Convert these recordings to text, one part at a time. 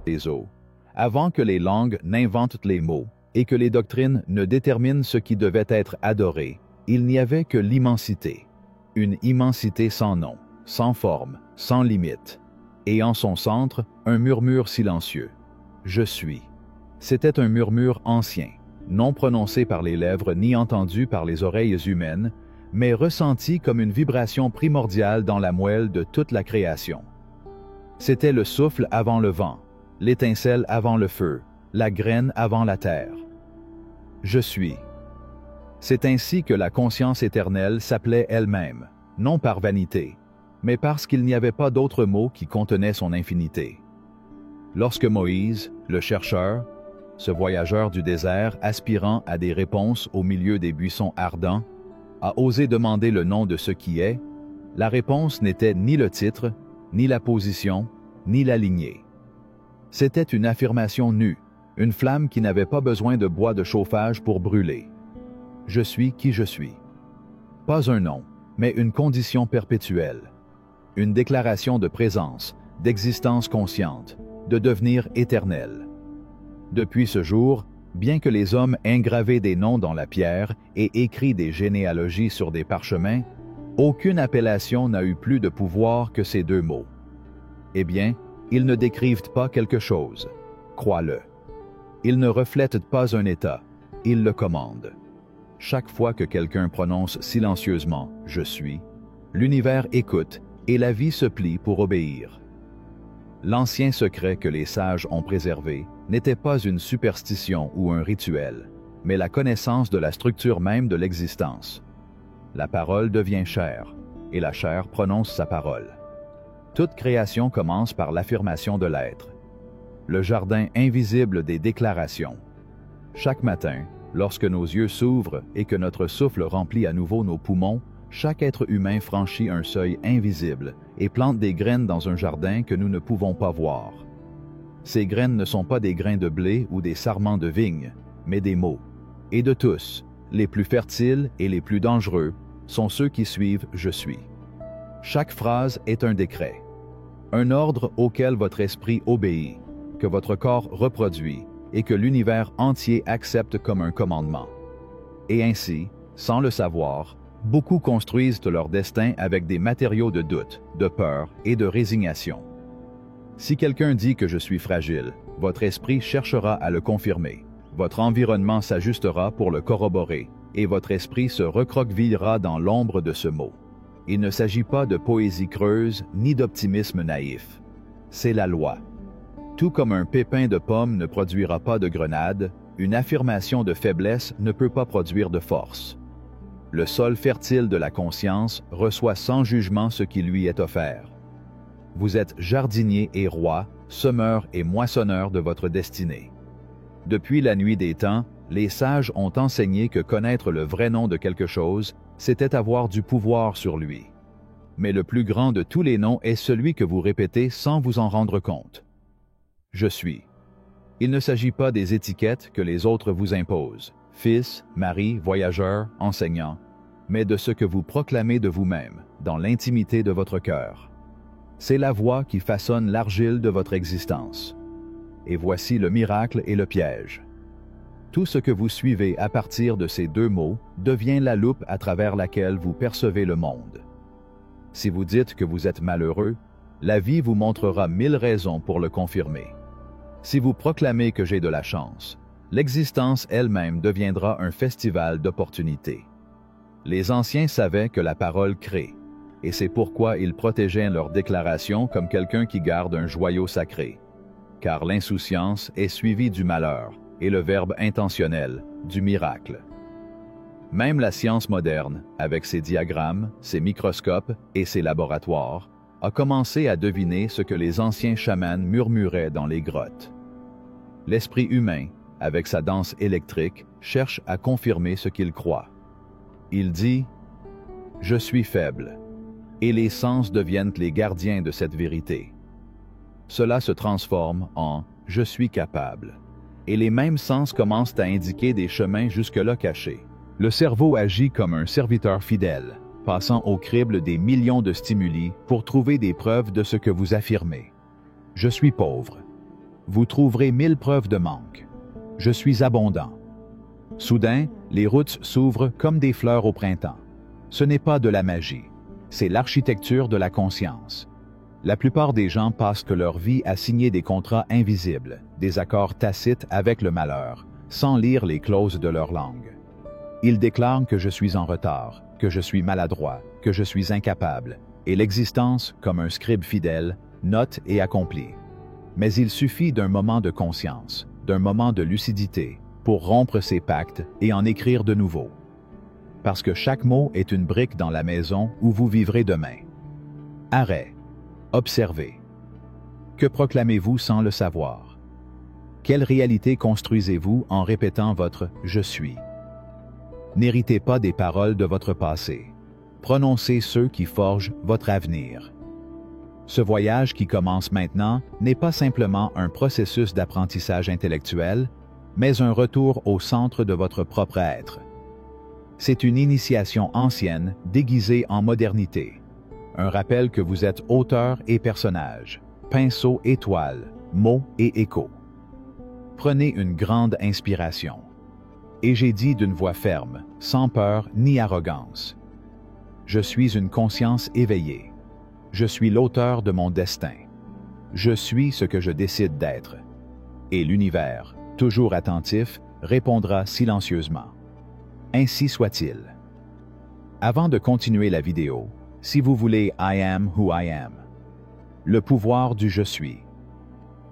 les eaux, avant que les langues n'inventent les mots et que les doctrines ne déterminent ce qui devait être adoré, il n'y avait que l'immensité, une immensité sans nom, sans forme, sans limite, et en son centre, un murmure silencieux. Je suis. C'était un murmure ancien, non prononcé par les lèvres ni entendu par les oreilles humaines, mais ressenti comme une vibration primordiale dans la moelle de toute la création. C'était le souffle avant le vent, l'étincelle avant le feu, la graine avant la terre. Je suis. C'est ainsi que la conscience éternelle s'appelait elle-même, non par vanité, mais parce qu'il n'y avait pas d'autre mot qui contenait son infinité. Lorsque Moïse, le chercheur, ce voyageur du désert aspirant à des réponses au milieu des buissons ardents, a osé demander le nom de ce qui est, la réponse n'était ni le titre, ni la position, ni la lignée. C'était une affirmation nue, une flamme qui n'avait pas besoin de bois de chauffage pour brûler. Je suis qui je suis. Pas un nom, mais une condition perpétuelle. Une déclaration de présence, d'existence consciente, de devenir éternel. Depuis ce jour, bien que les hommes aient gravé des noms dans la pierre et écrit des généalogies sur des parchemins, aucune appellation n'a eu plus de pouvoir que ces deux mots. Eh bien, ils ne décrivent pas quelque chose, crois-le. Ils ne reflètent pas un état, ils le commandent. Chaque fois que quelqu'un prononce silencieusement « Je suis », l'univers écoute et la vie se plie pour obéir. L'ancien secret que les sages ont préservé n'était pas une superstition ou un rituel, mais la connaissance de la structure même de l'existence. La parole devient chair, et la chair prononce sa parole. Toute création commence par l'affirmation de l'être, le jardin invisible des déclarations. Chaque matin, lorsque nos yeux s'ouvrent et que notre souffle remplit à nouveau nos poumons, chaque être humain franchit un seuil invisible et plante des graines dans un jardin que nous ne pouvons pas voir. Ces graines ne sont pas des grains de blé ou des sarments de vigne, mais des mots. Et de tous, les plus fertiles et les plus dangereux sont ceux qui suivent « Je suis ». Chaque phrase est un décret, un ordre auquel votre esprit obéit, que votre corps reproduit et que l'univers entier accepte comme un commandement. Et ainsi, sans le savoir, beaucoup construisent leur destin avec des matériaux de doute, de peur et de résignation. Si quelqu'un dit que je suis fragile, votre esprit cherchera à le confirmer, votre environnement s'ajustera pour le corroborer, et votre esprit se recroquevillera dans l'ombre de ce mot. Il ne s'agit pas de poésie creuse ni d'optimisme naïf. C'est la loi. Tout comme un pépin de pomme ne produira pas de grenade, une affirmation de faiblesse ne peut pas produire de force. Le sol fertile de la conscience reçoit sans jugement ce qui lui est offert. Vous êtes jardinier et roi, semeur et moissonneur de votre destinée. Depuis la nuit des temps, les sages ont enseigné que connaître le vrai nom de quelque chose, c'était avoir du pouvoir sur lui. Mais le plus grand de tous les noms est celui que vous répétez sans vous en rendre compte. Je suis. Il ne s'agit pas des étiquettes que les autres vous imposent, fils, mari, voyageur, enseignant, mais de ce que vous proclamez de vous-même, dans l'intimité de votre cœur. C'est la voix qui façonne l'argile de votre existence. Et voici le miracle et le piège. Tout ce que vous suivez à partir de ces deux mots devient la loupe à travers laquelle vous percevez le monde. Si vous dites que vous êtes malheureux, la vie vous montrera 1000 raisons pour le confirmer. Si vous proclamez que j'ai de la chance, l'existence elle-même deviendra un festival d'opportunités. Les anciens savaient que la parole crée, et c'est pourquoi ils protégeaient leurs déclarations comme quelqu'un qui garde un joyau sacré. Car l'insouciance est suivie du malheur, et le verbe intentionnel, du miracle. Même la science moderne, avec ses diagrammes, ses microscopes et ses laboratoires, a commencé à deviner ce que les anciens chamans murmuraient dans les grottes. L'esprit humain, avec sa danse électrique, cherche à confirmer ce qu'il croit. Il dit « Je suis faible », et les sens deviennent les gardiens de cette vérité. Cela se transforme en « Je suis capable », et les mêmes sens commencent à indiquer des chemins jusque-là cachés. Le cerveau agit comme un serviteur fidèle, passant au crible des millions de stimuli pour trouver des preuves de ce que vous affirmez. Je suis pauvre. vous trouverez 1000 preuves de manque. Je suis abondant. Soudain, les routes s'ouvrent comme des fleurs au printemps. Ce n'est pas de la magie, c'est l'architecture de la conscience. La plupart des gens passent leur vie à signer des contrats invisibles, des accords tacites avec le malheur, sans lire les clauses de leur langue. Ils déclarent que je suis en retard, que je suis maladroit, que je suis incapable, et l'existence, comme un scribe fidèle, note et accomplit. Mais il suffit d'un moment de conscience, d'un moment de lucidité, pour rompre ces pactes et en écrire de nouveaux. Parce que chaque mot est une brique dans la maison où vous vivrez demain. Arrêt. Observez. Que proclamez-vous sans le savoir? Quelle réalité construisez-vous en répétant votre « je suis » ? N'héritez pas des paroles de votre passé. Prononcez ceux qui forgent votre avenir. Ce voyage qui commence maintenant n'est pas simplement un processus d'apprentissage intellectuel, mais un retour au centre de votre propre être. C'est une initiation ancienne déguisée en modernité. Un rappel que vous êtes auteur et personnage, pinceau et toile, mots et écho. Prenez une grande inspiration. Et j'ai dit d'une voix ferme, sans peur ni arrogance. Je suis une conscience éveillée. Je suis l'auteur de mon destin. Je suis ce que je décide d'être. Et l'univers, toujours attentif, répondra silencieusement. Ainsi soit-il. Avant de continuer la vidéo, si vous voulez I am who I am, le pouvoir du je suis,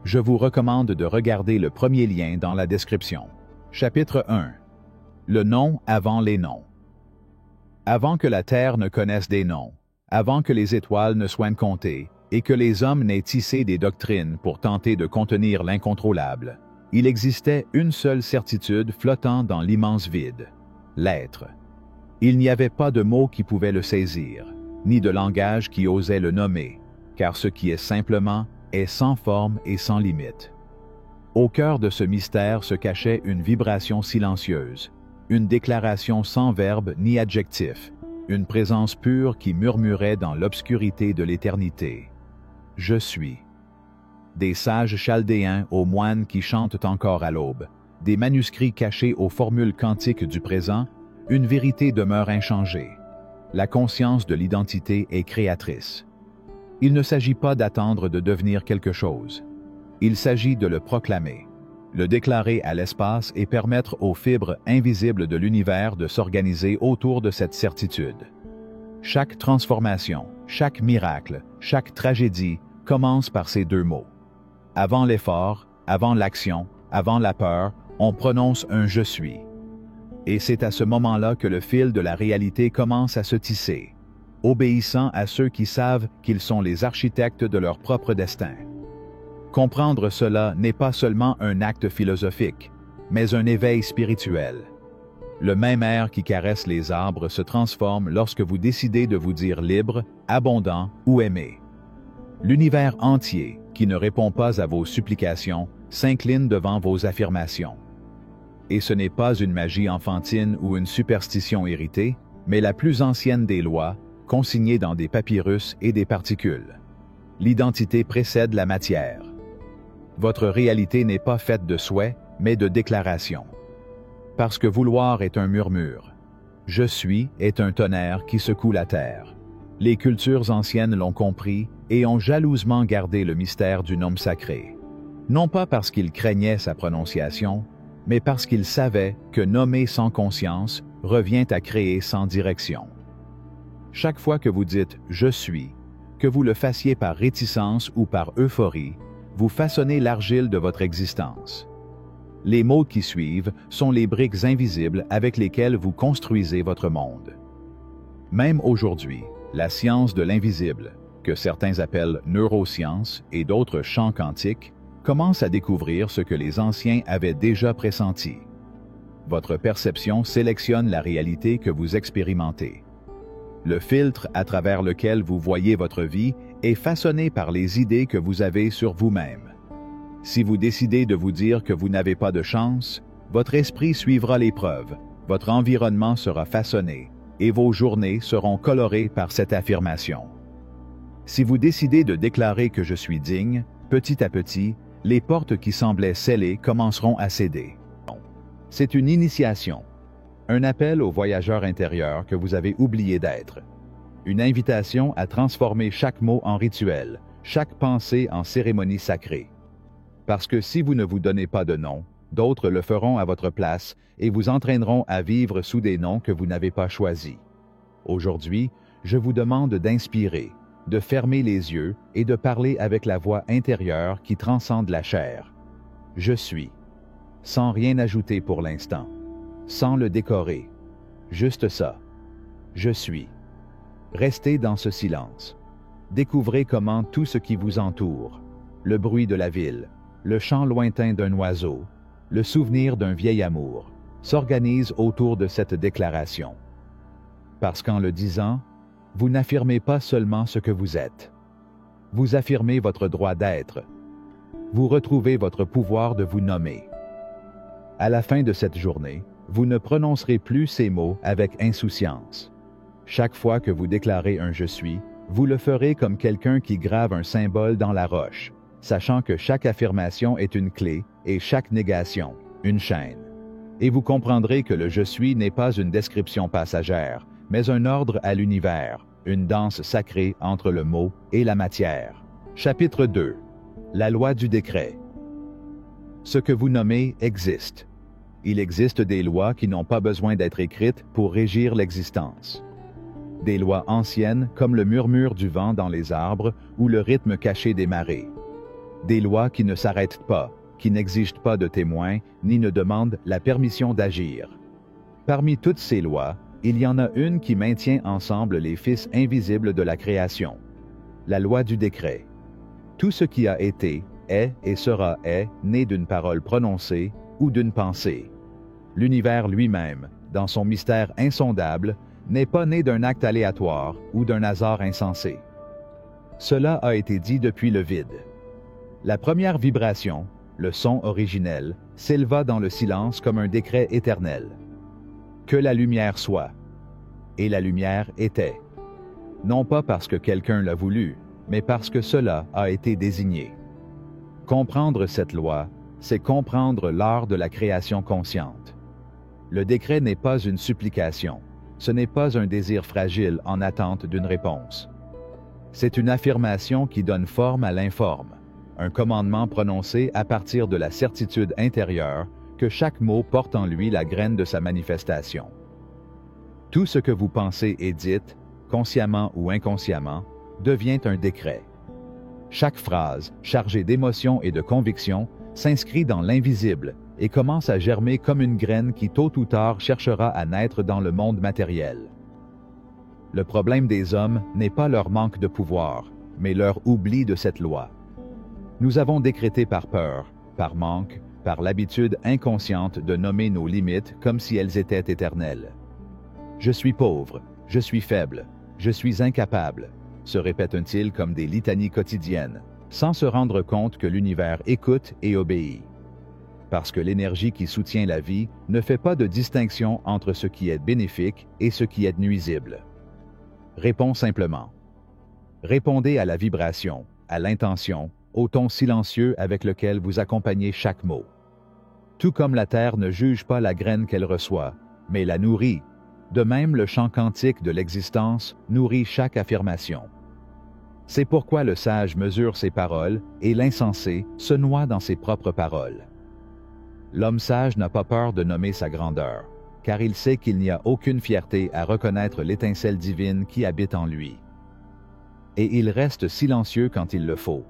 je vous recommande de regarder le premier lien dans la description. Chapitre 1. Le nom avant les noms. Avant que la terre ne connaisse des noms, avant que les étoiles ne soient comptées et que les hommes n'aient tissé des doctrines pour tenter de contenir l'incontrôlable, il existait une seule certitude flottant dans l'immense vide, l'être. Il n'y avait pas de mots qui pouvaient le saisir, ni de langage qui osait le nommer, car ce qui est simplement est sans forme et sans limite. Au cœur de ce mystère se cachait une vibration silencieuse, une déclaration sans verbe ni adjectif, une présence pure qui murmurait dans l'obscurité de l'éternité. Je suis. Des sages chaldéens aux moines qui chantent encore à l'aube, des manuscrits cachés aux formules quantiques du présent, une vérité demeure inchangée. La conscience de l'identité est créatrice. Il ne s'agit pas d'attendre de devenir quelque chose. Il s'agit de le proclamer, le déclarer à l'espace et permettre aux fibres invisibles de l'univers de s'organiser autour de cette certitude. Chaque transformation, chaque miracle, chaque tragédie commence par ces deux mots. Avant l'effort, avant l'action, avant la peur, on prononce un « je suis ». Et c'est à ce moment-là que le fil de la réalité commence à se tisser, obéissant à ceux qui savent qu'ils sont les architectes de leur propre destin. Comprendre cela n'est pas seulement un acte philosophique, mais un éveil spirituel. Le même air qui caresse les arbres se transforme lorsque vous décidez de vous dire libre, abondant ou aimé. L'univers entier, qui ne répond pas à vos supplications, s'incline devant vos affirmations. Et ce n'est pas une magie enfantine ou une superstition héritée, mais la plus ancienne des lois, consignée dans des papyrus et des particules. L'identité précède la matière. Votre réalité n'est pas faite de souhaits, mais de déclarations. Parce que vouloir est un murmure. Je suis est un tonnerre qui secoue la terre. Les cultures anciennes l'ont compris et ont jalousement gardé le mystère du nom sacré. Non pas parce qu'ils craignaient sa prononciation, mais parce qu'ils savaient que nommer sans conscience revient à créer sans direction. Chaque fois que vous dites « je suis », que vous le fassiez par réticence ou par euphorie, vous façonnez l'argile de votre existence. Les mots qui suivent sont les briques invisibles avec lesquelles vous construisez votre monde. Même aujourd'hui, la science de l'invisible, que certains appellent neuroscience et d'autres champs quantiques, commence à découvrir ce que les anciens avaient déjà pressenti. Votre perception sélectionne la réalité que vous expérimentez. Le filtre à travers lequel vous voyez votre vie est façonné par les idées que vous avez sur vous-même. Si vous décidez de vous dire que vous n'avez pas de chance, votre esprit suivra l'épreuve, votre environnement sera façonné, et vos journées seront colorées par cette affirmation. Si vous décidez de déclarer que je suis digne, petit à petit, Les portes qui semblaient scellées commenceront à céder. C'est une initiation, un appel au voyageur intérieur que vous avez oublié d'être. Une invitation à transformer chaque mot en rituel, chaque pensée en cérémonie sacrée. Parce que si vous ne vous donnez pas de nom, d'autres le feront à votre place et vous entraîneront à vivre sous des noms que vous n'avez pas choisis. Aujourd'hui, je vous demande d'inspirer, de fermer les yeux et de parler avec la voix intérieure qui transcende la chair. Je suis. Sans rien ajouter pour l'instant. Sans le décorer. Juste ça. Je suis. Restez dans ce silence. Découvrez comment tout ce qui vous entoure, le bruit de la ville, le chant lointain d'un oiseau, le souvenir d'un vieil amour, s'organise autour de cette déclaration. Parce qu'en le disant, vous n'affirmez pas seulement ce que vous êtes. Vous affirmez votre droit d'être. Vous retrouvez votre pouvoir de vous nommer. À la fin de cette journée, vous ne prononcerez plus ces mots avec insouciance. Chaque fois que vous déclarez un « je suis », vous le ferez comme quelqu'un qui grave un symbole dans la roche, sachant que chaque affirmation est une clé et chaque négation, une chaîne. Et vous comprendrez que le « je suis » n'est pas une description passagère, mais un ordre à l'univers, une danse sacrée entre le mot et la matière. Chapitre 2. La loi du décret. Ce que vous nommez existe. Il existe des lois qui n'ont pas besoin d'être écrites pour régir l'existence. Des lois anciennes comme le murmure du vent dans les arbres ou le rythme caché des marées. Des lois qui ne s'arrêtent pas, qui n'exigent pas de témoins ni ne demandent la permission d'agir. Parmi toutes ces lois, il y en a une qui maintient ensemble les fils invisibles de la création. La loi du décret. Tout ce qui a été, est et sera est né d'une parole prononcée ou d'une pensée. L'univers lui-même, dans son mystère insondable, n'est pas né d'un acte aléatoire ou d'un hasard insensé. Cela a été dit depuis le vide. La première vibration, le son originel, s'éleva dans le silence comme un décret éternel. Que la lumière soit. Et la lumière était. Non pas parce que quelqu'un l'a voulu, mais parce que cela a été désigné. Comprendre cette loi, c'est comprendre l'art de la création consciente. Le décret n'est pas une supplication. Ce n'est pas un désir fragile en attente d'une réponse. C'est une affirmation qui donne forme à l'informe, un commandement prononcé à partir de la certitude intérieure que chaque mot porte en lui la graine de sa manifestation. Tout ce que vous pensez et dites, consciemment ou inconsciemment, devient un décret. Chaque phrase, chargée d'émotion et de conviction, s'inscrit dans l'invisible et commence à germer comme une graine qui tôt ou tard cherchera à naître dans le monde matériel. Le problème des hommes n'est pas leur manque de pouvoir, mais leur oubli de cette loi. Nous avons décrété par peur, par manque, par l'habitude inconsciente de nommer nos limites comme si elles étaient éternelles. Je suis pauvre, je suis faible, je suis incapable, se répètent-ils comme des litanies quotidiennes, sans se rendre compte que l'univers écoute et obéit. Parce que l'énergie qui soutient la vie ne fait pas de distinction entre ce qui est bénéfique et ce qui est nuisible. Réponds simplement. Répondez à la vibration, à l'intention, au ton silencieux avec lequel vous accompagnez chaque mot. Tout comme la terre ne juge pas la graine qu'elle reçoit, mais la nourrit, de même le chant quantique de l'existence nourrit chaque affirmation. C'est pourquoi le sage mesure ses paroles et l'insensé se noie dans ses propres paroles. L'homme sage n'a pas peur de nommer sa grandeur, car il sait qu'il n'y a aucune fierté à reconnaître l'étincelle divine qui habite en lui. Et il reste silencieux quand il le faut,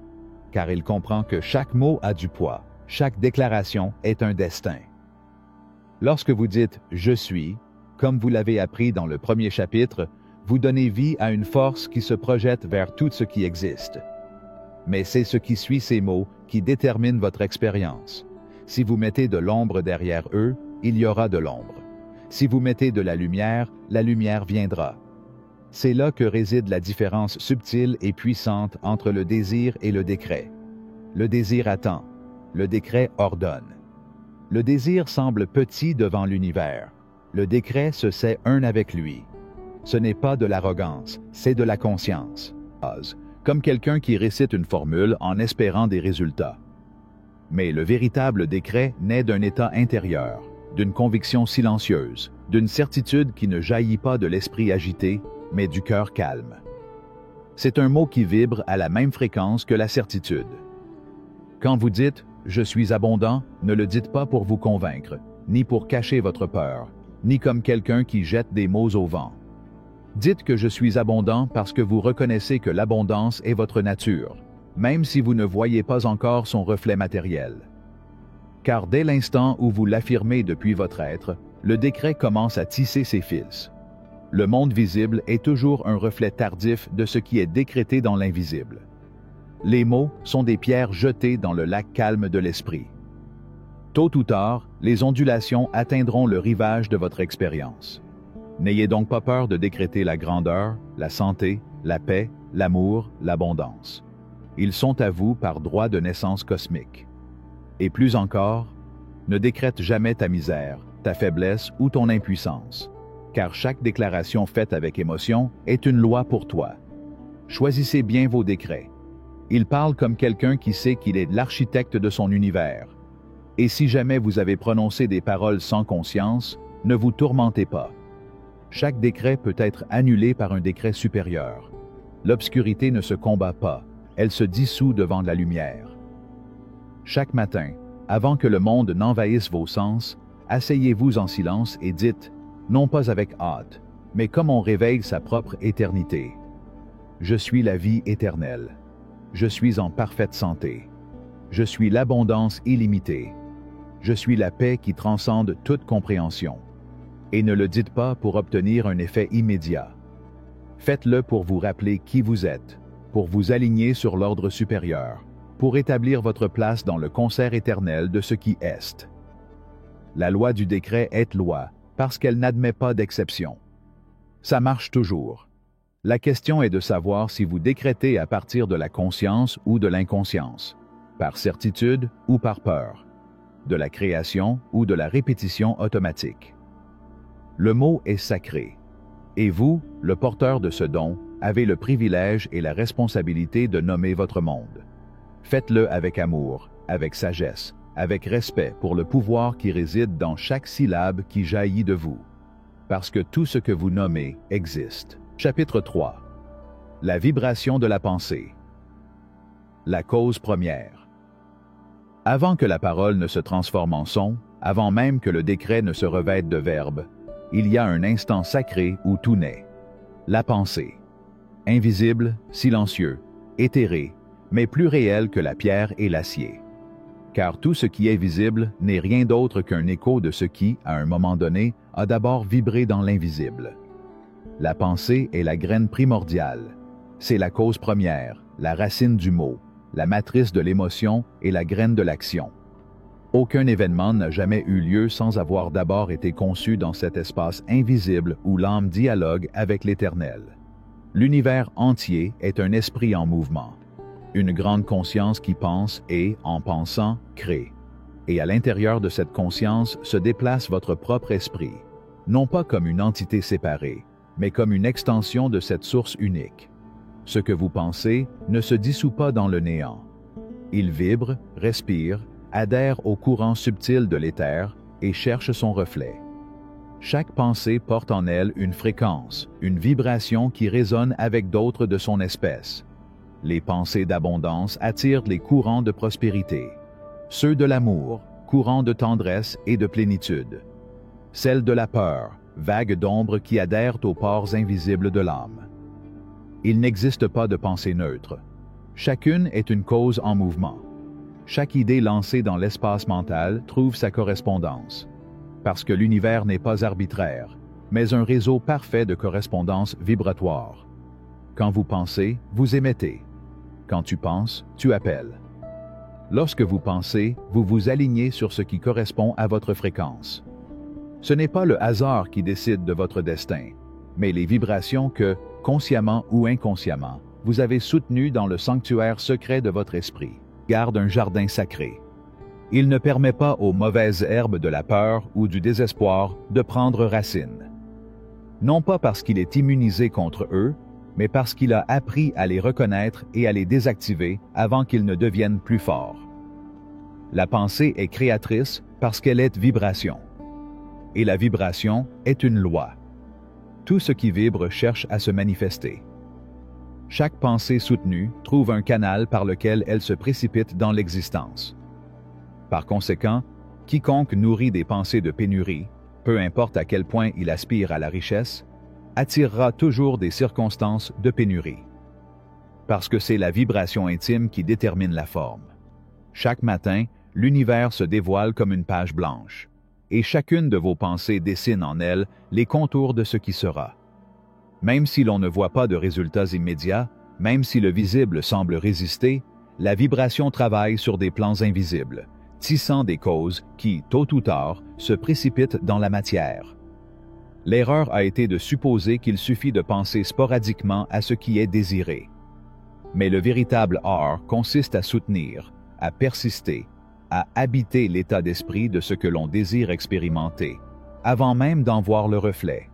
car il comprend que chaque mot a du poids, chaque déclaration est un destin. Lorsque vous dites « je suis », comme vous l'avez appris dans le premier chapitre, vous donnez vie à une force qui se projette vers tout ce qui existe. Mais c'est ce qui suit ces mots qui détermine votre expérience. Si vous mettez de l'ombre derrière eux, il y aura de l'ombre. Si vous mettez de la lumière viendra. C'est là que réside la différence subtile et puissante entre le désir et le décret. Le désir attend, le décret ordonne. Le désir semble petit devant l'univers. Le décret se sait un avec lui. Ce n'est pas de l'arrogance, c'est de la conscience. Comme quelqu'un qui récite une formule en espérant des résultats. Mais le véritable décret naît d'un état intérieur, d'une conviction silencieuse, d'une certitude qui ne jaillit pas de l'esprit agité, mais du cœur calme. C'est un mot qui vibre à la même fréquence que la certitude. Quand vous dites « je suis abondant », ne le dites pas pour vous convaincre, ni pour cacher votre peur, ni comme quelqu'un qui jette des mots au vent. Dites que je suis abondant parce que vous reconnaissez que l'abondance est votre nature, même si vous ne voyez pas encore son reflet matériel. Car dès l'instant où vous l'affirmez depuis votre être, le décret commence à tisser ses fils. Le monde visible est toujours un reflet tardif de ce qui est décrété dans l'invisible. Les mots sont des pierres jetées dans le lac calme de l'esprit. Tôt ou tard, les ondulations atteindront le rivage de votre expérience. N'ayez donc pas peur de décréter la grandeur, la santé, la paix, l'amour, l'abondance. Ils sont à vous par droit de naissance cosmique. Et plus encore, ne décrète jamais ta misère, ta faiblesse ou ton impuissance, car chaque déclaration faite avec émotion est une loi pour toi. Choisissez bien vos décrets. Il parle comme quelqu'un qui sait qu'il est l'architecte de son univers. Et si jamais vous avez prononcé des paroles sans conscience, ne vous tourmentez pas. Chaque décret peut être annulé par un décret supérieur. L'obscurité ne se combat pas, elle se dissout devant la lumière. Chaque matin, avant que le monde n'envahisse vos sens, asseyez-vous en silence et dites, non pas avec hâte, mais comme on réveille sa propre éternité. Je suis la vie éternelle. Je suis en parfaite santé. Je suis l'abondance illimitée. Je suis la paix qui transcende toute compréhension. Et ne le dites pas pour obtenir un effet immédiat. Faites-le pour vous rappeler qui vous êtes, pour vous aligner sur l'ordre supérieur, pour établir votre place dans le concert éternel de ce qui est. La loi du décret est loi, parce qu'elle n'admet pas d'exception. Ça marche toujours. La question est de savoir si vous décrétez à partir de la conscience ou de l'inconscience, par certitude ou par peur, de la création ou de la répétition automatique. Le mot est sacré, et vous, le porteur de ce don, avez le privilège et la responsabilité de nommer votre monde. Faites-le avec amour, avec sagesse, avec respect pour le pouvoir qui réside dans chaque syllabe qui jaillit de vous. Parce que tout ce que vous nommez existe. Chapitre 3. La vibration de la pensée. La cause première. Avant que la parole ne se transforme en son, avant même que le décret ne se revête de verbe, il y a un instant sacré où tout naît. La pensée. Invisible, silencieux, éthéré, mais plus réel que la pierre et l'acier. Car tout ce qui est visible n'est rien d'autre qu'un écho de ce qui, à un moment donné, a d'abord vibré dans l'invisible. La pensée est la graine primordiale. C'est la cause première, la racine du mot, la matrice de l'émotion et la graine de l'action. Aucun événement n'a jamais eu lieu sans avoir d'abord été conçu dans cet espace invisible où l'âme dialogue avec l'Éternel. L'univers entier est un esprit en mouvement. Une grande conscience qui pense et, en pensant, crée. Et à l'intérieur de cette conscience se déplace votre propre esprit, non pas comme une entité séparée, mais comme une extension de cette source unique. Ce que vous pensez ne se dissout pas dans le néant. Il vibre, respire, adhère au courant subtil de l'éther et cherche son reflet. Chaque pensée porte en elle une fréquence, une vibration qui résonne avec d'autres de son espèce. Les pensées d'abondance attirent les courants de prospérité, ceux de l'amour, courants de tendresse et de plénitude, celles de la peur, vagues d'ombre qui adhèrent aux pores invisibles de l'âme. Il n'existe pas de pensée neutre. Chacune est une cause en mouvement. Chaque idée lancée dans l'espace mental trouve sa correspondance, parce que l'univers n'est pas arbitraire, mais un réseau parfait de correspondances vibratoires. Quand vous pensez, vous émettez. Quand tu penses, tu appelles. Lorsque vous pensez, vous vous alignez sur ce qui correspond à votre fréquence. Ce n'est pas le hasard qui décide de votre destin, mais les vibrations que, consciemment ou inconsciemment, vous avez soutenues dans le sanctuaire secret de votre esprit. Garde un jardin sacré. Il ne permet pas aux mauvaises herbes de la peur ou du désespoir de prendre racine. Non pas parce qu'il est immunisé contre eux, mais parce qu'il a appris à les reconnaître et à les désactiver avant qu'ils ne deviennent plus forts. La pensée est créatrice parce qu'elle est vibration. Et la vibration est une loi. Tout ce qui vibre cherche à se manifester. Chaque pensée soutenue trouve un canal par lequel elle se précipite dans l'existence. Par conséquent, quiconque nourrit des pensées de pénurie, peu importe à quel point il aspire à la richesse, attirera toujours des circonstances de pénurie. Parce que c'est la vibration intime qui détermine la forme. Chaque matin, l'univers se dévoile comme une page blanche, et chacune de vos pensées dessine en elle les contours de ce qui sera. Même si l'on ne voit pas de résultats immédiats, même si le visible semble résister, la vibration travaille sur des plans invisibles, tissant des causes qui, tôt ou tard, se précipitent dans la matière. L'erreur a été de supposer qu'il suffit de penser sporadiquement à ce qui est désiré. Mais le véritable art consiste à soutenir, à persister, à habiter l'état d'esprit de ce que l'on désire expérimenter, avant même d'en voir le reflet.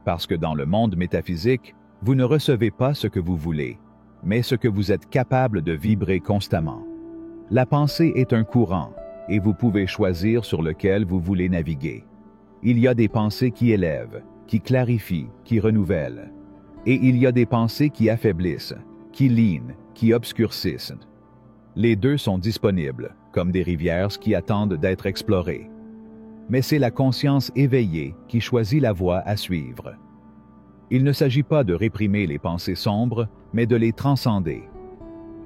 Parce que dans le monde métaphysique, vous ne recevez pas ce que vous voulez, mais ce que vous êtes capable de vibrer constamment. La pensée est un courant, et vous pouvez choisir sur lequel vous voulez naviguer. Il y a des pensées qui élèvent, qui clarifient, qui renouvellent. Et il y a des pensées qui affaiblissent, qui linent, qui obscurcissent. Les deux sont disponibles, comme des rivières qui attendent d'être explorées. Mais c'est la conscience éveillée qui choisit la voie à suivre. Il ne s'agit pas de réprimer les pensées sombres, mais de les transcender.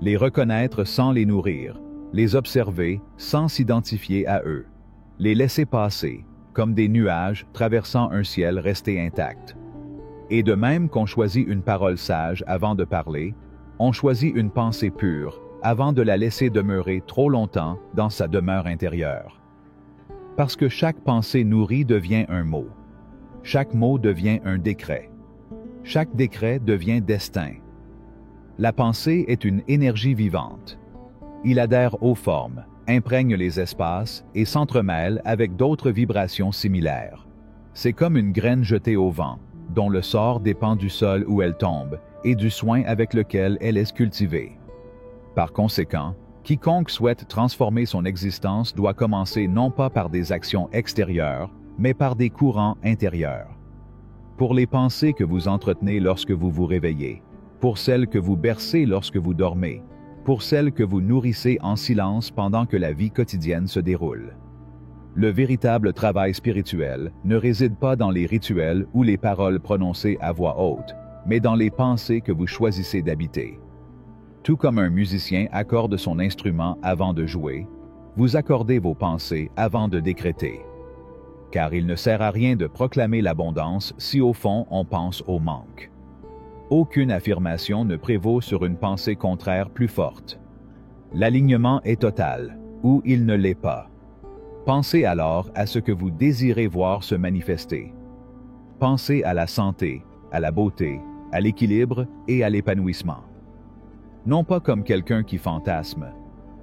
Les reconnaître sans les nourrir, les observer sans s'identifier à eux, les laisser passer, comme des nuages traversant un ciel resté intact. Et de même qu'on choisit une parole sage avant de parler, on choisit une pensée pure avant de la laisser demeurer trop longtemps dans sa demeure intérieure. Parce que chaque pensée nourrie devient un mot. Chaque mot devient un décret. Chaque décret devient destin. La pensée est une énergie vivante. Il adhère aux formes, imprègne les espaces et s'entremêle avec d'autres vibrations similaires. C'est comme une graine jetée au vent, dont le sort dépend du sol où elle tombe et du soin avec lequel elle est cultivée. Par conséquent, quiconque souhaite transformer son existence doit commencer non pas par des actions extérieures, mais par des courants intérieurs. Pour les pensées que vous entretenez lorsque vous vous réveillez, pour celles que vous bercez lorsque vous dormez, pour celles que vous nourrissez en silence pendant que la vie quotidienne se déroule. Le véritable travail spirituel ne réside pas dans les rituels ou les paroles prononcées à voix haute, mais dans les pensées que vous choisissez d'habiter. Tout comme un musicien accorde son instrument avant de jouer, vous accordez vos pensées avant de décréter. Car il ne sert à rien de proclamer l'abondance si au fond on pense au manque. Aucune affirmation ne prévaut sur une pensée contraire plus forte. L'alignement est total, ou il ne l'est pas. Pensez alors à ce que vous désirez voir se manifester. Pensez à la santé, à la beauté, à l'équilibre et à l'épanouissement. Non pas comme quelqu'un qui fantasme,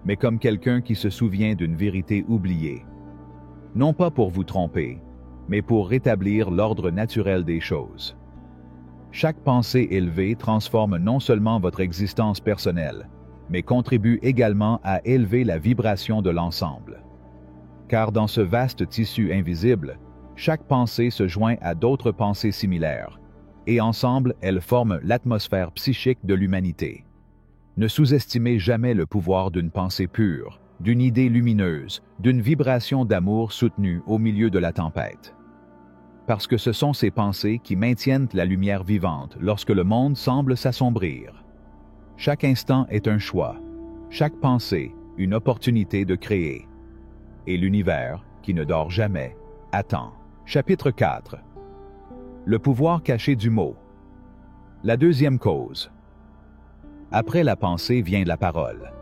mais comme quelqu'un qui se souvient d'une vérité oubliée. Non pas pour vous tromper, mais pour rétablir l'ordre naturel des choses. Chaque pensée élevée transforme non seulement votre existence personnelle, mais contribue également à élever la vibration de l'ensemble. Car dans ce vaste tissu invisible, chaque pensée se joint à d'autres pensées similaires, et ensemble elles forment l'atmosphère psychique de l'humanité. Ne sous-estimez jamais le pouvoir d'une pensée pure, d'une idée lumineuse, d'une vibration d'amour soutenue au milieu de la tempête. Parce que ce sont ces pensées qui maintiennent la lumière vivante lorsque le monde semble s'assombrir. Chaque instant est un choix, chaque pensée une opportunité de créer. Et l'univers, qui ne dort jamais, attend. Chapitre 4. Le pouvoir caché du mot. La deuxième cause. Après la pensée vient la parole.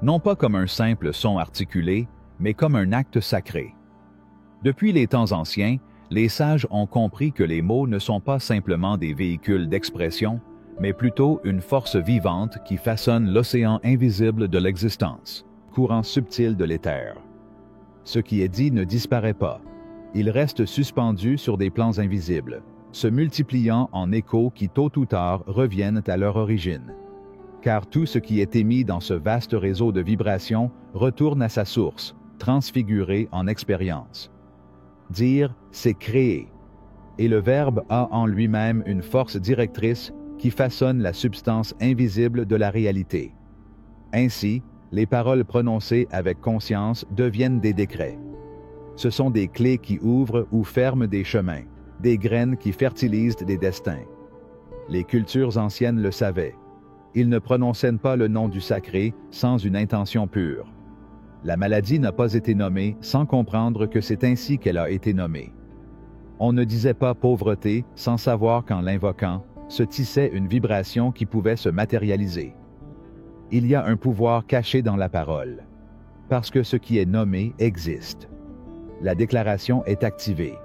Non pas comme un simple son articulé, mais comme un acte sacré. Depuis les temps anciens, les sages ont compris que les mots ne sont pas simplement des véhicules d'expression, mais plutôt une force vivante qui façonne l'océan invisible de l'existence, courant subtil de l'éther. Ce qui est dit ne disparaît pas. Il reste suspendu sur des plans invisibles, se multipliant en échos qui tôt ou tard reviennent à leur origine. car tout ce qui est émis dans ce vaste réseau de vibrations retourne à sa source, transfiguré en expérience. Dire, c'est créer. Et le Verbe a en lui-même une force directrice qui façonne la substance invisible de la réalité. Ainsi, les paroles prononcées avec conscience deviennent des décrets. Ce sont des clés qui ouvrent ou ferment des chemins, des graines qui fertilisent des destins. Les cultures anciennes le savaient. Ils ne prononçaient pas le nom du sacré sans une intention pure. La maladie n'a pas été nommée sans comprendre que c'est ainsi qu'elle a été nommée. On ne disait pas pauvreté sans savoir qu'en l'invoquant, se tissait une vibration qui pouvait se matérialiser. Il y a un pouvoir caché dans la parole, parce que ce qui est nommé existe. La déclaration est activée,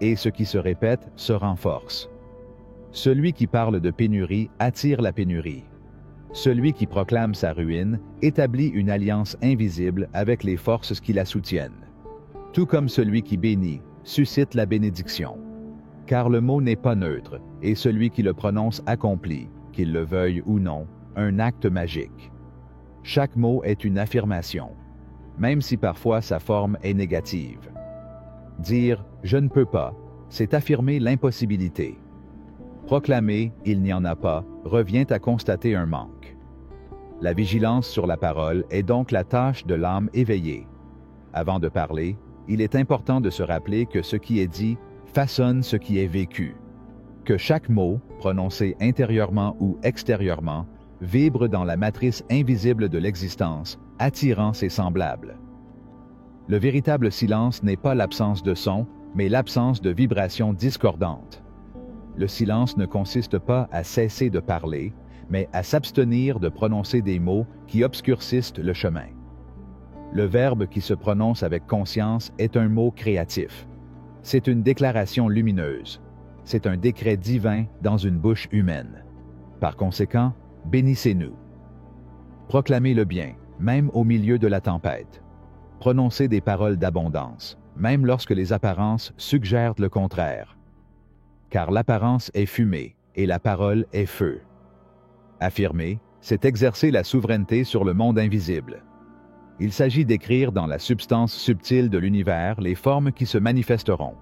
et ce qui se répète se renforce. Celui qui parle de pénurie attire la pénurie. Celui qui proclame sa ruine établit une alliance invisible avec les forces qui la soutiennent. Tout comme celui qui bénit suscite la bénédiction. Car le mot n'est pas neutre, et celui qui le prononce accomplit, qu'il le veuille ou non, un acte magique. Chaque mot est une affirmation, même si parfois sa forme est négative. Dire « je ne peux pas », c'est affirmer l'impossibilité. Proclamer « il n'y en a pas » revient à constater un manque. La vigilance sur la parole est donc la tâche de l'âme éveillée. Avant de parler, il est important de se rappeler que ce qui est dit façonne ce qui est vécu, que chaque mot, prononcé intérieurement ou extérieurement, vibre dans la matrice invisible de l'existence, attirant ses semblables. Le véritable silence n'est pas l'absence de son, mais l'absence de vibrations discordantes. Le silence ne consiste pas à cesser de parler, mais à s'abstenir de prononcer des mots qui obscurcissent le chemin. Le verbe qui se prononce avec conscience est un mot créatif. C'est une déclaration lumineuse. C'est un décret divin dans une bouche humaine. Par conséquent, bénissez-nous. Proclamez le bien, même au milieu de la tempête. Prononcez des paroles d'abondance, même lorsque les apparences suggèrent le contraire. Car l'apparence est fumée et la parole est feu. Affirmer, c'est exercer la souveraineté sur le monde invisible. Il s'agit d'écrire dans la substance subtile de l'univers les formes qui se manifesteront.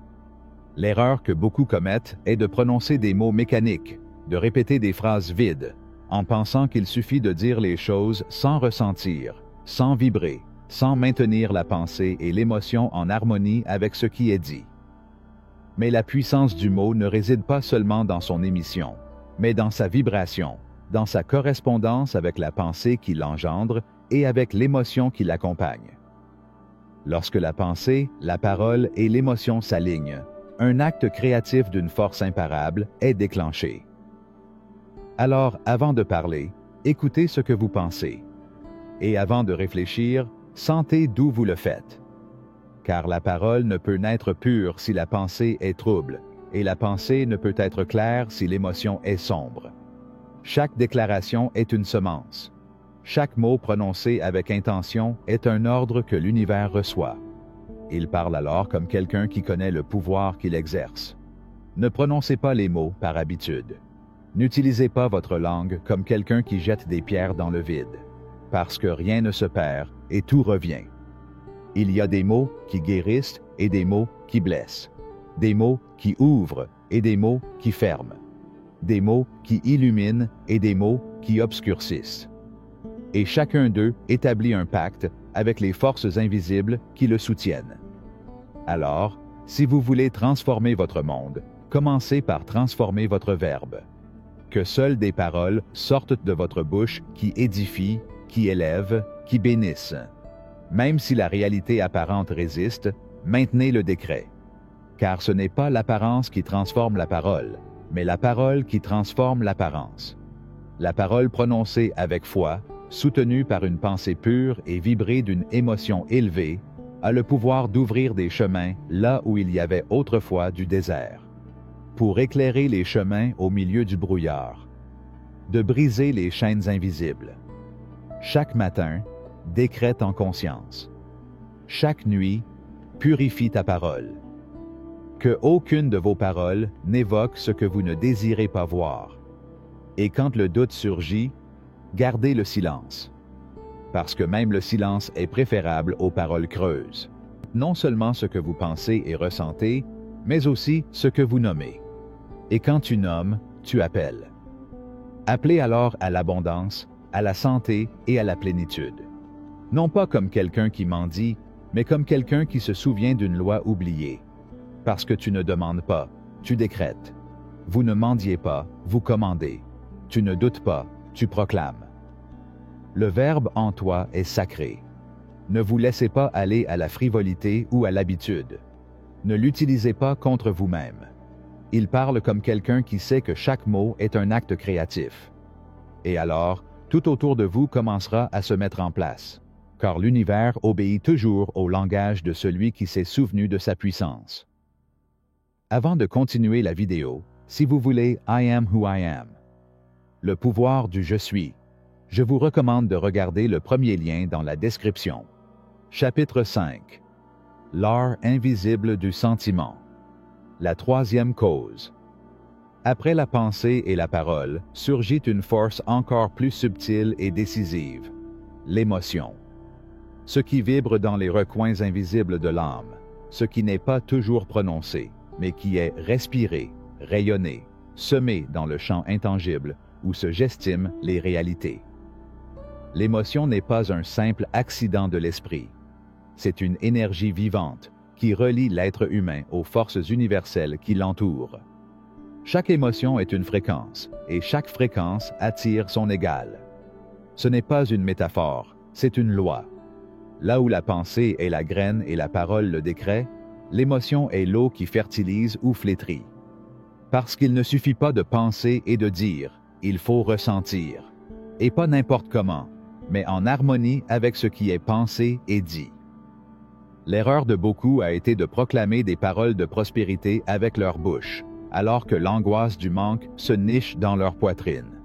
L'erreur que beaucoup commettent est de prononcer des mots mécaniques, de répéter des phrases vides, en pensant qu'il suffit de dire les choses sans ressentir, sans vibrer, sans maintenir la pensée et l'émotion en harmonie avec ce qui est dit. Mais la puissance du mot ne réside pas seulement dans son émission, mais dans sa vibration, dans sa correspondance avec la pensée qui l'engendre et avec l'émotion qui l'accompagne. Lorsque la pensée, la parole et l'émotion s'alignent, un acte créatif d'une force imparable est déclenché. Alors, avant de parler, écoutez ce que vous pensez. Et avant de réfléchir, sentez d'où vous le faites. Car la parole ne peut n'être pure si la pensée est trouble, et la pensée ne peut être claire si l'émotion est sombre. Chaque déclaration est une semence. Chaque mot prononcé avec intention est un ordre que l'univers reçoit. Il parle alors comme quelqu'un qui connaît le pouvoir qu'il exerce. Ne prononcez pas les mots par habitude. N'utilisez pas votre langue comme quelqu'un qui jette des pierres dans le vide, parce que rien ne se perd et tout revient. Il y a des mots qui guérissent et des mots qui blessent, des mots qui ouvrent et des mots qui ferment, des mots qui illuminent et des mots qui obscurcissent. Et chacun d'eux établit un pacte avec les forces invisibles qui le soutiennent. Alors, si vous voulez transformer votre monde, commencez par transformer votre verbe. Que seules des paroles sortent de votre bouche qui édifient, qui élèvent, qui bénissent. Même si la réalité apparente résiste, maintenez le décret. Car ce n'est pas l'apparence qui transforme la parole, mais la parole qui transforme l'apparence. La parole prononcée avec foi, soutenue par une pensée pure et vibrée d'une émotion élevée, a le pouvoir d'ouvrir des chemins là où il y avait autrefois du désert, pour éclairer les chemins au milieu du brouillard, de briser les chaînes invisibles. Chaque matin, décrète en conscience. Chaque nuit, purifie ta parole. Que aucune de vos paroles n'évoque ce que vous ne désirez pas voir. Et quand le doute surgit, Gardez le silence. Parce que même le silence est préférable aux paroles creuses. Non seulement ce que vous pensez et ressentez, mais aussi ce que vous nommez. Et quand tu nommes, tu appelles. Appelez alors à l'abondance, à la santé et à la plénitude. Non pas comme quelqu'un qui mendie, mais comme quelqu'un qui se souvient d'une loi oubliée. Parce que tu ne demandes pas, tu décrètes. Vous ne mendiez pas, vous commandez. Tu ne doutes pas, tu proclames. Le Verbe en toi est sacré. Ne vous laissez pas aller à la frivolité ou à l'habitude. Ne l'utilisez pas contre vous-même. Il parle comme quelqu'un qui sait que chaque mot est un acte créatif. Et alors, tout autour de vous commencera à se mettre en place, car l'univers obéit toujours au langage de celui qui s'est souvenu de sa puissance. Avant de continuer la vidéo, si vous voulez I am who I am, le pouvoir du je suis, je vous recommande de regarder le premier lien dans la description. Chapitre 5. L'art invisible du sentiment. La troisième cause. Après la pensée et la parole, surgit une force encore plus subtile et décisive, l'émotion. Ce qui vibre dans les recoins invisibles de l'âme, ce qui n'est pas toujours prononcé, mais qui est respiré, rayonné, semé dans le champ intangible où se gestiment les réalités. L'émotion n'est pas un simple accident de l'esprit. C'est une énergie vivante qui relie l'être humain aux forces universelles qui l'entourent. Chaque émotion est une fréquence, et chaque fréquence attire son égal. Ce n'est pas une métaphore, c'est une loi. Là où la pensée est la graine et la parole le décret, l'émotion est l'eau qui fertilise ou flétrit. Parce qu'il ne suffit pas de penser et de dire, il faut ressentir. Et pas n'importe comment, mais en harmonie avec ce qui est pensé et dit. L'erreur de beaucoup a été de proclamer des paroles de prospérité avec leur bouche, alors que l'angoisse du manque se niche dans leur poitrine.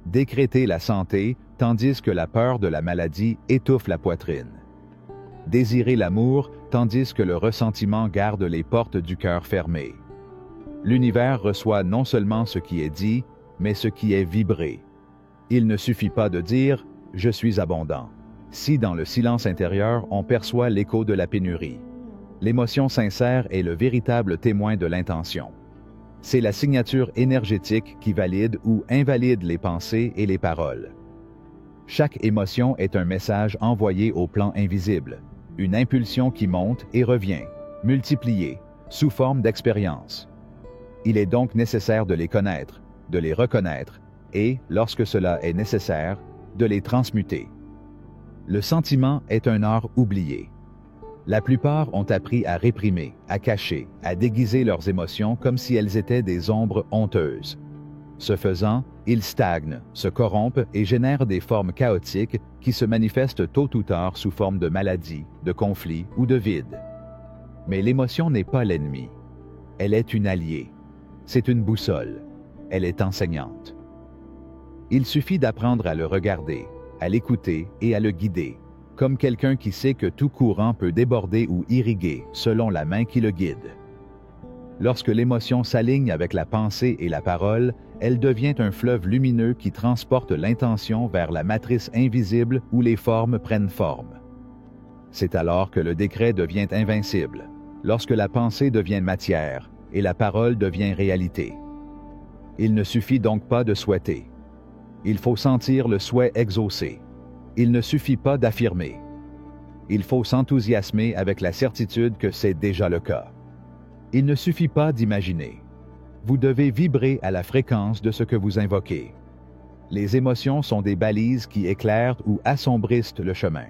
Décréter la santé, tandis que la peur de la maladie étouffe la poitrine. Désirer l'amour, tandis que le ressentiment garde les portes du cœur fermées. L'univers reçoit non seulement ce qui est dit, mais ce qui est vibré. Il ne suffit pas de dire « je suis abondant ». Si dans le silence intérieur on perçoit l'écho de la pénurie. L'émotion sincère est le véritable témoin de l'intention. C'est la signature énergétique qui valide ou invalide les pensées et les paroles. Chaque émotion est un message envoyé au plan invisible, une impulsion qui monte et revient, multipliée, sous forme d'expérience. Il est donc nécessaire de les connaître, de les reconnaître et, lorsque cela est nécessaire, de les transmuter. Le sentiment est un art oublié. La plupart ont appris à réprimer, à cacher, à déguiser leurs émotions comme si elles étaient des ombres honteuses. Ce faisant, ils stagnent, se corrompent et génèrent des formes chaotiques qui se manifestent tôt ou tard sous forme de maladie, de conflit ou de vide. Mais l'émotion n'est pas l'ennemi. Elle est une alliée. C'est une boussole. Elle est enseignante. Il suffit d'apprendre à le regarder, à l'écouter et à le guider, comme quelqu'un qui sait que tout courant peut déborder ou irriguer selon la main qui le guide. Lorsque l'émotion s'aligne avec la pensée et la parole, elle devient un fleuve lumineux qui transporte l'intention vers la matrice invisible où les formes prennent forme. C'est alors que le décret devient invincible, lorsque la pensée devient matière et la parole devient réalité. Il ne suffit donc pas de souhaiter. Il faut sentir le souhait exaucé. Il ne suffit pas d'affirmer. Il faut s'enthousiasmer avec la certitude que c'est déjà le cas. Il ne suffit pas d'imaginer. Vous devez vibrer à la fréquence de ce que vous invoquez. Les émotions sont des balises qui éclairent ou assombrissent le chemin.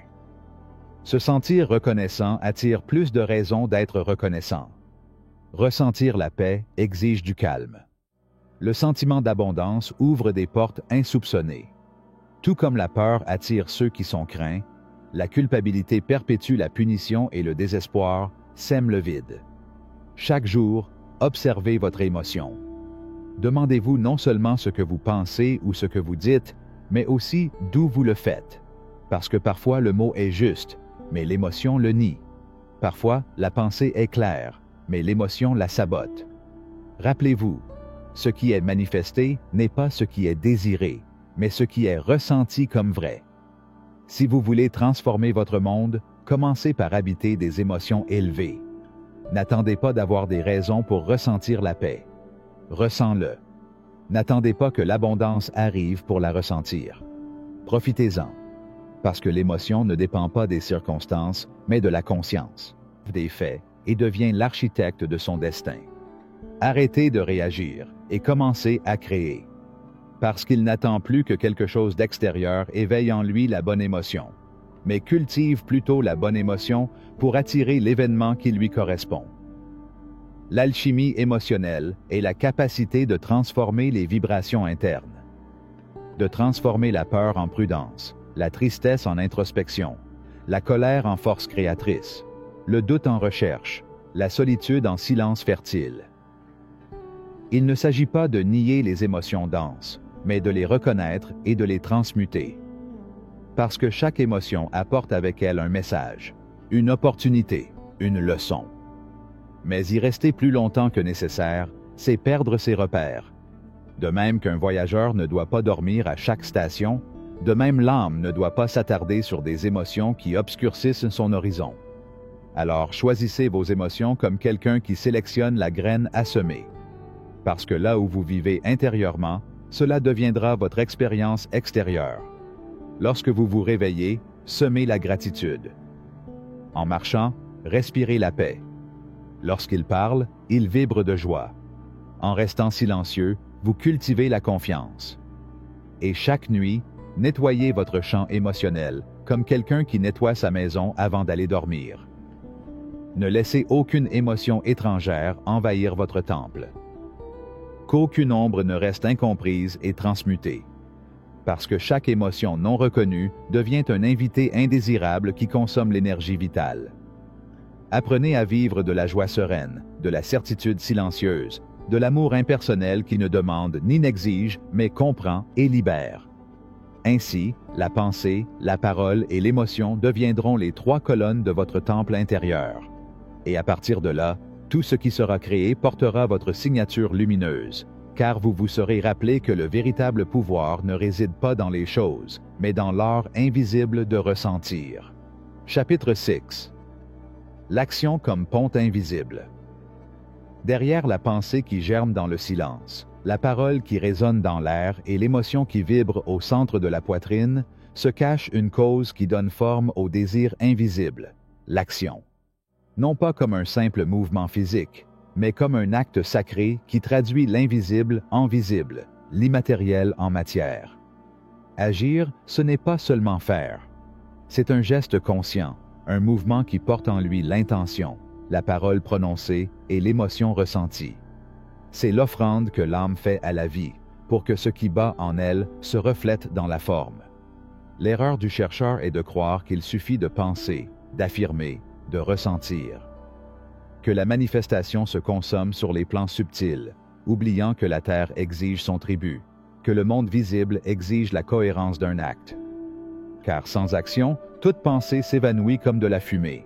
Se sentir reconnaissant attire plus de raisons d'être reconnaissant. Ressentir la paix exige du calme. Le sentiment d'abondance ouvre des portes insoupçonnées. Tout comme la peur attire ceux qui sont craints, la culpabilité perpétue la punition et le désespoir sème le vide. Chaque jour, observez votre émotion. Demandez-vous non seulement ce que vous pensez ou ce que vous dites, mais aussi d'où vous le faites. Parce que parfois le mot est juste, mais l'émotion le nie. Parfois, la pensée est claire, mais l'émotion la sabote. Rappelez-vous, ce qui est manifesté n'est pas ce qui est désiré, mais ce qui est ressenti comme vrai. Si vous voulez transformer votre monde, commencez par habiter des émotions élevées. N'attendez pas d'avoir des raisons pour ressentir la paix. Ressens-le. N'attendez pas que l'abondance arrive pour la ressentir. Profitez-en, parce que l'émotion ne dépend pas des circonstances, mais de la conscience, des faits, et devient l'architecte de son destin. Arrêtez de réagir et commencez à créer. Parce qu'il n'attend plus que quelque chose d'extérieur éveille en lui la bonne émotion, mais cultive plutôt la bonne émotion pour attirer l'événement qui lui correspond. L'alchimie émotionnelle est la capacité de transformer les vibrations internes, de transformer la peur en prudence, la tristesse en introspection, la colère en force créatrice, le doute en recherche, la solitude en silence fertile. Il ne s'agit pas de nier les émotions denses, mais de les reconnaître et de les transmuter. Parce que chaque émotion apporte avec elle un message, une opportunité, une leçon. Mais y rester plus longtemps que nécessaire, c'est perdre ses repères. De même qu'un voyageur ne doit pas dormir à chaque station, de même l'âme ne doit pas s'attarder sur des émotions qui obscurcissent son horizon. Alors choisissez vos émotions comme quelqu'un qui sélectionne la graine à semer. Parce que là où vous vivez intérieurement, cela deviendra votre expérience extérieure. Lorsque vous vous réveillez, semez la gratitude. En marchant, respirez la paix. Lorsqu'il parle, il vibre de joie. En restant silencieux, vous cultivez la confiance. Et chaque nuit, nettoyez votre champ émotionnel comme quelqu'un qui nettoie sa maison avant d'aller dormir. Ne laissez aucune émotion étrangère envahir votre temple. Qu'aucune ombre ne reste incomprise et transmutée. Parce que chaque émotion non reconnue devient un invité indésirable qui consomme l'énergie vitale. Apprenez à vivre de la joie sereine, de la certitude silencieuse, de l'amour impersonnel qui ne demande ni n'exige, mais comprend et libère. Ainsi, la pensée, la parole et l'émotion deviendront les 3 colonnes de votre temple intérieur. Et à partir de là, tout ce qui sera créé portera votre signature lumineuse, car vous vous serez rappelé que le véritable pouvoir ne réside pas dans les choses, mais dans l'art invisible de ressentir. Chapitre 6. L'action comme pont invisible. Derrière la pensée qui germe dans le silence, la parole qui résonne dans l'air et l'émotion qui vibre au centre de la poitrine, se cache une cause qui donne forme au désir invisible, l'action. Non pas comme un simple mouvement physique, mais comme un acte sacré qui traduit l'invisible en visible, l'immatériel en matière. Agir, ce n'est pas seulement faire. C'est un geste conscient, un mouvement qui porte en lui l'intention, la parole prononcée et l'émotion ressentie. C'est l'offrande que l'âme fait à la vie, pour que ce qui bat en elle se reflète dans la forme. L'erreur du chercheur est de croire qu'il suffit de penser, d'affirmer, de ressentir. Que la manifestation se consomme sur les plans subtils, oubliant que la terre exige son tribut, que le monde visible exige la cohérence d'un acte. Car sans action, toute pensée s'évanouit comme de la fumée.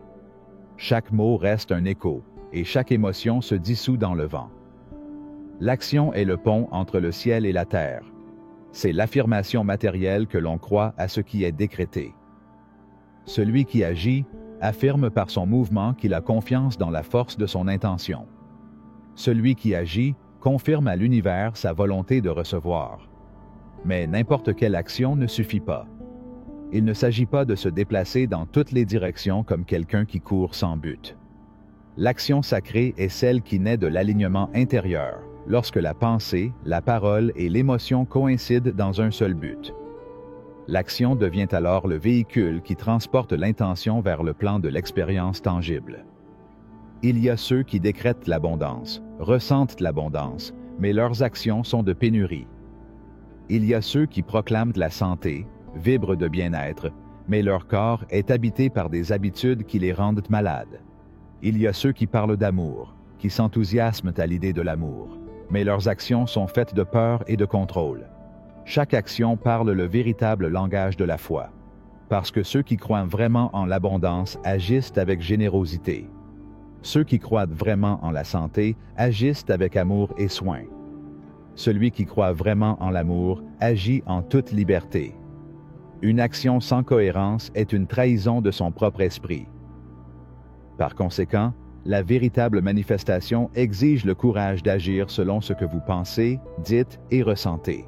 Chaque mot reste un écho, et chaque émotion se dissout dans le vent. L'action est le pont entre le ciel et la terre. C'est l'affirmation matérielle que l'on croit à ce qui est décrété. Celui qui agit affirme par son mouvement qu'il a confiance dans la force de son intention. Celui qui agit confirme à l'univers sa volonté de recevoir. Mais n'importe quelle action ne suffit pas. Il ne s'agit pas de se déplacer dans toutes les directions comme quelqu'un qui court sans but. L'action sacrée est celle qui naît de l'alignement intérieur, lorsque la pensée, la parole et l'émotion coïncident dans un seul but. L'action devient alors le véhicule qui transporte l'intention vers le plan de l'expérience tangible. Il y a ceux qui décrètent l'abondance, ressentent l'abondance, mais leurs actions sont de pénurie. Il y a ceux qui proclament la santé, vibrent de bien-être, mais leur corps est habité par des habitudes qui les rendent malades. Il y a ceux qui parlent d'amour, qui s'enthousiasment à l'idée de l'amour, mais leurs actions sont faites de peur et de contrôle. Chaque action parle le véritable langage de la foi, parce que ceux qui croient vraiment en l'abondance agissent avec générosité. Ceux qui croient vraiment en la santé agissent avec amour et soin. celui qui croit vraiment en l'amour, agit en toute liberté. Une action sans cohérence est une trahison de son propre esprit. Par conséquent, la véritable manifestation exige le courage d'agir selon ce que vous pensez, dites et ressentez.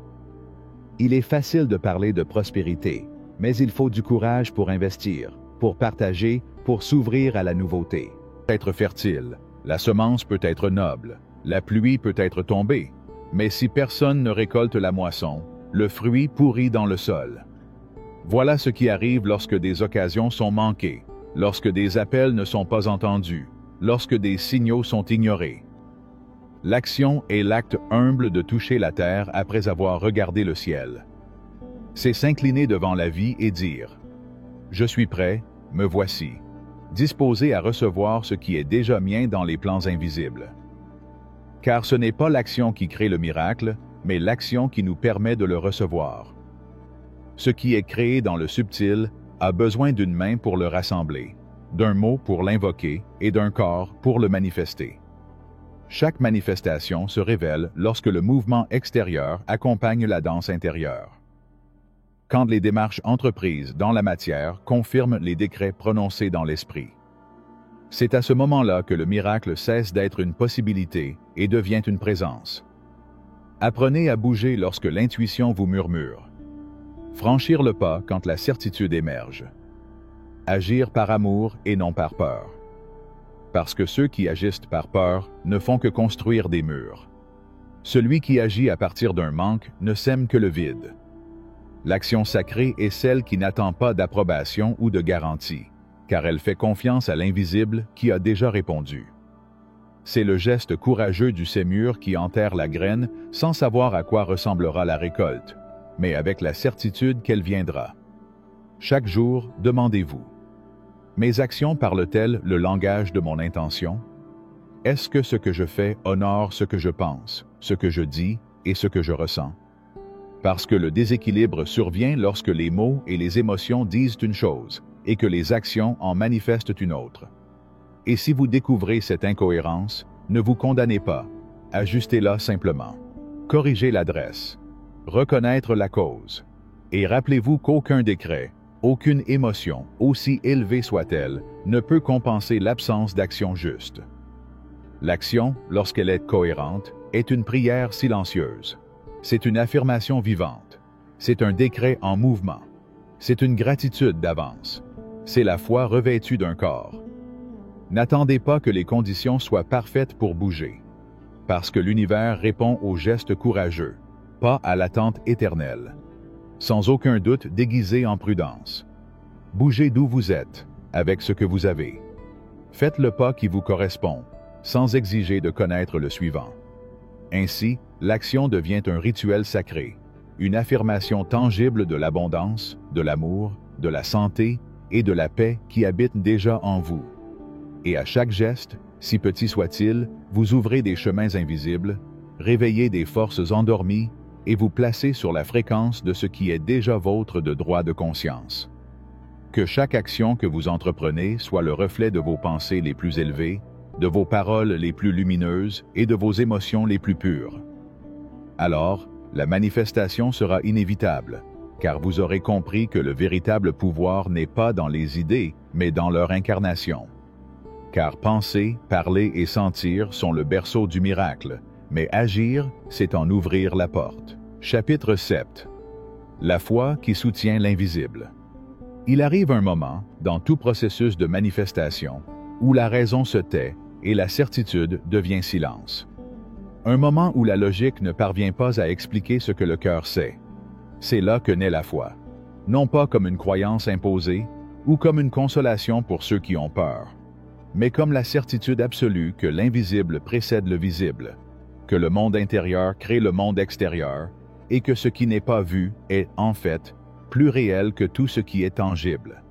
Il est facile de parler de prospérité, mais il faut du courage pour investir, pour partager, pour s'ouvrir à la nouveauté. Être fertile, la semence peut être noble, la pluie peut être tombée, mais si personne ne récolte la moisson, le fruit pourrit dans le sol. Voilà ce qui arrive lorsque des occasions sont manquées, lorsque des appels ne sont pas entendus, lorsque des signaux sont ignorés. L'action est l'acte humble de toucher la terre après avoir regardé le ciel. C'est s'incliner devant la vie et dire « Je suis prêt, me voici », disposé à recevoir ce qui est déjà mien dans les plans invisibles. Car ce n'est pas l'action qui crée le miracle, mais l'action qui nous permet de le recevoir. Ce qui est créé dans le subtil a besoin d'une main pour le rassembler, d'un mot pour l'invoquer et d'un corps pour le manifester. Chaque manifestation se révèle lorsque le mouvement extérieur accompagne la danse intérieure. Quand les démarches entreprises dans la matière confirment les décrets prononcés dans l'esprit. C'est à ce moment-là que le miracle cesse d'être une possibilité et devient une présence. Apprenez à bouger lorsque l'intuition vous murmure. Franchir le pas quand la certitude émerge. Agir par amour et non par peur. Parce que ceux qui agissent par peur ne font que construire des murs. Celui qui agit à partir d'un manque ne sème que le vide. L'action sacrée est celle qui n'attend pas d'approbation ou de garantie, car elle fait confiance à l'invisible qui a déjà répondu. C'est le geste courageux du sémur qui enterre la graine sans savoir à quoi ressemblera la récolte, mais avec la certitude qu'elle viendra. Chaque jour, demandez-vous: mes actions parlent-elles le langage de mon intention? Est-ce que ce que je fais honore ce que je pense, ce que je dis et ce que je ressens? Parce que le déséquilibre survient lorsque les mots et les émotions disent une chose et que les actions en manifestent une autre. Et si vous découvrez cette incohérence, ne vous condamnez pas, ajustez-la simplement. Corrigez l'adresse, reconnaître la cause, et rappelez-vous qu'aucun décret, aucune émotion, aussi élevée soit-elle, ne peut compenser l'absence d'action juste. L'action, lorsqu'elle est cohérente, est une prière silencieuse. C'est une affirmation vivante. C'est un décret en mouvement. C'est une gratitude d'avance. C'est la foi revêtue d'un corps. N'attendez pas que les conditions soient parfaites pour bouger. Parce que l'univers répond aux gestes courageux, pas à l'attente éternelle. Sans aucun doute déguisé en prudence. Bougez d'où vous êtes, avec ce que vous avez. Faites le pas qui vous correspond, sans exiger de connaître le suivant. Ainsi, l'action devient un rituel sacré, une affirmation tangible de l'abondance, de l'amour, de la santé et de la paix qui habitent déjà en vous. Et à chaque geste, si petit soit-il, vous ouvrez des chemins invisibles, réveillez des forces endormies et vous placez sur la fréquence de ce qui est déjà vôtre de droit de conscience. Que chaque action que vous entreprenez soit le reflet de vos pensées les plus élevées, de vos paroles les plus lumineuses et de vos émotions les plus pures. Alors, la manifestation sera inévitable, car vous aurez compris que le véritable pouvoir n'est pas dans les idées, mais dans leur incarnation. Car penser, parler et sentir sont le berceau du miracle, mais agir, c'est en ouvrir la porte. Chapitre 7. La foi qui soutient l'invisible. Il arrive un moment, dans tout processus de manifestation, où la raison se tait et la certitude devient silence. Un moment où la logique ne parvient pas à expliquer ce que le cœur sait. C'est là que naît la foi. Non pas comme une croyance imposée, ou comme une consolation pour ceux qui ont peur, mais comme la certitude absolue que l'invisible précède le visible, que le monde intérieur crée le monde extérieur, et que ce qui n'est pas vu est, en fait, plus réel que tout ce qui est tangible.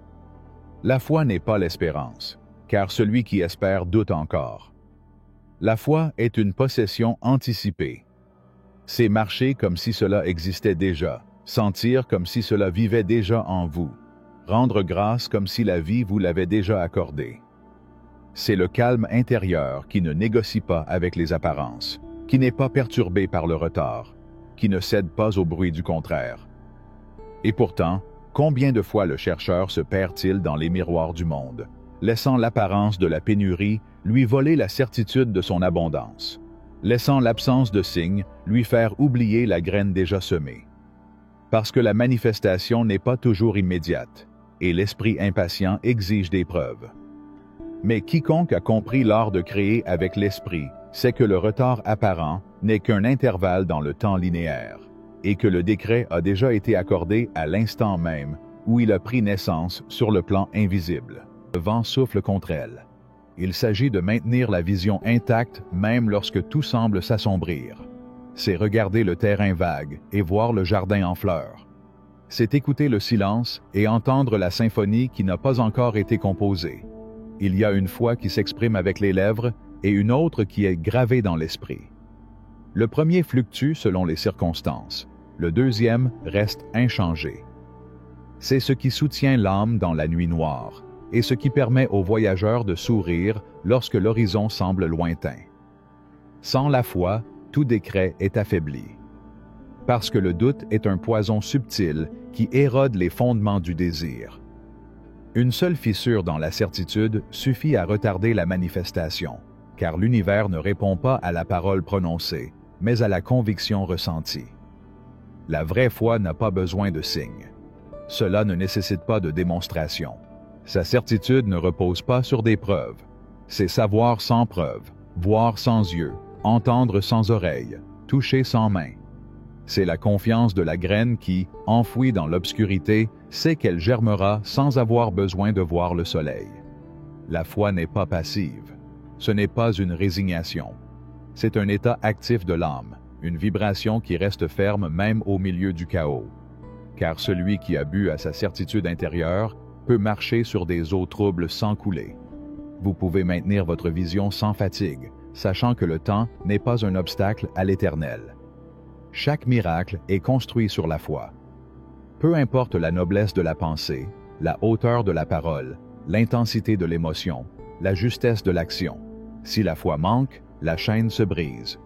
La foi n'est pas l'espérance, car celui qui espère doute encore. La foi est une possession anticipée. C'est marcher comme si cela existait déjà, sentir comme si cela vivait déjà en vous, rendre grâce comme si la vie vous l'avait déjà accordé. C'est le calme intérieur qui ne négocie pas avec les apparences, qui n'est pas perturbé par le retard, qui ne cède pas au bruit du contraire. Et pourtant, combien de fois le chercheur se perd-il dans les miroirs du monde, laissant l'apparence de la pénurie lui voler la certitude de son abondance, laissant l'absence de signes lui faire oublier la graine déjà semée. Parce que la manifestation n'est pas toujours immédiate, et l'esprit impatient exige des preuves. Mais quiconque a compris l'art de créer avec l'esprit sait que le retard apparent n'est qu'un intervalle dans le temps linéaire, et que le décret a déjà été accordé à l'instant même où il a pris naissance sur le plan invisible. Le vent souffle contre elle. Il s'agit de maintenir la vision intacte même lorsque tout semble s'assombrir. C'est regarder le terrain vague et voir le jardin en fleurs. C'est écouter le silence et entendre la symphonie qui n'a pas encore été composée. Il y a une foi qui s'exprime avec les lèvres et une autre qui est gravée dans l'esprit. Le premier fluctue selon les circonstances. Le deuxième reste inchangé. C'est ce qui soutient l'âme dans la nuit noire et ce qui permet aux voyageurs de sourire lorsque l'horizon semble lointain. Sans la foi, tout décret est affaibli. Parce que le doute est un poison subtil qui érode les fondements du désir. Une seule fissure dans la certitude suffit à retarder la manifestation, car l'univers ne répond pas à la parole prononcée, mais à la conviction ressentie. La vraie foi n'a pas besoin de signes. Cela ne nécessite pas de démonstration. Sa certitude ne repose pas sur des preuves. C'est savoir sans preuve, voir sans yeux, entendre sans oreille, toucher sans main. C'est la confiance de la graine qui, enfouie dans l'obscurité, sait qu'elle germera sans avoir besoin de voir le soleil. La foi n'est pas passive. Ce n'est pas une résignation. C'est un état actif de l'âme, une vibration qui reste ferme même au milieu du chaos. Car celui qui a bu à sa certitude intérieure peut marcher sur des eaux troubles sans couler. Vous pouvez maintenir votre vision sans fatigue, sachant que le temps n'est pas un obstacle à l'Éternel. Chaque miracle est construit sur la foi. Peu importe la noblesse de la pensée, la hauteur de la parole, l'intensité de l'émotion, la justesse de l'action. Si la foi manque, la chaîne se brise.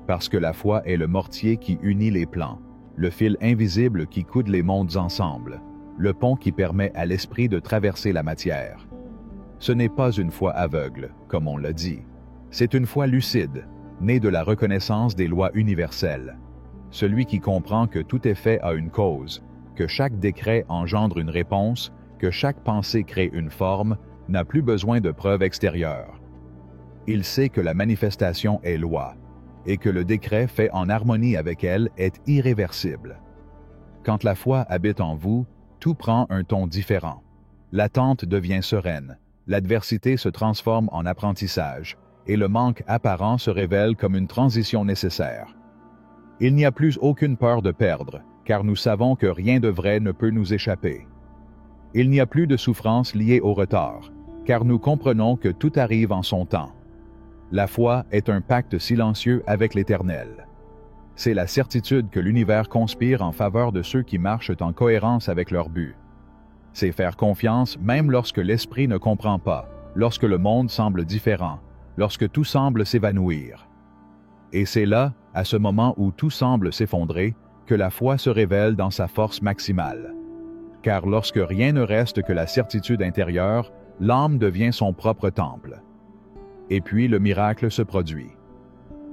Parce que la foi est le mortier qui unit les plans, le fil invisible qui coude les mondes ensemble, le pont qui permet à l'esprit de traverser la matière. Ce n'est pas une foi aveugle, comme on l'a dit. C'est une foi lucide, née de la reconnaissance des lois universelles. Celui qui comprend que tout effet a une cause, que chaque décret engendre une réponse, que chaque pensée crée une forme, n'a plus besoin de preuves extérieures. Il sait que la manifestation est loi, et que le décret fait en harmonie avec elle est irréversible. Quand la foi habite en vous, tout prend un ton différent. L'attente devient sereine, l'adversité se transforme en apprentissage, et le manque apparent se révèle comme une transition nécessaire. Il n'y a plus aucune peur de perdre, car nous savons que rien de vrai ne peut nous échapper. Il n'y a plus de souffrance liée au retard, car nous comprenons que tout arrive en son temps. La foi est un pacte silencieux avec l'Éternel. C'est la certitude que l'univers conspire en faveur de ceux qui marchent en cohérence avec leur but. C'est faire confiance même lorsque l'esprit ne comprend pas, lorsque le monde semble différent, lorsque tout semble s'évanouir. Et c'est là, à ce moment où tout semble s'effondrer, que la foi se révèle dans sa force maximale. Car lorsque rien ne reste que la certitude intérieure, l'âme devient son propre temple. Et puis le miracle se produit.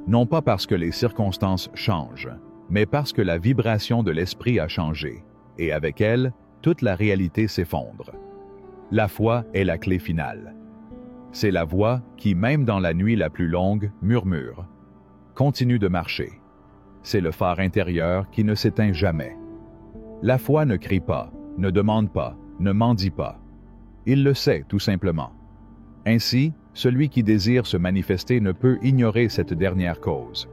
Non pas parce que les circonstances changent, mais parce que la vibration de l'esprit a changé, et avec elle, toute la réalité s'effondre. La foi est la clé finale. C'est la voix qui, même dans la nuit la plus longue, murmure. Continue de marcher. C'est le phare intérieur qui ne s'éteint jamais. La foi ne crie pas, ne demande pas, ne mendie pas. Il le sait tout simplement. Ainsi, celui qui désire se manifester ne peut ignorer cette dernière cause.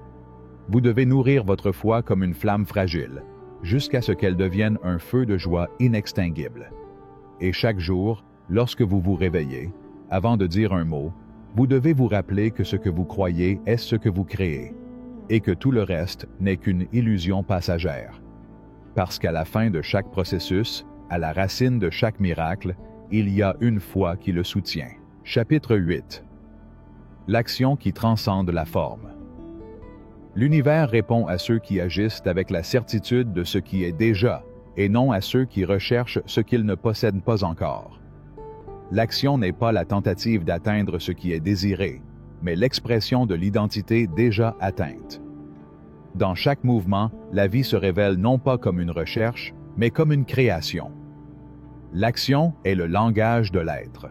Vous devez nourrir votre foi comme une flamme fragile, jusqu'à ce qu'elle devienne un feu de joie inextinguible. Et chaque jour, lorsque vous vous réveillez, avant de dire un mot, vous devez vous rappeler que ce que vous croyez est ce que vous créez, et que tout le reste n'est qu'une illusion passagère. Parce qu'à la fin de chaque processus, à la racine de chaque miracle, il y a une foi qui le soutient. Chapitre 8. L'action qui transcende la forme. L'univers répond à ceux qui agissent avec la certitude de ce qui est déjà, et non à ceux qui recherchent ce qu'ils ne possèdent pas encore. L'action n'est pas la tentative d'atteindre ce qui est désiré, mais l'expression de l'identité déjà atteinte. Dans chaque mouvement, la vie se révèle non pas comme une recherche, mais comme une création. L'action est le langage de l'être.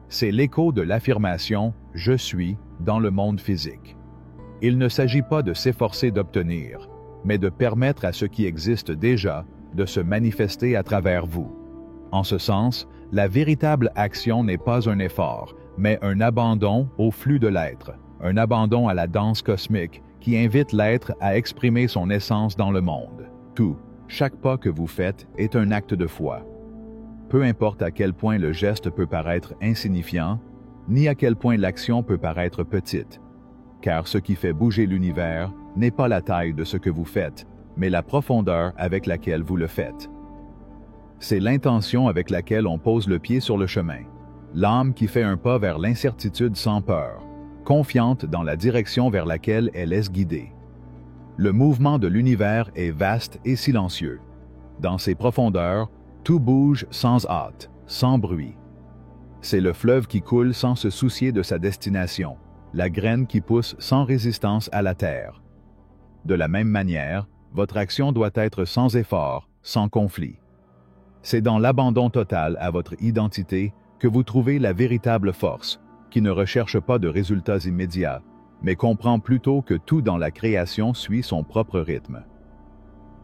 C'est l'écho de l'affirmation « je suis » dans le monde physique. Il ne s'agit pas de s'efforcer d'obtenir, mais de permettre à ce qui existe déjà de se manifester à travers vous. En ce sens, la véritable action n'est pas un effort, mais un abandon au flux de l'être, un abandon à la danse cosmique qui invite l'être à exprimer son essence dans le monde. Tout, chaque pas que vous faites est un acte de foi. Peu importe à quel point le geste peut paraître insignifiant, ni à quel point l'action peut paraître petite, car ce qui fait bouger l'univers n'est pas la taille de ce que vous faites, mais la profondeur avec laquelle vous le faites. C'est l'intention avec laquelle on pose le pied sur le chemin, l'âme qui fait un pas vers l'incertitude sans peur, confiante dans la direction vers laquelle elle laisse guider. Le mouvement de l'univers est vaste et silencieux. Dans ses profondeurs, tout bouge sans hâte, sans bruit. C'est le fleuve qui coule sans se soucier de sa destination, la graine qui pousse sans résistance à la terre. De la même manière, votre action doit être sans effort, sans conflit. C'est dans l'abandon total à votre identité que vous trouvez la véritable force, qui ne recherche pas de résultats immédiats, mais comprend plutôt que tout dans la création suit son propre rythme.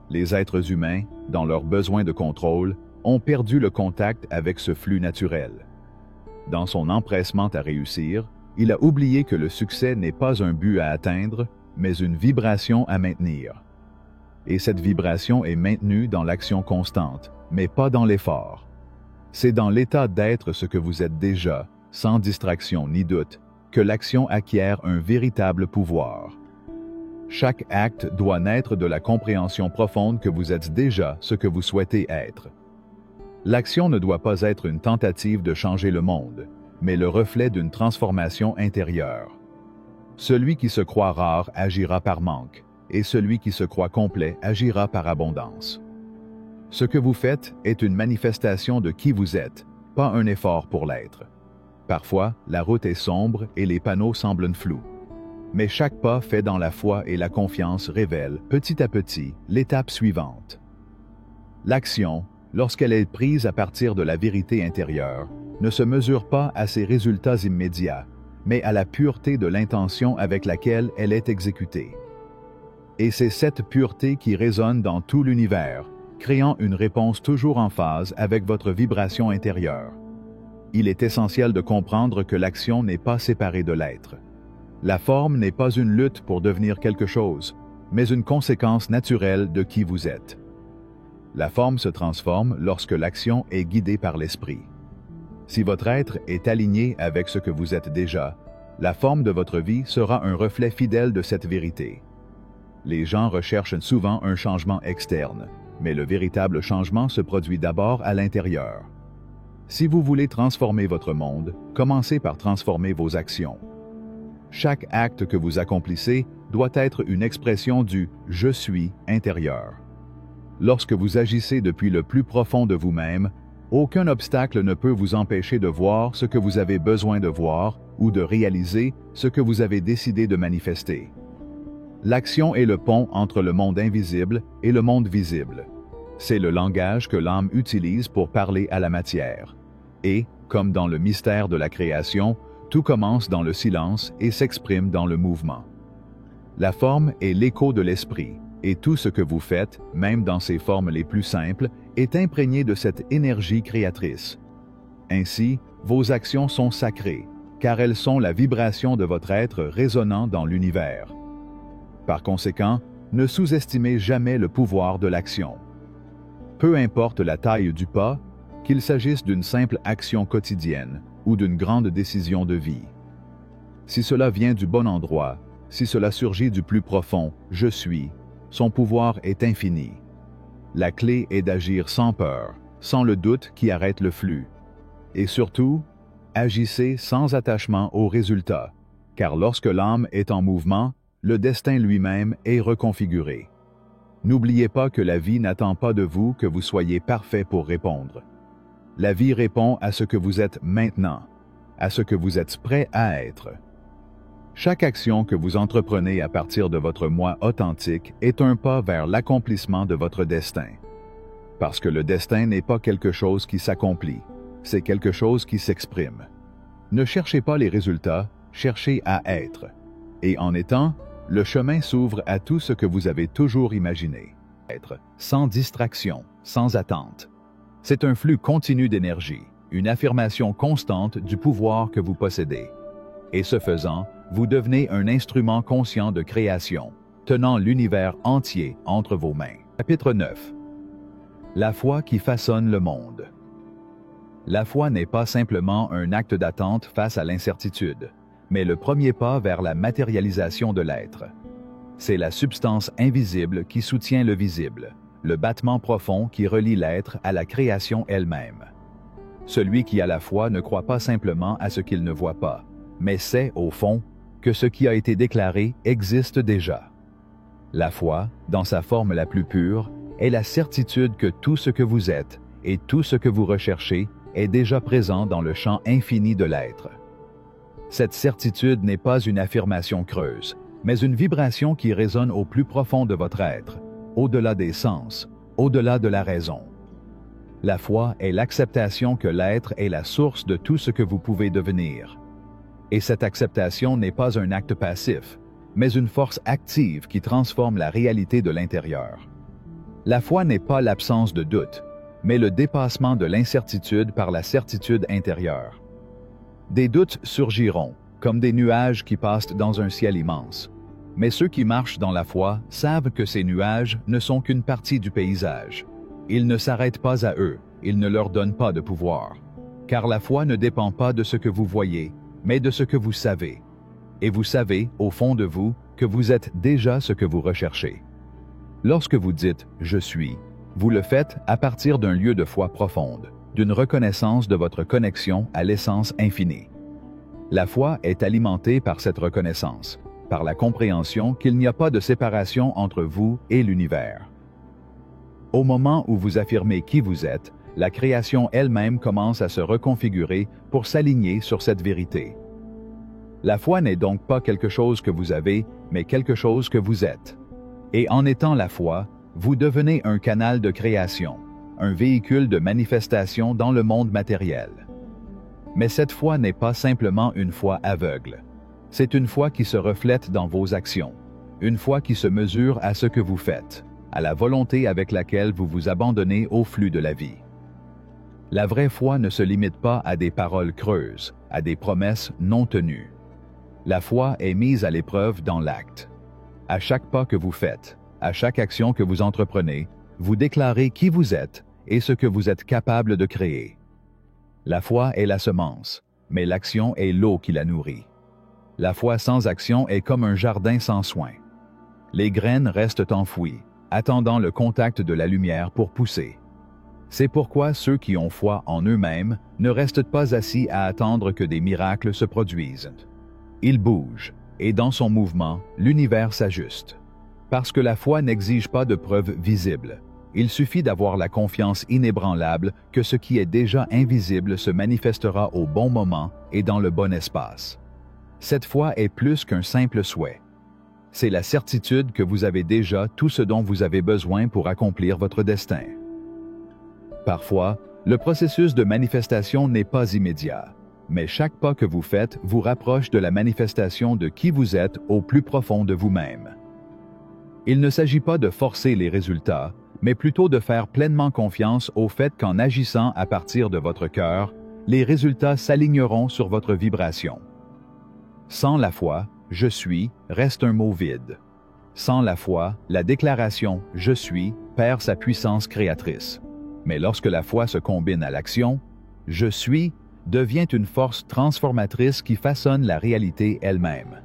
Les êtres humains, dans leur besoin de contrôle, ont perdu le contact avec ce flux naturel. Dans son empressement à réussir, il a oublié que le succès n'est pas un but à atteindre, mais une vibration à maintenir. Et cette vibration est maintenue dans l'action constante, mais pas dans l'effort. C'est dans l'état d'être ce que vous êtes déjà, sans distraction ni doute, que l'action acquiert un véritable pouvoir. Chaque acte doit naître de la compréhension profonde que vous êtes déjà ce que vous souhaitez être. L'action ne doit pas être une tentative de changer le monde, mais le reflet d'une transformation intérieure. Celui qui se croit rare agira par manque, et celui qui se croit complet agira par abondance. Ce que vous faites est une manifestation de qui vous êtes, pas un effort pour l'être. Parfois, la route est sombre et les panneaux semblent flous. Mais chaque pas fait dans la foi et la confiance révèle, petit à petit, l'étape suivante. L'action, lorsqu'elle est prise à partir de la vérité intérieure, ne se mesure pas à ses résultats immédiats, mais à la pureté de l'intention avec laquelle elle est exécutée. Et c'est cette pureté qui résonne dans tout l'univers, créant une réponse toujours en phase avec votre vibration intérieure. Il est essentiel de comprendre que l'action n'est pas séparée de l'être. La forme n'est pas une lutte pour devenir quelque chose, mais une conséquence naturelle de qui vous êtes. La forme se transforme lorsque l'action est guidée par l'esprit. Si votre être est aligné avec ce que vous êtes déjà, la forme de votre vie sera un reflet fidèle de cette vérité. Les gens recherchent souvent un changement externe, mais le véritable changement se produit d'abord à l'intérieur. Si vous voulez transformer votre monde, commencez par transformer vos actions. Chaque acte que vous accomplissez doit être une expression du « je suis » intérieur. Lorsque vous agissez depuis le plus profond de vous-même, aucun obstacle ne peut vous empêcher de voir ce que vous avez besoin de voir ou de réaliser ce que vous avez décidé de manifester. L'action est le pont entre le monde invisible et le monde visible. C'est le langage que l'âme utilise pour parler à la matière. Et, comme dans le mystère de la création, tout commence dans le silence et s'exprime dans le mouvement. La forme est l'écho de l'esprit, et tout ce que vous faites, même dans ses formes les plus simples, est imprégné de cette énergie créatrice. Ainsi, vos actions sont sacrées, car elles sont la vibration de votre être résonnant dans l'univers. Par conséquent, ne sous-estimez jamais le pouvoir de l'action. Peu importe la taille du pas, qu'il s'agisse d'une simple action quotidienne ou d'une grande décision de vie. Si cela vient du bon endroit, si cela surgit du plus profond « je suis », son pouvoir est infini. La clé est d'agir sans peur, sans le doute qui arrête le flux. Et surtout, agissez sans attachement aux résultats, car lorsque l'âme est en mouvement, le destin lui-même est reconfiguré. N'oubliez pas que la vie n'attend pas de vous que vous soyez parfait pour répondre. La vie répond à ce que vous êtes maintenant, à ce que vous êtes prêt à être. Chaque action que vous entreprenez à partir de votre moi authentique est un pas vers l'accomplissement de votre destin. Parce que le destin n'est pas quelque chose qui s'accomplit, c'est quelque chose qui s'exprime. Ne cherchez pas les résultats, cherchez à être. Et en étant, le chemin s'ouvre à tout ce que vous avez toujours imaginé. Être, sans distraction, sans attente. C'est un flux continu d'énergie, une affirmation constante du pouvoir que vous possédez. Et ce faisant, vous devenez un instrument conscient de création, tenant l'univers entier entre vos mains. Chapitre 9. La foi qui façonne le monde. La foi n'est pas simplement un acte d'attente face à l'incertitude, mais le premier pas vers la matérialisation de l'être. C'est la substance invisible qui soutient le visible, le battement profond qui relie l'être à la création elle-même. Celui qui a la foi ne croit pas simplement à ce qu'il ne voit pas, mais sait, au fond, que ce qui a été déclaré existe déjà. La foi, dans sa forme la plus pure, est la certitude que tout ce que vous êtes et tout ce que vous recherchez est déjà présent dans le champ infini de l'être. Cette certitude n'est pas une affirmation creuse, mais une vibration qui résonne au plus profond de votre être, au-delà des sens, au-delà de la raison. La foi est l'acceptation que l'être est la source de tout ce que vous pouvez devenir. Et cette acceptation n'est pas un acte passif, mais une force active qui transforme la réalité de l'intérieur. La foi n'est pas l'absence de doute, mais le dépassement de l'incertitude par la certitude intérieure. Des doutes surgiront, comme des nuages qui passent dans un ciel immense. Mais ceux qui marchent dans la foi savent que ces nuages ne sont qu'une partie du paysage. Ils ne s'arrêtent pas à eux, ils ne leur donnent pas de pouvoir. Car la foi ne dépend pas de ce que vous voyez, mais de ce que vous savez. Et vous savez, au fond de vous, que vous êtes déjà ce que vous recherchez. Lorsque vous dites « je suis », vous le faites à partir d'un lieu de foi profonde, d'une reconnaissance de votre connexion à l'essence infinie. La foi est alimentée par cette reconnaissance, par la compréhension qu'il n'y a pas de séparation entre vous et l'univers. Au moment où vous affirmez qui vous êtes, la création elle-même commence à se reconfigurer pour s'aligner sur cette vérité. La foi n'est donc pas quelque chose que vous avez, mais quelque chose que vous êtes. Et en étant la foi, vous devenez un canal de création, un véhicule de manifestation dans le monde matériel. Mais cette foi n'est pas simplement une foi aveugle. C'est une foi qui se reflète dans vos actions, une foi qui se mesure à ce que vous faites, à la volonté avec laquelle vous vous abandonnez au flux de la vie. La vraie foi ne se limite pas à des paroles creuses, à des promesses non tenues. La foi est mise à l'épreuve dans l'acte. À chaque pas que vous faites, à chaque action que vous entreprenez, vous déclarez qui vous êtes et ce que vous êtes capable de créer. La foi est la semence, mais l'action est l'eau qui la nourrit. La foi sans action est comme un jardin sans soin. Les graines restent enfouies, attendant le contact de la lumière pour pousser. C'est pourquoi ceux qui ont foi en eux-mêmes ne restent pas assis à attendre que des miracles se produisent. Ils bougent, et dans son mouvement, l'univers s'ajuste. Parce que la foi n'exige pas de preuves visibles. Il suffit d'avoir la confiance inébranlable que ce qui est déjà invisible se manifestera au bon moment et dans le bon espace. Cette foi est plus qu'un simple souhait. C'est la certitude que vous avez déjà tout ce dont vous avez besoin pour accomplir votre destin. Parfois, le processus de manifestation n'est pas immédiat, mais chaque pas que vous faites vous rapproche de la manifestation de qui vous êtes au plus profond de vous-même. Il ne s'agit pas de forcer les résultats, mais plutôt de faire pleinement confiance au fait qu'en agissant à partir de votre cœur, les résultats s'aligneront sur votre vibration. Sans la foi, « je suis » reste un mot vide. Sans la foi, la déclaration « je suis » perd sa puissance créatrice. Mais lorsque la foi se combine à l'action, « je suis » devient une force transformatrice qui façonne la réalité elle-même.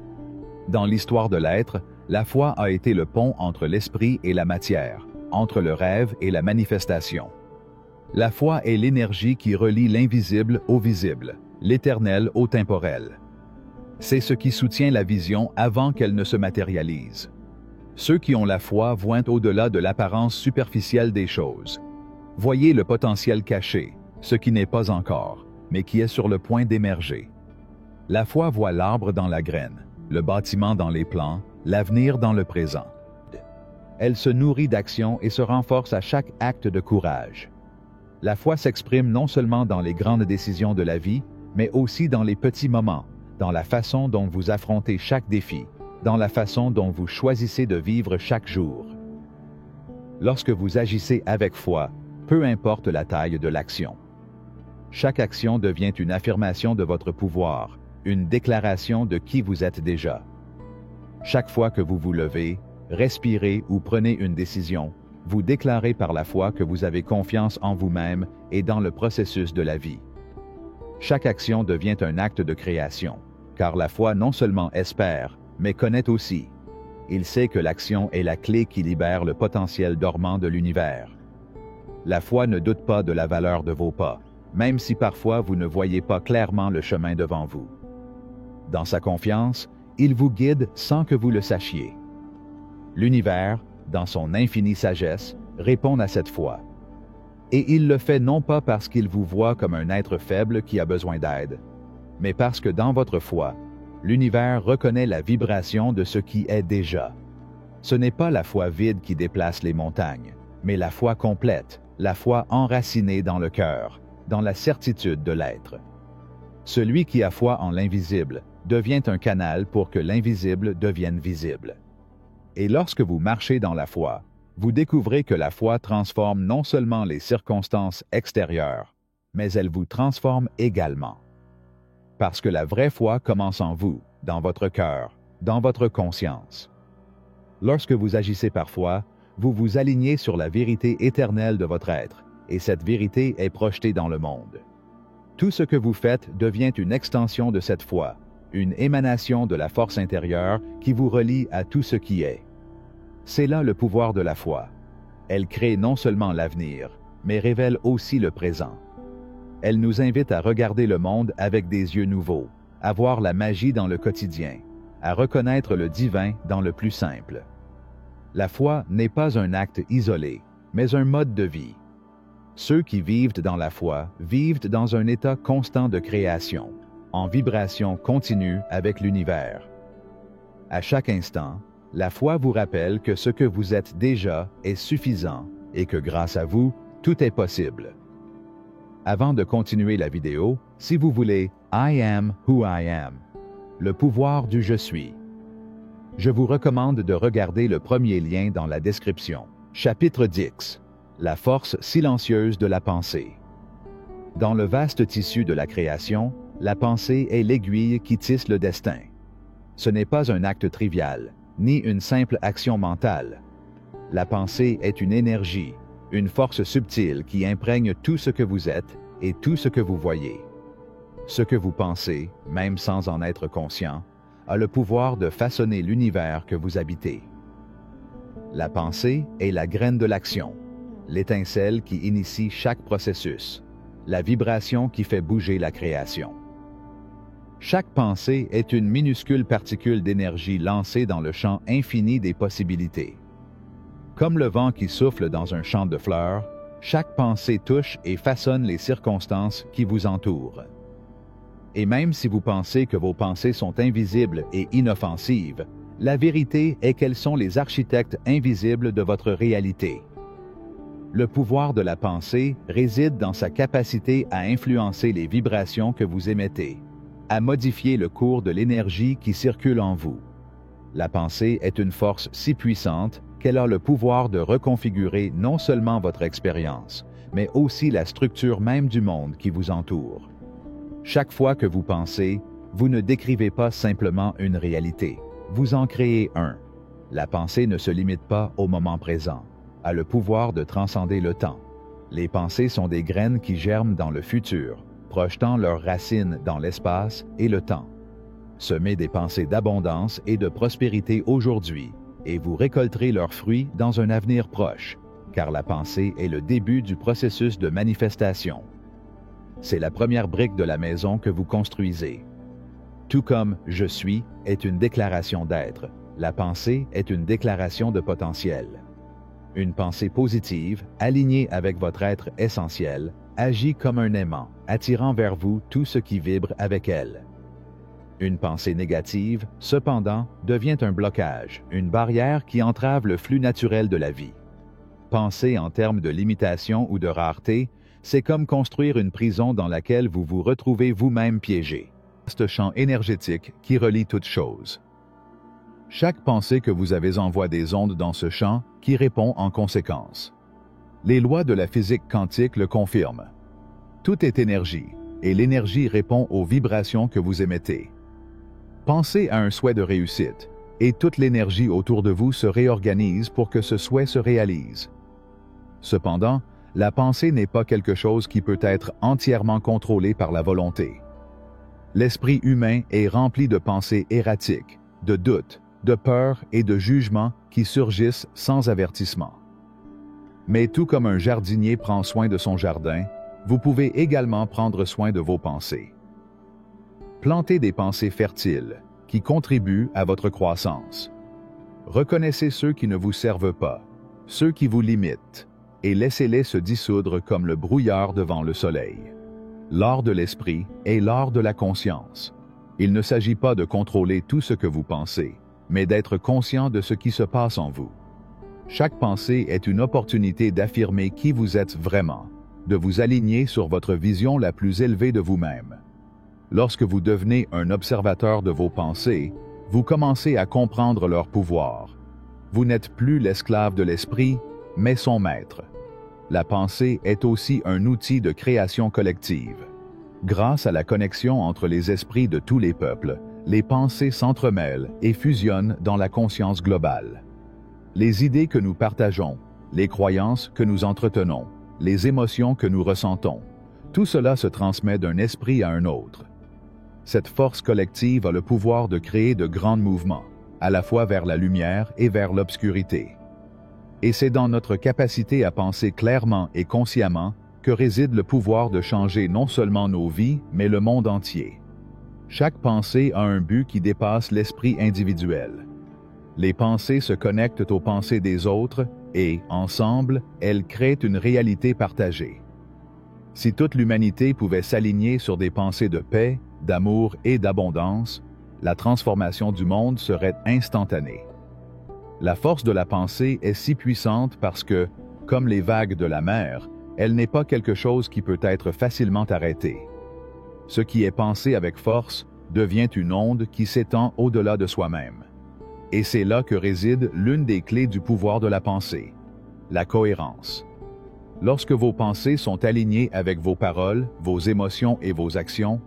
Dans l'histoire de l'être, la foi a été le pont entre l'esprit et la matière, entre le rêve et la manifestation. La foi est l'énergie qui relie l'invisible au visible, l'éternel au temporel. C'est ce qui soutient la vision avant qu'elle ne se matérialise. Ceux qui ont la foi voient au-delà de l'apparence superficielle des choses. Voyez le potentiel caché, ce qui n'est pas encore, mais qui est sur le point d'émerger. La foi voit l'arbre dans la graine, le bâtiment dans les plans, l'avenir dans le présent. Elle se nourrit d'action et se renforce à chaque acte de courage. La foi s'exprime non seulement dans les grandes décisions de la vie, mais aussi dans les petits moments, dans la façon dont vous affrontez chaque défi, dans la façon dont vous choisissez de vivre chaque jour. Lorsque vous agissez avec foi, peu importe la taille de l'action. Chaque action devient une affirmation de votre pouvoir, une déclaration de qui vous êtes déjà. Chaque fois que vous vous levez, respirez ou prenez une décision, vous déclarez par la foi que vous avez confiance en vous-même et dans le processus de la vie. Chaque action devient un acte de création, car la foi non seulement espère, mais connaît aussi. Il sait que l'action est la clé qui libère le potentiel dormant de l'univers. La foi ne doute pas de la valeur de vos pas, même si parfois vous ne voyez pas clairement le chemin devant vous. Dans sa confiance, il vous guide sans que vous le sachiez. L'univers, dans son infinie sagesse, répond à cette foi. Et il le fait non pas parce qu'il vous voit comme un être faible qui a besoin d'aide, mais parce que dans votre foi, l'univers reconnaît la vibration de ce qui est déjà. Ce n'est pas la foi vide qui déplace les montagnes, mais la foi complète, la foi enracinée dans le cœur, dans la certitude de l'être. Celui qui a foi en l'invisible devient un canal pour que l'invisible devienne visible. Et lorsque vous marchez dans la foi, vous découvrez que la foi transforme non seulement les circonstances extérieures, mais elle vous transforme également. Parce que la vraie foi commence en vous, dans votre cœur, dans votre conscience. Lorsque vous agissez par foi, vous vous alignez sur la vérité éternelle de votre être, et cette vérité est projetée dans le monde. Tout ce que vous faites devient une extension de cette foi, une émanation de la force intérieure qui vous relie à tout ce qui est. C'est là le pouvoir de la foi. Elle crée non seulement l'avenir, mais révèle aussi le présent. Elle nous invite à regarder le monde avec des yeux nouveaux, à voir la magie dans le quotidien, à reconnaître le divin dans le plus simple. La foi n'est pas un acte isolé, mais un mode de vie. Ceux qui vivent dans la foi vivent dans un état constant de création, en vibration continue avec l'univers. À chaque instant, la foi vous rappelle que ce que vous êtes déjà est suffisant et que grâce à vous, tout est possible. Avant de continuer la vidéo, si vous voulez « I am who I am », le pouvoir du « je suis », je vous recommande de regarder le premier lien dans la description. Chapitre 10. La force silencieuse de la pensée. Dans le vaste tissu de la création, la pensée est l'aiguille qui tisse le destin. Ce n'est pas un acte trivial, ni une simple action mentale. La pensée est une énergie, une force subtile qui imprègne tout ce que vous êtes et tout ce que vous voyez. Ce que vous pensez, même sans en être conscient, a le pouvoir de façonner l'univers que vous habitez. La pensée est la graine de l'action, l'étincelle qui initie chaque processus, la vibration qui fait bouger la création. Chaque pensée est une minuscule particule d'énergie lancée dans le champ infini des possibilités. Comme le vent qui souffle dans un champ de fleurs, chaque pensée touche et façonne les circonstances qui vous entourent. Et même si vous pensez que vos pensées sont invisibles et inoffensives, la vérité est qu'elles sont les architectes invisibles de votre réalité. Le pouvoir de la pensée réside dans sa capacité à influencer les vibrations que vous émettez, à modifier le cours de l'énergie qui circule en vous. La pensée est une force si puissante qu'elle a le pouvoir de reconfigurer non seulement votre expérience, mais aussi la structure même du monde qui vous entoure. Chaque fois que vous pensez, vous ne décrivez pas simplement une réalité, vous en créez un. La pensée ne se limite pas au moment présent, a le pouvoir de transcender le temps. Les pensées sont des graines qui germent dans le futur, projetant leurs racines dans l'espace et le temps. Semez des pensées d'abondance et de prospérité aujourd'hui, et vous récolterez leurs fruits dans un avenir proche, car la pensée est le début du processus de manifestation. C'est la première brique de la maison que vous construisez. Tout comme « je suis » est une déclaration d'être, la pensée est une déclaration de potentiel. Une pensée positive, alignée avec votre être essentiel, agit comme un aimant, attirant vers vous tout ce qui vibre avec elle. Une pensée négative, cependant, devient un blocage, une barrière qui entrave le flux naturel de la vie. Penser en termes de limitation ou de rareté, c'est comme construire une prison dans laquelle vous vous retrouvez vous-même piégé. Ce champ énergétique qui relie toutes choses. Chaque pensée que vous avez envoie des ondes dans ce champ qui répond en conséquence. Les lois de la physique quantique le confirment. Tout est énergie, et l'énergie répond aux vibrations que vous émettez. Pensez à un souhait de réussite, et toute l'énergie autour de vous se réorganise pour que ce souhait se réalise. Cependant, la pensée n'est pas quelque chose qui peut être entièrement contrôlé par la volonté. L'esprit humain est rempli de pensées erratiques, de doutes, de peurs et de jugements qui surgissent sans avertissement. Mais tout comme un jardinier prend soin de son jardin, vous pouvez également prendre soin de vos pensées. Plantez des pensées fertiles qui contribuent à votre croissance. Reconnaissez ceux qui ne vous servent pas, ceux qui vous limitent, et laissez-les se dissoudre comme le brouillard devant le soleil. L'art de l'esprit est l'art de la conscience. Il ne s'agit pas de contrôler tout ce que vous pensez, mais d'être conscient de ce qui se passe en vous. Chaque pensée est une opportunité d'affirmer qui vous êtes vraiment, de vous aligner sur votre vision la plus élevée de vous-même. Lorsque vous devenez un observateur de vos pensées, vous commencez à comprendre leur pouvoir. Vous n'êtes plus l'esclave de l'esprit, mais son maître. La pensée est aussi un outil de création collective. Grâce à la connexion entre les esprits de tous les peuples, les pensées s'entremêlent et fusionnent dans la conscience globale. Les idées que nous partageons, les croyances que nous entretenons, les émotions que nous ressentons, tout cela se transmet d'un esprit à un autre. Cette force collective a le pouvoir de créer de grands mouvements, à la fois vers la lumière et vers l'obscurité. Et c'est dans notre capacité à penser clairement et consciemment que réside le pouvoir de changer non seulement nos vies, mais le monde entier. Chaque pensée a un but qui dépasse l'esprit individuel. Les pensées se connectent aux pensées des autres et, ensemble, elles créent une réalité partagée. Si toute l'humanité pouvait s'aligner sur des pensées de paix, d'amour et d'abondance, la transformation du monde serait instantanée. La force de la pensée est si puissante parce que, comme les vagues de la mer, elle n'est pas quelque chose qui peut être facilement arrêté. Ce qui est pensé avec force devient une onde qui s'étend au-delà de soi-même. Et c'est là que réside l'une des clés du pouvoir de la pensée, la cohérence. Lorsque vos pensées sont alignées avec vos paroles, vos émotions et vos actions,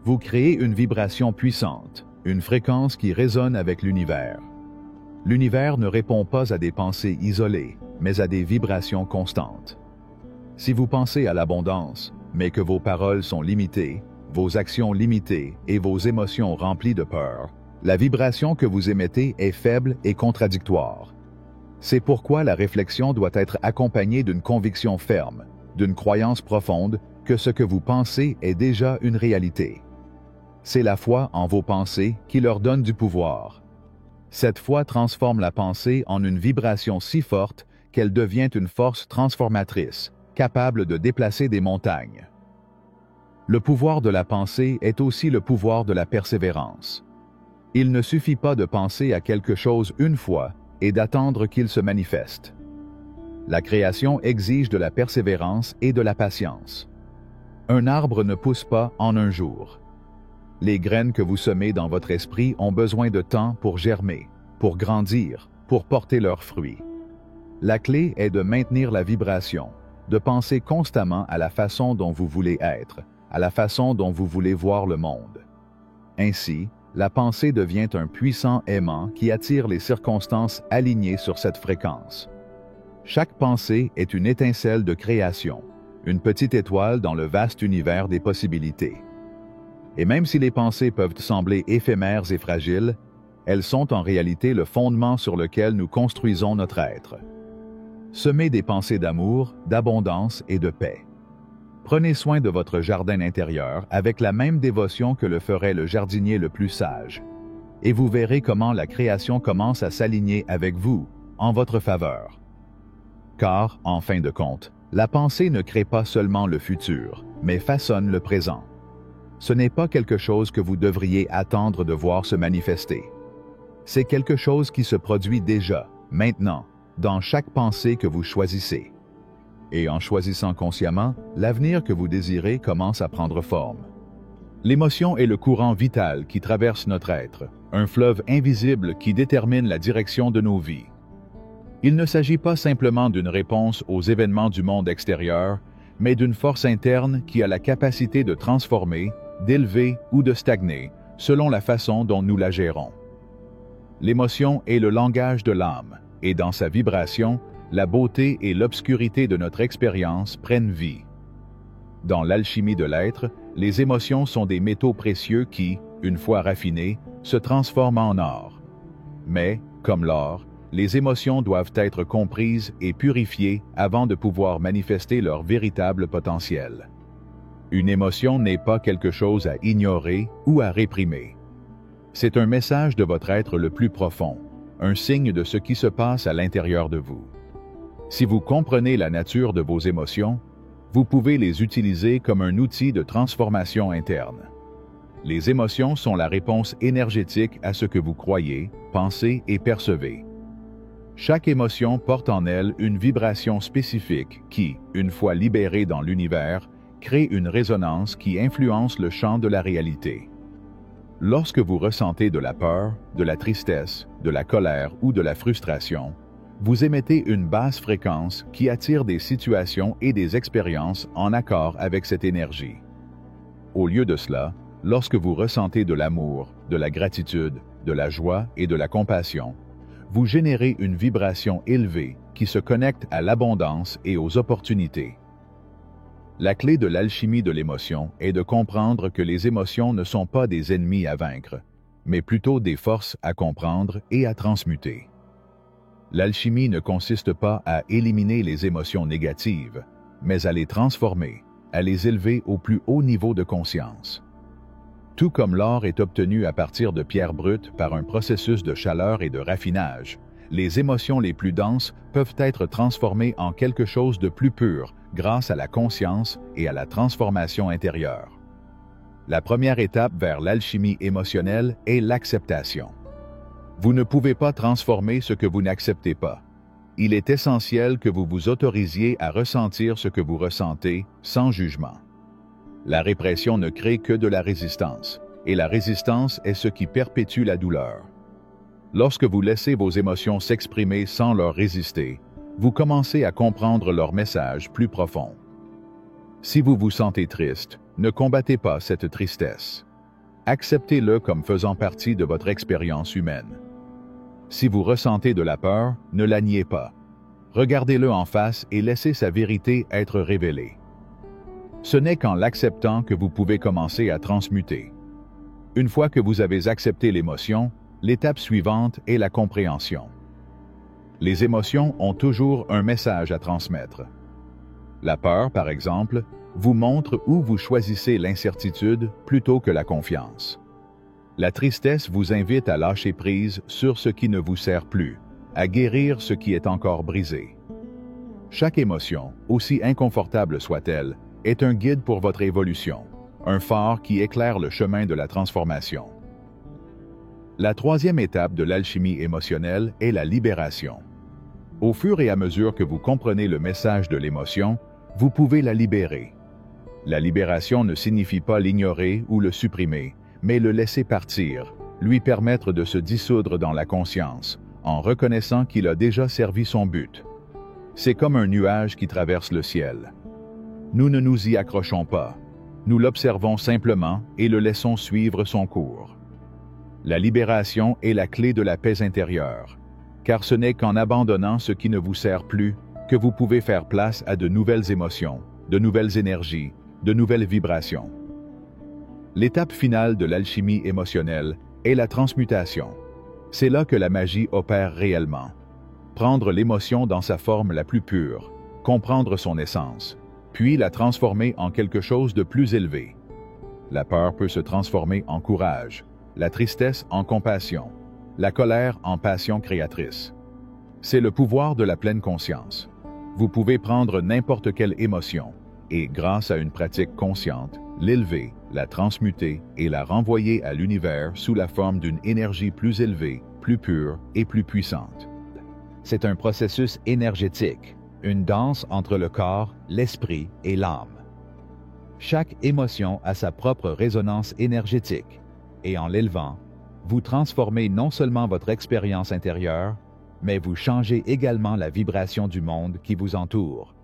vous créez une vibration puissante, une fréquence qui résonne avec l'univers. L'univers ne répond pas à des pensées isolées, mais à des vibrations constantes. Si vous pensez à l'abondance, mais que vos paroles sont limitées, vos actions limitées et vos émotions remplies de peur, la vibration que vous émettez est faible et contradictoire. C'est pourquoi la réflexion doit être accompagnée d'une conviction ferme, d'une croyance profonde que ce que vous pensez est déjà une réalité. C'est la foi en vos pensées qui leur donne du pouvoir. Cette foi transforme la pensée en une vibration si forte qu'elle devient une force transformatrice, capable de déplacer des montagnes. Le pouvoir de la pensée est aussi le pouvoir de la persévérance. Il ne suffit pas de penser à quelque chose une fois et d'attendre qu'il se manifeste. La création exige de la persévérance et de la patience. Un arbre ne pousse pas en un jour. Les graines que vous semez dans votre esprit ont besoin de temps pour germer, pour grandir, pour porter leurs fruits. La clé est de maintenir la vibration, de penser constamment à la façon dont vous voulez être, à la façon dont vous voulez voir le monde. Ainsi, la pensée devient un puissant aimant qui attire les circonstances alignées sur cette fréquence. Chaque pensée est une étincelle de création, une petite étoile dans le vaste univers des possibilités. Et même si les pensées peuvent sembler éphémères et fragiles, elles sont en réalité le fondement sur lequel nous construisons notre être. Semez des pensées d'amour, d'abondance et de paix. Prenez soin de votre jardin intérieur avec la même dévotion que le ferait le jardinier le plus sage. Et vous verrez comment la création commence à s'aligner avec vous, en votre faveur. Car, en fin de compte, la pensée ne crée pas seulement le futur, mais façonne le présent. Ce n'est pas quelque chose que vous devriez attendre de voir se manifester. C'est quelque chose qui se produit déjà, maintenant, dans chaque pensée que vous choisissez. Et en choisissant consciemment, l'avenir que vous désirez commence à prendre forme. L'émotion est le courant vital qui traverse notre être, un fleuve invisible qui détermine la direction de nos vies. Il ne s'agit pas simplement d'une réponse aux événements du monde extérieur, mais d'une force interne qui a la capacité de transformer, d'élever ou de stagner, selon la façon dont nous la gérons. L'émotion est le langage de l'âme, et dans sa vibration, la beauté et l'obscurité de notre expérience prennent vie. Dans l'alchimie de l'être, les émotions sont des métaux précieux qui, une fois raffinés, se transforment en or. Mais, comme l'or, les émotions doivent être comprises et purifiées avant de pouvoir manifester leur véritable potentiel. Une émotion n'est pas quelque chose à ignorer ou à réprimer. C'est un message de votre être le plus profond, un signe de ce qui se passe à l'intérieur de vous. Si vous comprenez la nature de vos émotions, vous pouvez les utiliser comme un outil de transformation interne. Les émotions sont la réponse énergétique à ce que vous croyez, pensez et percevez. Chaque émotion porte en elle une vibration spécifique qui, une fois libérée dans l'univers, crée une résonance qui influence le champ de la réalité. Lorsque vous ressentez de la peur, de la tristesse, de la colère ou de la frustration, vous émettez une basse fréquence qui attire des situations et des expériences en accord avec cette énergie. Au lieu de cela, lorsque vous ressentez de l'amour, de la gratitude, de la joie et de la compassion, vous générez une vibration élevée qui se connecte à l'abondance et aux opportunités. La clé de l'alchimie de l'émotion est de comprendre que les émotions ne sont pas des ennemis à vaincre, mais plutôt des forces à comprendre et à transmuter. L'alchimie ne consiste pas à éliminer les émotions négatives, mais à les transformer, à les élever au plus haut niveau de conscience. Tout comme l'or est obtenu à partir de pierres brutes par un processus de chaleur et de raffinage, les émotions les plus denses peuvent être transformées en quelque chose de plus pur grâce à la conscience et à la transformation intérieure. La première étape vers l'alchimie émotionnelle est l'acceptation. Vous ne pouvez pas transformer ce que vous n'acceptez pas. Il est essentiel que vous vous autorisiez à ressentir ce que vous ressentez sans jugement. La répression ne crée que de la résistance, et la résistance est ce qui perpétue la douleur. Lorsque vous laissez vos émotions s'exprimer sans leur résister, vous commencez à comprendre leur message plus profond. Si vous vous sentez triste, ne combattez pas cette tristesse. Acceptez-le comme faisant partie de votre expérience humaine. Si vous ressentez de la peur, ne la niez pas. Regardez-le en face et laissez sa vérité être révélée. Ce n'est qu'en l'acceptant que vous pouvez commencer à transmuter. Une fois que vous avez accepté l'émotion, l'étape suivante est la compréhension. Les émotions ont toujours un message à transmettre. La peur, par exemple, vous montre où vous choisissez l'incertitude plutôt que la confiance. La tristesse vous invite à lâcher prise sur ce qui ne vous sert plus, à guérir ce qui est encore brisé. Chaque émotion, aussi inconfortable soit-elle, est un guide pour votre évolution, un phare qui éclaire le chemin de la transformation. La troisième étape de l'alchimie émotionnelle est la libération. Au fur et à mesure que vous comprenez le message de l'émotion, vous pouvez la libérer. La libération ne signifie pas l'ignorer ou le supprimer, mais le laisser partir, lui permettre de se dissoudre dans la conscience, en reconnaissant qu'il a déjà servi son but. C'est comme un nuage qui traverse le ciel. Nous ne nous y accrochons pas, nous l'observons simplement et le laissons suivre son cours. La libération est la clé de la paix intérieure, car ce n'est qu'en abandonnant ce qui ne vous sert plus que vous pouvez faire place à de nouvelles émotions, de nouvelles énergies, de nouvelles vibrations. L'étape finale de l'alchimie émotionnelle est la transmutation. C'est là que la magie opère réellement. Prendre l'émotion dans sa forme la plus pure, comprendre son essence, puis la transformer en quelque chose de plus élevé. La peur peut se transformer en courage, la tristesse en compassion, la colère en passion créatrice. C'est le pouvoir de la pleine conscience. Vous pouvez prendre n'importe quelle émotion et, grâce à une pratique consciente, l'élever, la transmuter et la renvoyer à l'univers sous la forme d'une énergie plus élevée, plus pure et plus puissante. C'est un processus énergétique, une danse entre le corps, l'esprit et l'âme. Chaque émotion a sa propre résonance énergétique, et en l'élevant, vous transformez non seulement votre expérience intérieure, mais vous changez également la vibration du monde qui vous entoure.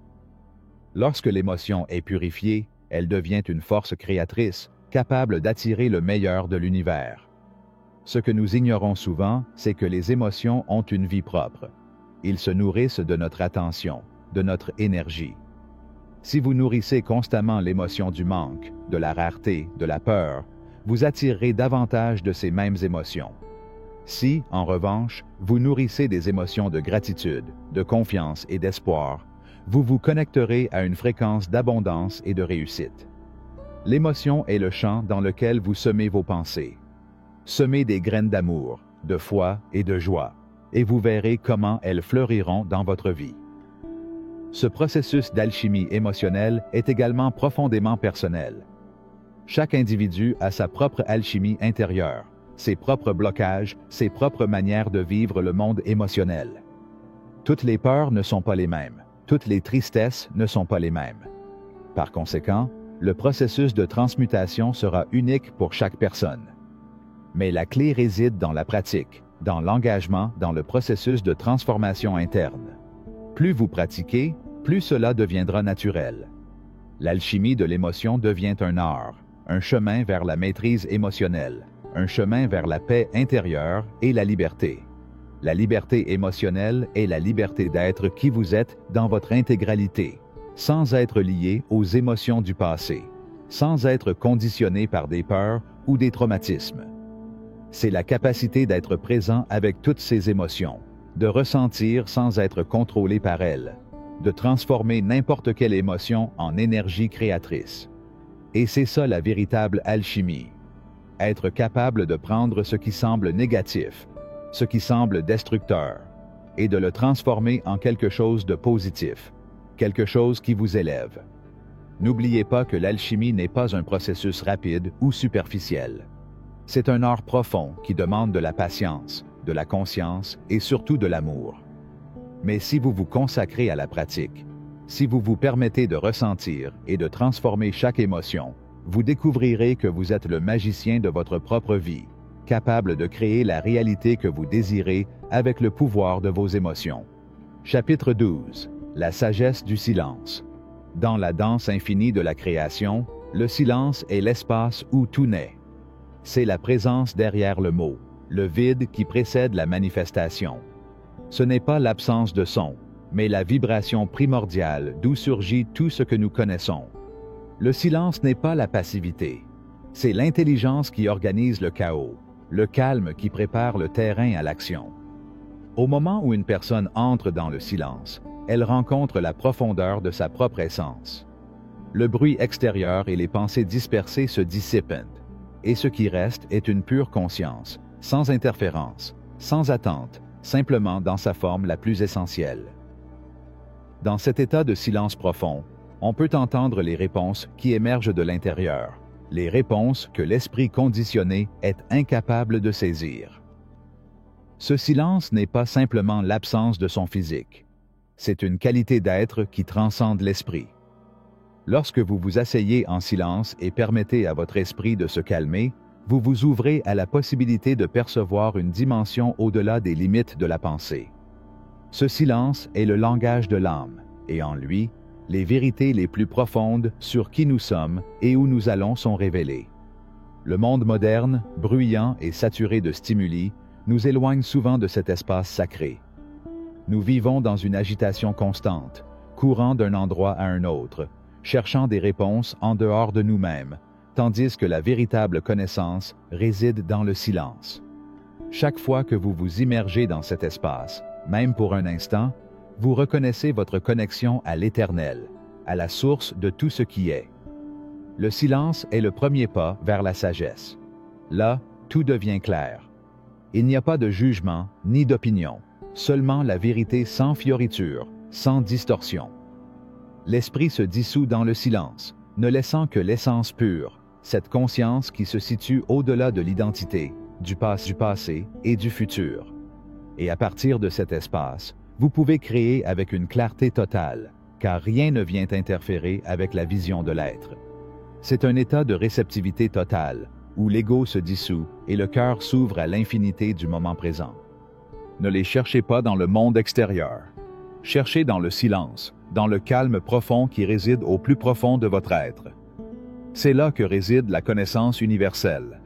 Lorsque l'émotion est purifiée, elle devient une force créatrice, capable d'attirer le meilleur de l'univers. Ce que nous ignorons souvent, c'est que les émotions ont une vie propre. Ils se nourrissent de notre attention, de notre énergie. Si vous nourrissez constamment l'émotion du manque, de la rareté, de la peur, vous attirerez davantage de ces mêmes émotions. Si, en revanche, vous nourrissez des émotions de gratitude, de confiance et d'espoir, vous vous connecterez à une fréquence d'abondance et de réussite. L'émotion est le champ dans lequel vous semez vos pensées. Semez des graines d'amour, de foi et de joie, et vous verrez comment elles fleuriront dans votre vie. Ce processus d'alchimie émotionnelle est également profondément personnel. Chaque individu a sa propre alchimie intérieure, ses propres blocages, ses propres manières de vivre le monde émotionnel. Toutes les peurs ne sont pas les mêmes. Toutes les tristesses ne sont pas les mêmes. Par conséquent, le processus de transmutation sera unique pour chaque personne. Mais la clé réside dans la pratique, dans l'engagement, dans le processus de transformation interne. Plus vous pratiquez, plus cela deviendra naturel. L'alchimie de l'émotion devient un art, un chemin vers la maîtrise émotionnelle, un chemin vers la paix intérieure et la liberté. La liberté émotionnelle est la liberté d'être qui vous êtes dans votre intégralité, sans être lié aux émotions du passé, sans être conditionné par des peurs ou des traumatismes. C'est la capacité d'être présent avec toutes ces émotions, de ressentir sans être contrôlé par elles, de transformer n'importe quelle émotion en énergie créatrice. Et c'est ça la véritable alchimie. Être capable de prendre ce qui semble négatif, ce qui semble destructeur, et de le transformer en quelque chose de positif, quelque chose qui vous élève. N'oubliez pas que l'alchimie n'est pas un processus rapide ou superficiel. C'est un art profond qui demande de la patience, de la conscience et surtout de l'amour. Mais si vous vous consacrez à la pratique, si vous vous permettez de ressentir et de transformer chaque émotion, vous découvrirez que vous êtes le magicien de votre propre vie, capable de créer la réalité que vous désirez avec le pouvoir de vos émotions. Chapitre 12. La sagesse du silence. Dans la danse infinie de la création, le silence est l'espace où tout naît. C'est la présence derrière le mot, le vide qui précède la manifestation. Ce n'est pas l'absence de son, mais la vibration primordiale d'où surgit tout ce que nous connaissons. Le silence n'est pas la passivité. C'est l'intelligence qui organise le chaos, le calme qui prépare le terrain à l'action. Au moment où une personne entre dans le silence, elle rencontre la profondeur de sa propre essence. Le bruit extérieur et les pensées dispersées se dissipent, et ce qui reste est une pure conscience, sans interférence, sans attente, simplement dans sa forme la plus essentielle. Dans cet état de silence profond, on peut entendre les réponses qui émergent de l'intérieur, les réponses que l'esprit conditionné est incapable de saisir. Ce silence n'est pas simplement l'absence de son physique. C'est une qualité d'être qui transcende l'esprit. Lorsque vous vous asseyez en silence et permettez à votre esprit de se calmer, vous vous ouvrez à la possibilité de percevoir une dimension au-delà des limites de la pensée. Ce silence est le langage de l'âme, et en lui, les vérités les plus profondes sur qui nous sommes et où nous allons sont révélées. Le monde moderne, bruyant et saturé de stimuli, nous éloigne souvent de cet espace sacré. Nous vivons dans une agitation constante, courant d'un endroit à un autre, cherchant des réponses en dehors de nous-mêmes, tandis que la véritable connaissance réside dans le silence. Chaque fois que vous vous immergez dans cet espace, même pour un instant, vous reconnaissez votre connexion à l'Éternel, à la source de tout ce qui est. Le silence est le premier pas vers la sagesse. Là, tout devient clair. Il n'y a pas de jugement ni d'opinion, seulement la vérité sans fioriture, sans distorsion. L'esprit se dissout dans le silence, ne laissant que l'essence pure, cette conscience qui se situe au-delà de l'identité, du passé et du futur. Et à partir de cet espace, vous pouvez créer avec une clarté totale, car rien ne vient interférer avec la vision de l'être. C'est un état de réceptivité totale, où l'ego se dissout et le cœur s'ouvre à l'infinité du moment présent. Ne les cherchez pas dans le monde extérieur. Cherchez dans le silence, dans le calme profond qui réside au plus profond de votre être. C'est là que réside la connaissance universelle.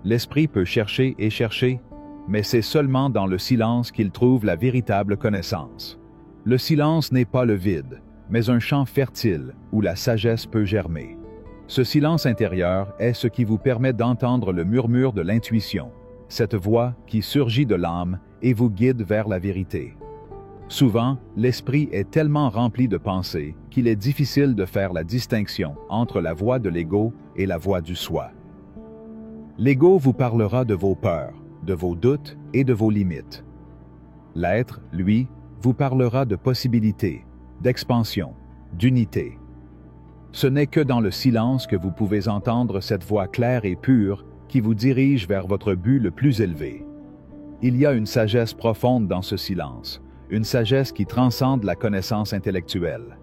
L'esprit peut chercher et chercher, mais c'est seulement dans le silence qu'il trouve la véritable connaissance. Le silence n'est pas le vide, mais un champ fertile où la sagesse peut germer. Ce silence intérieur est ce qui vous permet d'entendre le murmure de l'intuition, cette voix qui surgit de l'âme et vous guide vers la vérité. Souvent, l'esprit est tellement rempli de pensées qu'il est difficile de faire la distinction entre la voix de l'ego et la voix du soi. L'ego vous parlera de vos peurs, de vos doutes et de vos limites. L'être, lui, vous parlera de possibilités, d'expansion, d'unité. Ce n'est que dans le silence que vous pouvez entendre cette voix claire et pure qui vous dirige vers votre but le plus élevé. Il y a une sagesse profonde dans ce silence, une sagesse qui transcende la connaissance intellectuelle.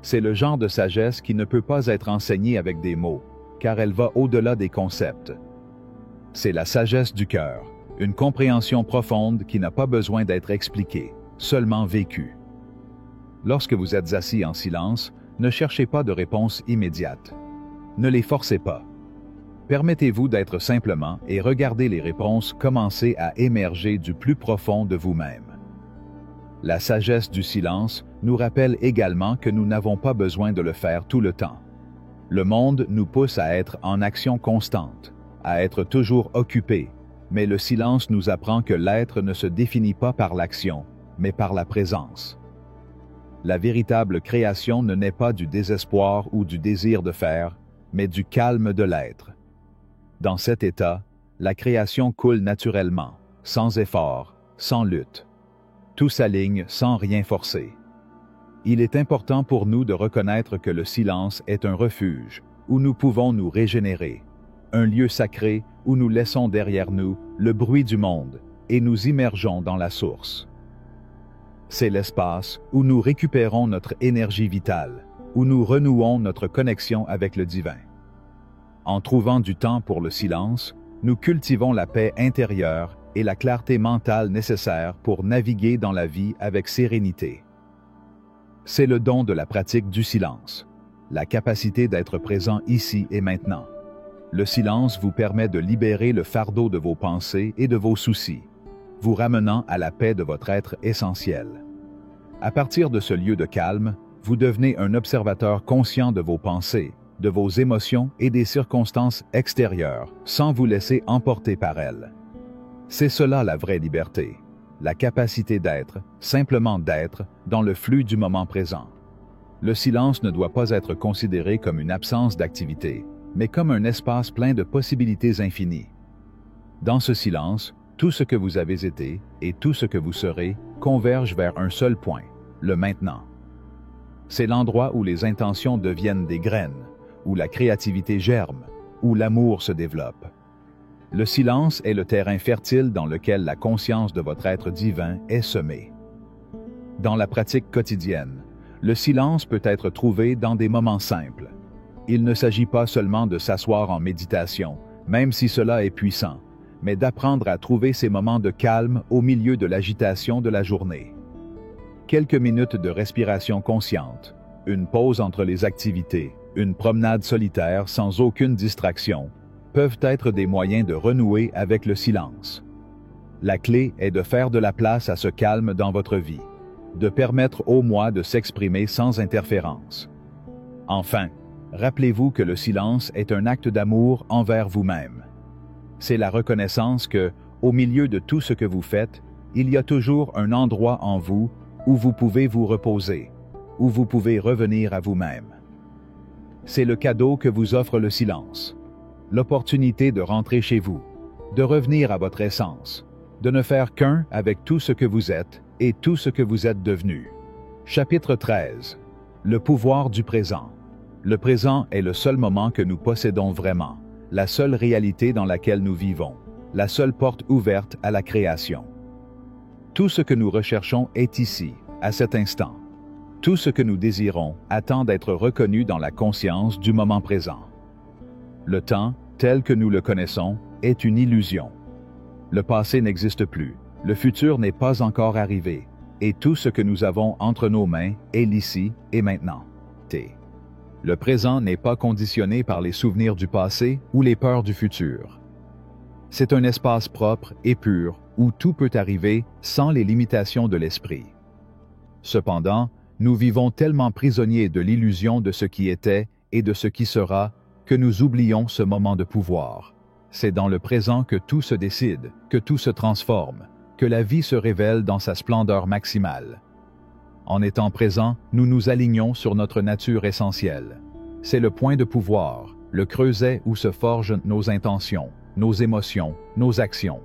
C'est le genre de sagesse qui ne peut pas être enseignée avec des mots, car elle va au-delà des concepts. C'est la sagesse du cœur, une compréhension profonde qui n'a pas besoin d'être expliquée, seulement vécue. Lorsque vous êtes assis en silence, ne cherchez pas de réponse immédiate. Ne les forcez pas. Permettez-vous d'être simplement et regardez les réponses commencer à émerger du plus profond de vous-même. La sagesse du silence nous rappelle également que nous n'avons pas besoin de le faire tout le temps. Le monde nous pousse à être en action constante, à être toujours occupé, mais le silence nous apprend que l'être ne se définit pas par l'action, mais par la présence. La véritable création ne naît pas du désespoir ou du désir de faire, mais du calme de l'être. Dans cet état, la création coule naturellement, sans effort, sans lutte. Tout s'aligne sans rien forcer. Il est important pour nous de reconnaître que le silence est un refuge, où nous pouvons nous régénérer, un lieu sacré où nous laissons derrière nous le bruit du monde et nous immergeons dans la source. C'est l'espace où nous récupérons notre énergie vitale, où nous renouons notre connexion avec le divin. En trouvant du temps pour le silence, nous cultivons la paix intérieure et la clarté mentale nécessaire pour naviguer dans la vie avec sérénité. C'est le don de la pratique du silence, la capacité d'être présent ici et maintenant. Le silence vous permet de libérer le fardeau de vos pensées et de vos soucis, vous ramenant à la paix de votre être essentiel. À partir de ce lieu de calme, vous devenez un observateur conscient de vos pensées, de vos émotions et des circonstances extérieures, sans vous laisser emporter par elles. C'est cela la vraie liberté, la capacité d'être, simplement d'être, dans le flux du moment présent. Le silence ne doit pas être considéré comme une absence d'activité, mais comme un espace plein de possibilités infinies. Dans ce silence, tout ce que vous avez été et tout ce que vous serez converge vers un seul point, le maintenant. C'est l'endroit où les intentions deviennent des graines, où la créativité germe, où l'amour se développe. Le silence est le terrain fertile dans lequel la conscience de votre être divin est semée. Dans la pratique quotidienne, le silence peut être trouvé dans des moments simples. Il ne s'agit pas seulement de s'asseoir en méditation, même si cela est puissant, mais d'apprendre à trouver ces moments de calme au milieu de l'agitation de la journée. Quelques minutes de respiration consciente, une pause entre les activités, une promenade solitaire sans aucune distraction, peuvent être des moyens de renouer avec le silence. La clé est de faire de la place à ce calme dans votre vie, de permettre au moi de s'exprimer sans interférence. Enfin, rappelez-vous que le silence est un acte d'amour envers vous-même. C'est la reconnaissance que, au milieu de tout ce que vous faites, il y a toujours un endroit en vous où vous pouvez vous reposer, où vous pouvez revenir à vous-même. C'est le cadeau que vous offre le silence, l'opportunité de rentrer chez vous, de revenir à votre essence, de ne faire qu'un avec tout ce que vous êtes et tout ce que vous êtes devenu. Chapitre 13. Le pouvoir du présent. Le présent est le seul moment que nous possédons vraiment, la seule réalité dans laquelle nous vivons, la seule porte ouverte à la création. Tout ce que nous recherchons est ici, à cet instant. Tout ce que nous désirons attend d'être reconnu dans la conscience du moment présent. Le temps, tel que nous le connaissons, est une illusion. Le passé n'existe plus, le futur n'est pas encore arrivé, et tout ce que nous avons entre nos mains est l'ici et maintenant. Le présent n'est pas conditionné par les souvenirs du passé ou les peurs du futur. C'est un espace propre et pur où tout peut arriver sans les limitations de l'esprit. Cependant, nous vivons tellement prisonniers de l'illusion de ce qui était et de ce qui sera que nous oublions ce moment de pouvoir. C'est dans le présent que tout se décide, que tout se transforme, que la vie se révèle dans sa splendeur maximale. En étant présent, nous nous alignons sur notre nature essentielle. C'est le point de pouvoir, le creuset où se forgent nos intentions, nos émotions, nos actions.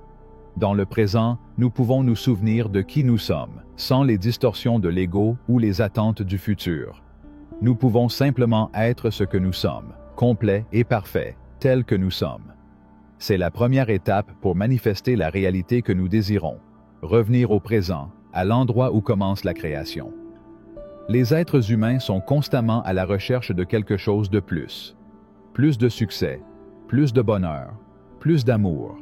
Dans le présent, nous pouvons nous souvenir de qui nous sommes, sans les distorsions de l'ego ou les attentes du futur. Nous pouvons simplement être ce que nous sommes, complet et parfait, tel que nous sommes. C'est la première étape pour manifester la réalité que nous désirons, revenir au présent, à l'endroit où commence la création. Les êtres humains sont constamment à la recherche de quelque chose de plus. Plus de succès, plus de bonheur, plus d'amour.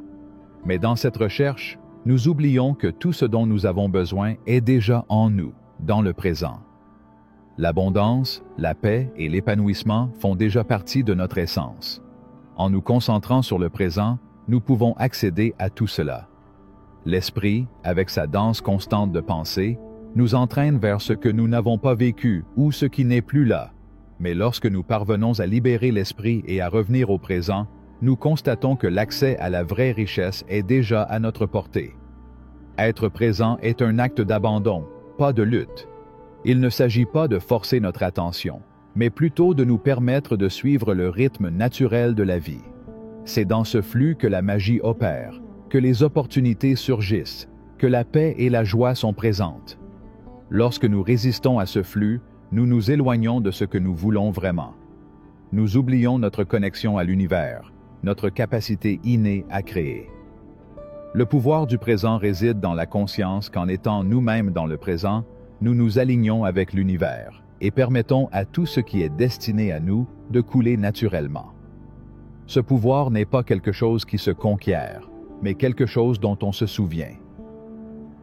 Mais dans cette recherche, nous oublions que tout ce dont nous avons besoin est déjà en nous, dans le présent. L'abondance, la paix et l'épanouissement font déjà partie de notre essence. En nous concentrant sur le présent, nous pouvons accéder à tout cela. L'esprit, avec sa danse constante de pensée, nous entraîne vers ce que nous n'avons pas vécu ou ce qui n'est plus là. Mais lorsque nous parvenons à libérer l'esprit et à revenir au présent, nous constatons que l'accès à la vraie richesse est déjà à notre portée. Être présent est un acte d'abandon, pas de lutte. Il ne s'agit pas de forcer notre attention, mais plutôt de nous permettre de suivre le rythme naturel de la vie. C'est dans ce flux que la magie opère, que les opportunités surgissent, que la paix et la joie sont présentes. Lorsque nous résistons à ce flux, nous nous éloignons de ce que nous voulons vraiment. Nous oublions notre connexion à l'univers, notre capacité innée à créer. Le pouvoir du présent réside dans la conscience qu'en étant nous-mêmes dans le présent, nous nous alignons avec l'univers et permettons à tout ce qui est destiné à nous de couler naturellement. Ce pouvoir n'est pas quelque chose qui se conquiert, mais quelque chose dont on se souvient.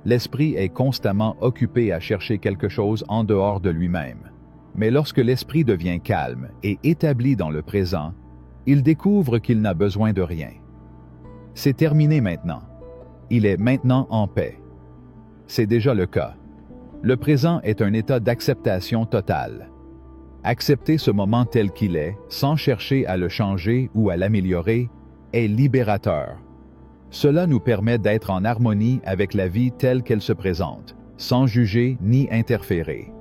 L'esprit est constamment occupé à chercher quelque chose en dehors de lui-même. Mais lorsque l'esprit devient calme et établi dans le présent, il découvre qu'il n'a besoin de rien. C'est terminé maintenant. Il est maintenant en paix. C'est déjà le cas. Le présent est un état d'acceptation totale. Accepter ce moment tel qu'il est, sans chercher à le changer ou à l'améliorer, est libérateur. Cela nous permet d'être en harmonie avec la vie telle qu'elle se présente, sans juger ni interférer.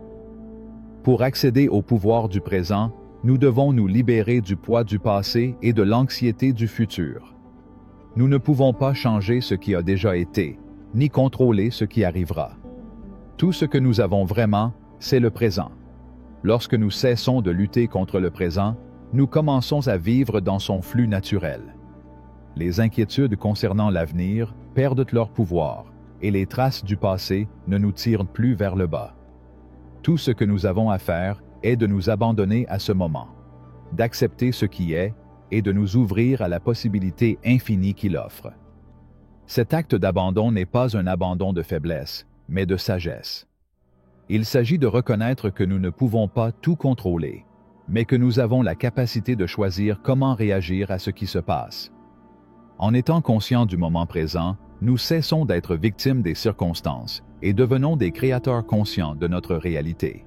Pour accéder au pouvoir du présent, nous devons nous libérer du poids du passé et de l'anxiété du futur. Nous ne pouvons pas changer ce qui a déjà été, ni contrôler ce qui arrivera. Tout ce que nous avons vraiment, c'est le présent. Lorsque nous cessons de lutter contre le présent, nous commençons à vivre dans son flux naturel. Les inquiétudes concernant l'avenir perdent leur pouvoir et les traces du passé ne nous tirent plus vers le bas. Tout ce que nous avons à faire est de nous abandonner à ce moment, d'accepter ce qui est et de nous ouvrir à la possibilité infinie qu'il offre. Cet acte d'abandon n'est pas un abandon de faiblesse, mais de sagesse. Il s'agit de reconnaître que nous ne pouvons pas tout contrôler, mais que nous avons la capacité de choisir comment réagir à ce qui se passe. En étant conscients du moment présent, nous cessons d'être victimes des circonstances et devenons des créateurs conscients de notre réalité.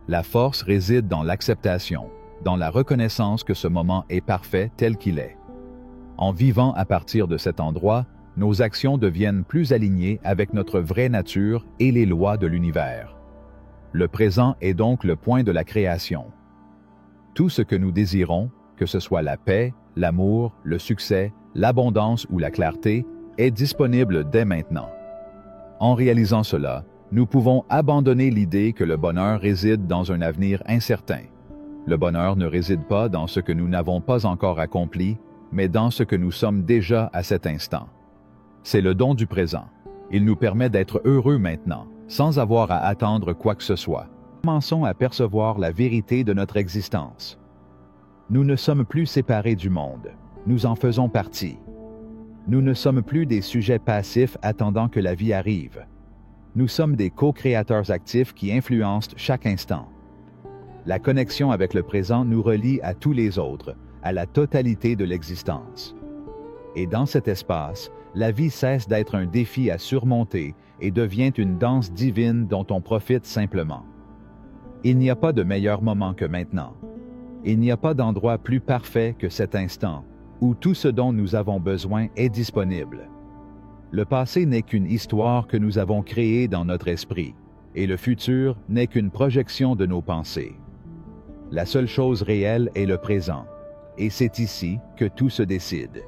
La force réside dans l'acceptation, dans la reconnaissance que ce moment est parfait tel qu'il est. En vivant à partir de cet endroit, nos actions deviennent plus alignées avec notre vraie nature et les lois de l'univers. Le présent est donc le point de la création. Tout ce que nous désirons, que ce soit la paix, l'amour, le succès, l'abondance ou la clarté, est disponible dès maintenant. En réalisant cela, nous pouvons abandonner l'idée que le bonheur réside dans un avenir incertain. Le bonheur ne réside pas dans ce que nous n'avons pas encore accompli, mais dans ce que nous sommes déjà à cet instant. C'est le don du présent. Il nous permet d'être heureux maintenant, sans avoir à attendre quoi que ce soit. Commençons à percevoir la vérité de notre existence. Nous ne sommes plus séparés du monde. Nous en faisons partie. Nous ne sommes plus des sujets passifs attendant que la vie arrive. Nous sommes des co-créateurs actifs qui influencent chaque instant. La connexion avec le présent nous relie à tous les autres, à la totalité de l'existence. Et dans cet espace, la vie cesse d'être un défi à surmonter et devient une danse divine dont on profite simplement. Il n'y a pas de meilleur moment que maintenant. Il n'y a pas d'endroit plus parfait que cet instant, où tout ce dont nous avons besoin est disponible. Le passé n'est qu'une histoire que nous avons créée dans notre esprit, et le futur n'est qu'une projection de nos pensées. La seule chose réelle est le présent, et c'est ici que tout se décide.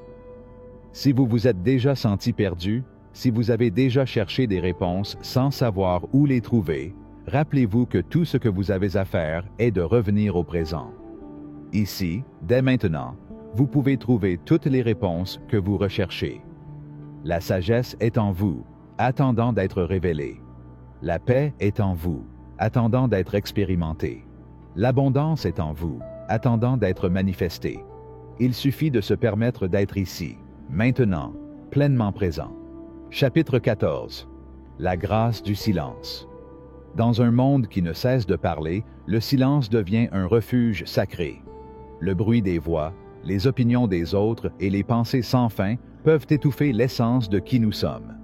Si vous vous êtes déjà senti perdu, si vous avez déjà cherché des réponses sans savoir où les trouver, rappelez-vous que tout ce que vous avez à faire est de revenir au présent. Ici, dès maintenant, vous pouvez trouver toutes les réponses que vous recherchez. La sagesse est en vous, attendant d'être révélée. La paix est en vous, attendant d'être expérimentée. L'abondance est en vous, attendant d'être manifestée. Il suffit de se permettre d'être ici, maintenant, pleinement présent. Chapitre 14. La grâce du silence. Dans un monde qui ne cesse de parler, le silence devient un refuge sacré. Le bruit des voix, les opinions des autres et les pensées sans fin peuvent étouffer l'essence de qui nous sommes.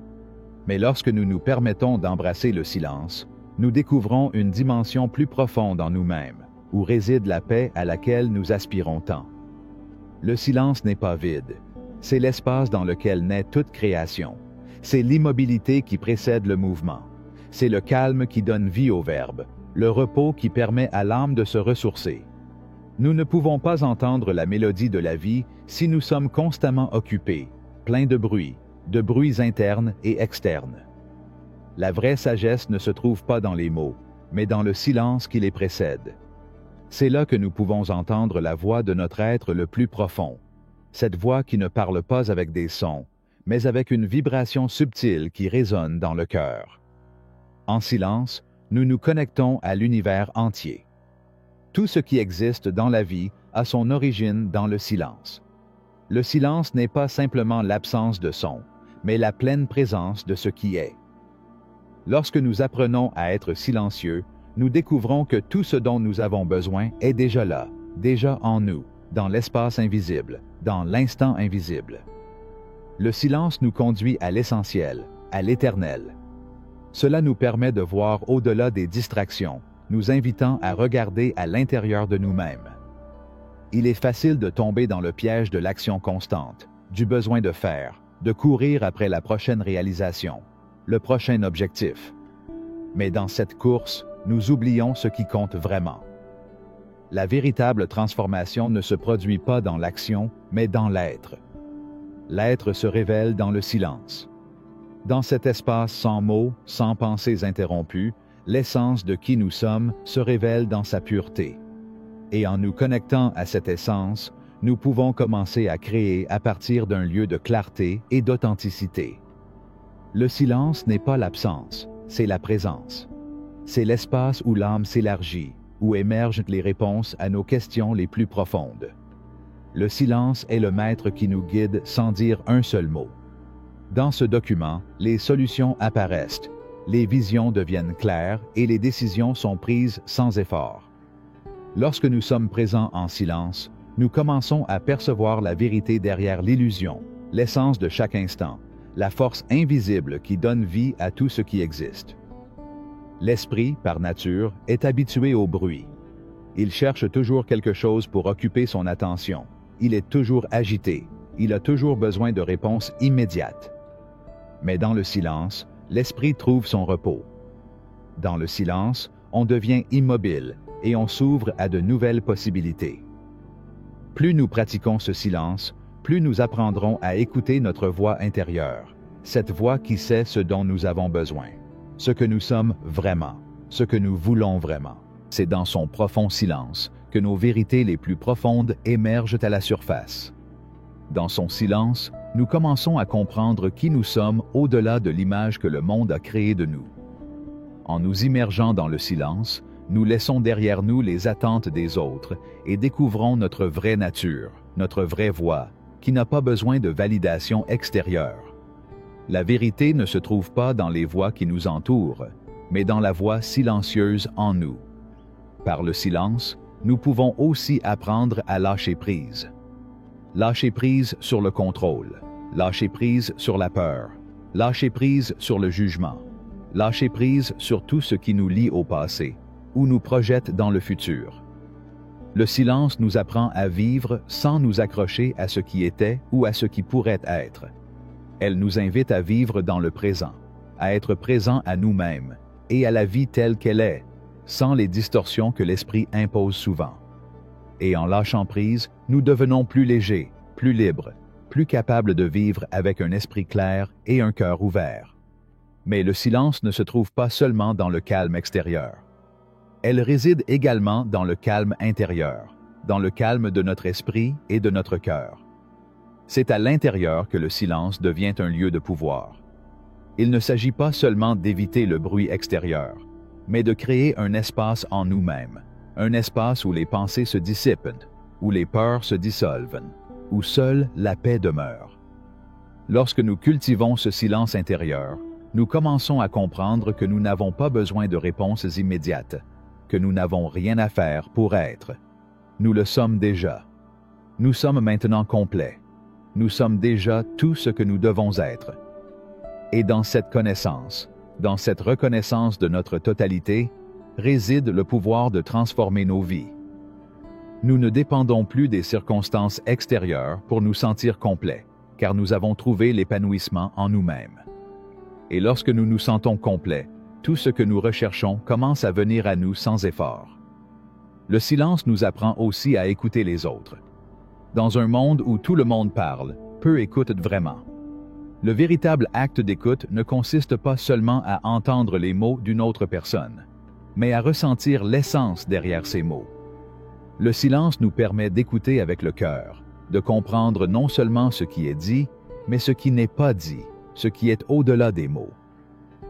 Mais lorsque nous nous permettons d'embrasser le silence, nous découvrons une dimension plus profonde en nous-mêmes, où réside la paix à laquelle nous aspirons tant. Le silence n'est pas vide. C'est l'espace dans lequel naît toute création. C'est l'immobilité qui précède le mouvement. C'est le calme qui donne vie au verbe, le repos qui permet à l'âme de se ressourcer. Nous ne pouvons pas entendre la mélodie de la vie si nous sommes constamment occupés, pleins de bruits internes et externes. La vraie sagesse ne se trouve pas dans les mots, mais dans le silence qui les précède. C'est là que nous pouvons entendre la voix de notre être le plus profond, cette voix qui ne parle pas avec des sons, mais avec une vibration subtile qui résonne dans le cœur. En silence, nous nous connectons à l'univers entier. Tout ce qui existe dans la vie a son origine dans le silence. Le silence n'est pas simplement l'absence de son, mais la pleine présence de ce qui est. Lorsque nous apprenons à être silencieux, nous découvrons que tout ce dont nous avons besoin est déjà là, déjà en nous, dans l'espace invisible, dans l'instant invisible. Le silence nous conduit à l'essentiel, à l'éternel. Cela nous permet de voir au-delà des distractions, nous invitant à regarder à l'intérieur de nous-mêmes. Il est facile de tomber dans le piège de l'action constante, du besoin de faire, de courir après la prochaine réalisation, le prochain objectif. Mais dans cette course, nous oublions ce qui compte vraiment. La véritable transformation ne se produit pas dans l'action, mais dans l'être. L'être se révèle dans le silence. Dans cet espace sans mots, sans pensées interrompues, l'essence de qui nous sommes se révèle dans sa pureté. Et en nous connectant à cette essence, nous pouvons commencer à créer à partir d'un lieu de clarté et d'authenticité. Le silence n'est pas l'absence, c'est la présence. C'est l'espace où l'âme s'élargit, où émergent les réponses à nos questions les plus profondes. Le silence est le maître qui nous guide sans dire un seul mot. Dans ce document, les solutions apparaissent, les visions deviennent claires et les décisions sont prises sans effort. Lorsque nous sommes présents en silence, nous commençons à percevoir la vérité derrière l'illusion, l'essence de chaque instant, la force invisible qui donne vie à tout ce qui existe. L'esprit, par nature, est habitué au bruit. Il cherche toujours quelque chose pour occuper son attention. Il est toujours agité. Il a toujours besoin de réponses immédiates. Mais dans le silence, l'esprit trouve son repos. Dans le silence, on devient immobile et on s'ouvre à de nouvelles possibilités. Plus nous pratiquons ce silence, plus nous apprendrons à écouter notre voix intérieure, cette voix qui sait ce dont nous avons besoin, ce que nous sommes vraiment, ce que nous voulons vraiment. C'est dans son profond silence que nos vérités les plus profondes émergent à la surface. Dans son silence, nous commençons à comprendre qui nous sommes au-delà de l'image que le monde a créée de nous. En nous immergeant dans le silence, nous laissons derrière nous les attentes des autres et découvrons notre vraie nature, notre vraie voix, qui n'a pas besoin de validation extérieure. La vérité ne se trouve pas dans les voix qui nous entourent, mais dans la voix silencieuse en nous. Par le silence, nous pouvons aussi apprendre à lâcher prise. Lâcher prise sur le contrôle, lâcher prise sur la peur, lâcher prise sur le jugement, lâcher prise sur tout ce qui nous lie au passé ou nous projette dans le futur. Le silence nous apprend à vivre sans nous accrocher à ce qui était ou à ce qui pourrait être. Elle nous invite à vivre dans le présent, à être présent à nous-mêmes et à la vie telle qu'elle est, sans les distorsions que l'esprit impose souvent. Et en lâchant prise, nous devenons plus légers, plus libres, plus capables de vivre avec un esprit clair et un cœur ouvert. Mais le silence ne se trouve pas seulement dans le calme extérieur. Elle réside également dans le calme intérieur, dans le calme de notre esprit et de notre cœur. C'est à l'intérieur que le silence devient un lieu de pouvoir. Il ne s'agit pas seulement d'éviter le bruit extérieur, mais de créer un espace en nous-mêmes, un espace où les pensées se dissipent, où les peurs se dissolvent, où seule la paix demeure. Lorsque nous cultivons ce silence intérieur, nous commençons à comprendre que nous n'avons pas besoin de réponses immédiates, que nous n'avons rien à faire pour être. Nous le sommes déjà. Nous sommes maintenant complets. Nous sommes déjà tout ce que nous devons être. Et dans cette connaissance, dans cette reconnaissance de notre totalité, réside le pouvoir de transformer nos vies. Nous ne dépendons plus des circonstances extérieures pour nous sentir complets, car nous avons trouvé l'épanouissement en nous-mêmes. Et lorsque nous nous sentons complets, tout ce que nous recherchons commence à venir à nous sans effort. Le silence nous apprend aussi à écouter les autres. Dans un monde où tout le monde parle, peu écoutent vraiment. Le véritable acte d'écoute ne consiste pas seulement à entendre les mots d'une autre personne, mais à ressentir l'essence derrière ces mots. Le silence nous permet d'écouter avec le cœur, de comprendre non seulement ce qui est dit, mais ce qui n'est pas dit, ce qui est au-delà des mots.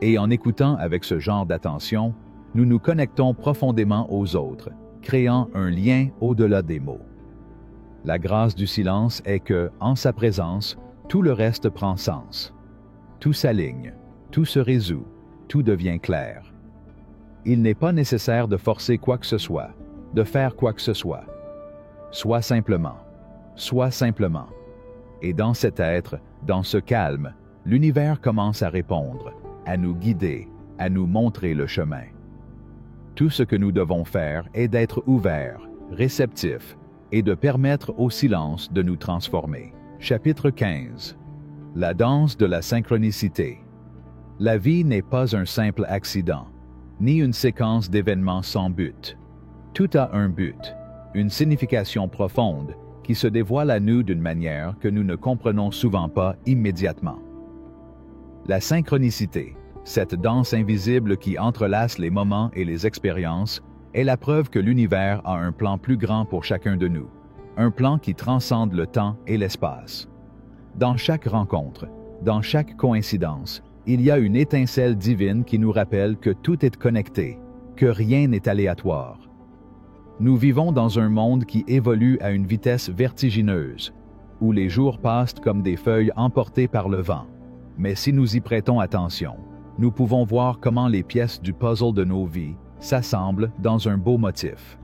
Et en écoutant avec ce genre d'attention, nous nous connectons profondément aux autres, créant un lien au-delà des mots. La grâce du silence est que, en sa présence, tout le reste prend sens. Tout s'aligne, tout se résout, tout devient clair. Il n'est pas nécessaire de forcer quoi que ce soit, de faire quoi que ce soit. Sois simplement. Et dans cet être, dans ce calme, l'univers commence à répondre, à nous guider, à nous montrer le chemin. Tout ce que nous devons faire est d'être ouverts, réceptifs, et de permettre au silence de nous transformer. Chapitre 15. La danse de la synchronicité. La vie n'est pas un simple accident, ni une séquence d'événements sans but. Tout a un but, une signification profonde qui se dévoile à nous d'une manière que nous ne comprenons souvent pas immédiatement. La synchronicité, cette danse invisible qui entrelace les moments et les expériences, est la preuve que l'univers a un plan plus grand pour chacun de nous, un plan qui transcende le temps et l'espace. Dans chaque rencontre, dans chaque coïncidence, il y a une étincelle divine qui nous rappelle que tout est connecté, que rien n'est aléatoire. Nous vivons dans un monde qui évolue à une vitesse vertigineuse, où les jours passent comme des feuilles emportées par le vent. Mais si nous y prêtons attention, nous pouvons voir comment les pièces du puzzle de nos vies s'assemblent dans un beau motif.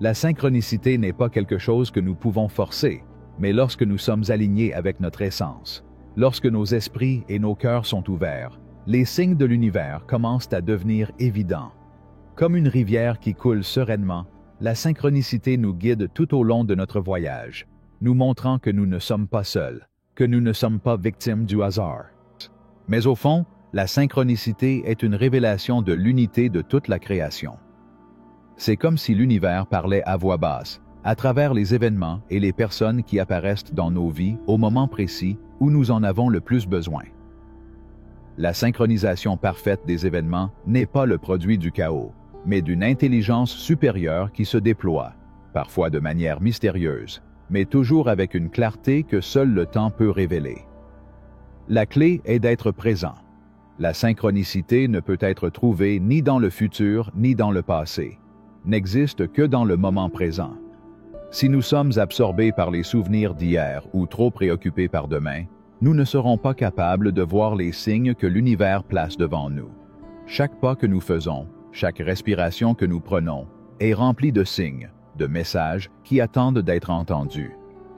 La synchronicité n'est pas quelque chose que nous pouvons forcer, mais lorsque nous sommes alignés avec notre essence, lorsque nos esprits et nos cœurs sont ouverts, les signes de l'univers commencent à devenir évidents. Comme une rivière qui coule sereinement, la synchronicité nous guide tout au long de notre voyage, nous montrant que nous ne sommes pas seuls, que nous ne sommes pas victimes du hasard. Mais au fond, La synchronicité est une révélation de l'unité de toute la création. C'est comme si l'univers parlait à voix basse, à travers les événements et les personnes qui apparaissent dans nos vies au moment précis où nous en avons le plus besoin. La synchronisation parfaite des événements n'est pas le produit du chaos, mais d'une intelligence supérieure qui se déploie, parfois de manière mystérieuse, mais toujours avec une clarté que seul le temps peut révéler. La clé est d'être présent. La synchronicité ne peut être trouvée ni dans le futur ni dans le passé, n'existe que dans le moment présent. Si nous sommes absorbés par les souvenirs d'hier ou trop préoccupés par demain, nous ne serons pas capables de voir les signes que l'univers place devant nous. Chaque pas que nous faisons, chaque respiration que nous prenons, est rempli de signes, de messages qui attendent d'être entendus.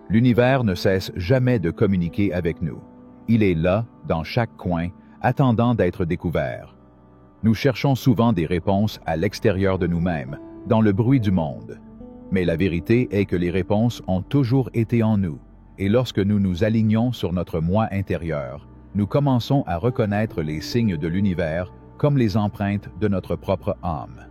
L'univers ne cesse jamais de communiquer avec nous. Il est là, dans chaque coin, attendant d'être découvert. Nous cherchons souvent des réponses à l'extérieur de nous-mêmes, dans le bruit du monde. Mais la vérité est que les réponses ont toujours été en nous, et lorsque nous nous alignons sur notre moi intérieur, nous commençons à reconnaître les signes de l'univers comme les empreintes de notre propre âme.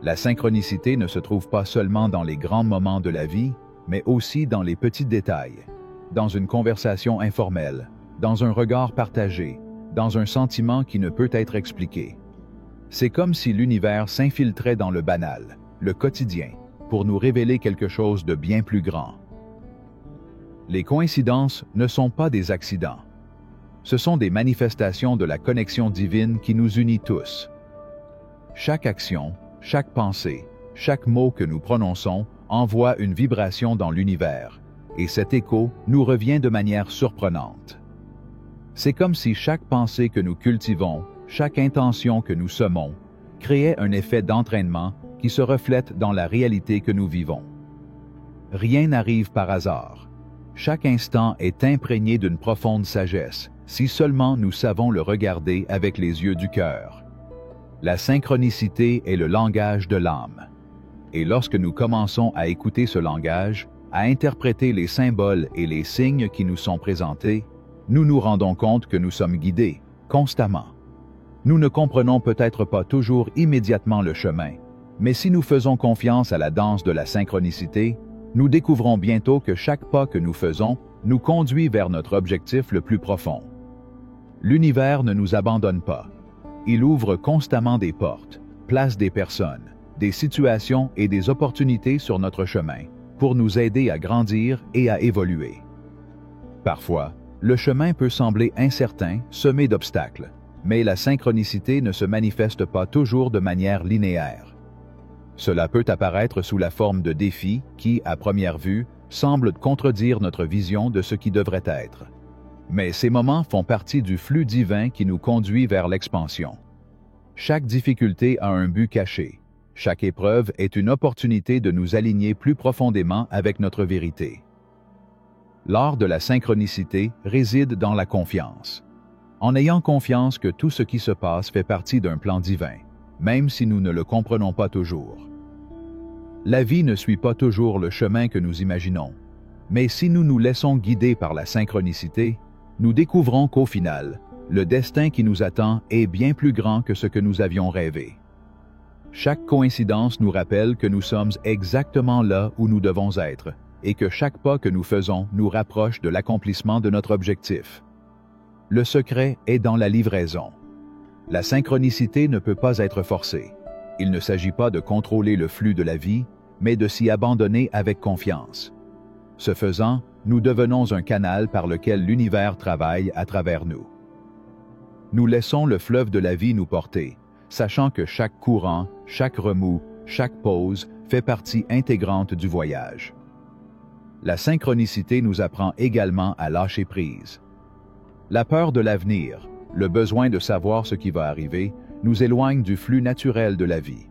La synchronicité ne se trouve pas seulement dans les grands moments de la vie, mais aussi dans les petits détails, dans une conversation informelle, dans un regard partagé, dans un sentiment qui ne peut être expliqué. C'est comme si l'univers s'infiltrait dans le banal, le quotidien, pour nous révéler quelque chose de bien plus grand. Les coïncidences ne sont pas des accidents. Ce sont des manifestations de la connexion divine qui nous unit tous. Chaque action, chaque pensée, chaque mot que nous prononçons envoie une vibration dans l'univers, et cet écho nous revient de manière surprenante. C'est comme si chaque pensée que nous cultivons, chaque intention que nous semons, créait un effet d'entraînement qui se reflète dans la réalité que nous vivons. Rien n'arrive par hasard. Chaque instant est imprégné d'une profonde sagesse, si seulement nous savons le regarder avec les yeux du cœur. La synchronicité est le langage de l'âme. Et lorsque nous commençons à écouter ce langage, à interpréter les symboles et les signes qui nous sont présentés, nous nous rendons compte que nous sommes guidés, constamment. Nous ne comprenons peut-être pas toujours immédiatement le chemin, mais si nous faisons confiance à la danse de la synchronicité, nous découvrons bientôt que chaque pas que nous faisons nous conduit vers notre objectif le plus profond. L'univers ne nous abandonne pas. Il ouvre constamment des portes, place des personnes, des situations et des opportunités sur notre chemin pour nous aider à grandir et à évoluer. Parfois, le chemin peut sembler incertain, semé d'obstacles, mais la synchronicité ne se manifeste pas toujours de manière linéaire. Cela peut apparaître sous la forme de défis qui, à première vue, semblent contredire notre vision de ce qui devrait être. Mais ces moments font partie du flux divin qui nous conduit vers l'expansion. Chaque difficulté a un but caché. Chaque épreuve est une opportunité de nous aligner plus profondément avec notre vérité. L'art de la synchronicité réside dans la confiance. En ayant confiance que tout ce qui se passe fait partie d'un plan divin, même si nous ne le comprenons pas toujours. La vie ne suit pas toujours le chemin que nous imaginons, mais si nous nous laissons guider par la synchronicité, nous découvrons qu'au final, le destin qui nous attend est bien plus grand que ce que nous avions rêvé. Chaque coïncidence nous rappelle que nous sommes exactement là où nous devons être, et que chaque pas que nous faisons nous rapproche de l'accomplissement de notre objectif. Le secret est dans la livraison. La synchronicité ne peut pas être forcée. Il ne s'agit pas de contrôler le flux de la vie, mais de s'y abandonner avec confiance. Ce faisant, nous devenons un canal par lequel l'univers travaille à travers nous. Nous laissons le fleuve de la vie nous porter, sachant que chaque courant, chaque remous, chaque pause fait partie intégrante du voyage. La synchronicité nous apprend également à lâcher prise. La peur de l'avenir, le besoin de savoir ce qui va arriver, nous éloigne du flux naturel de la vie.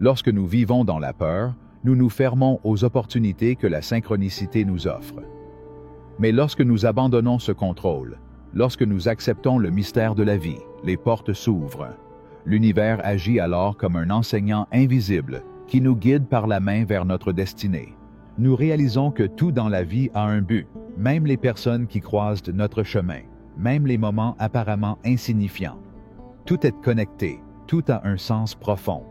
Lorsque nous vivons dans la peur, nous nous fermons aux opportunités que la synchronicité nous offre. Mais lorsque nous abandonnons ce contrôle, lorsque nous acceptons le mystère de la vie, les portes s'ouvrent. L'univers agit alors comme un enseignant invisible qui nous guide par la main vers notre destinée. Nous réalisons que tout dans la vie a un but, même les personnes qui croisent notre chemin, même les moments apparemment insignifiants. Tout est connecté, tout a un sens profond.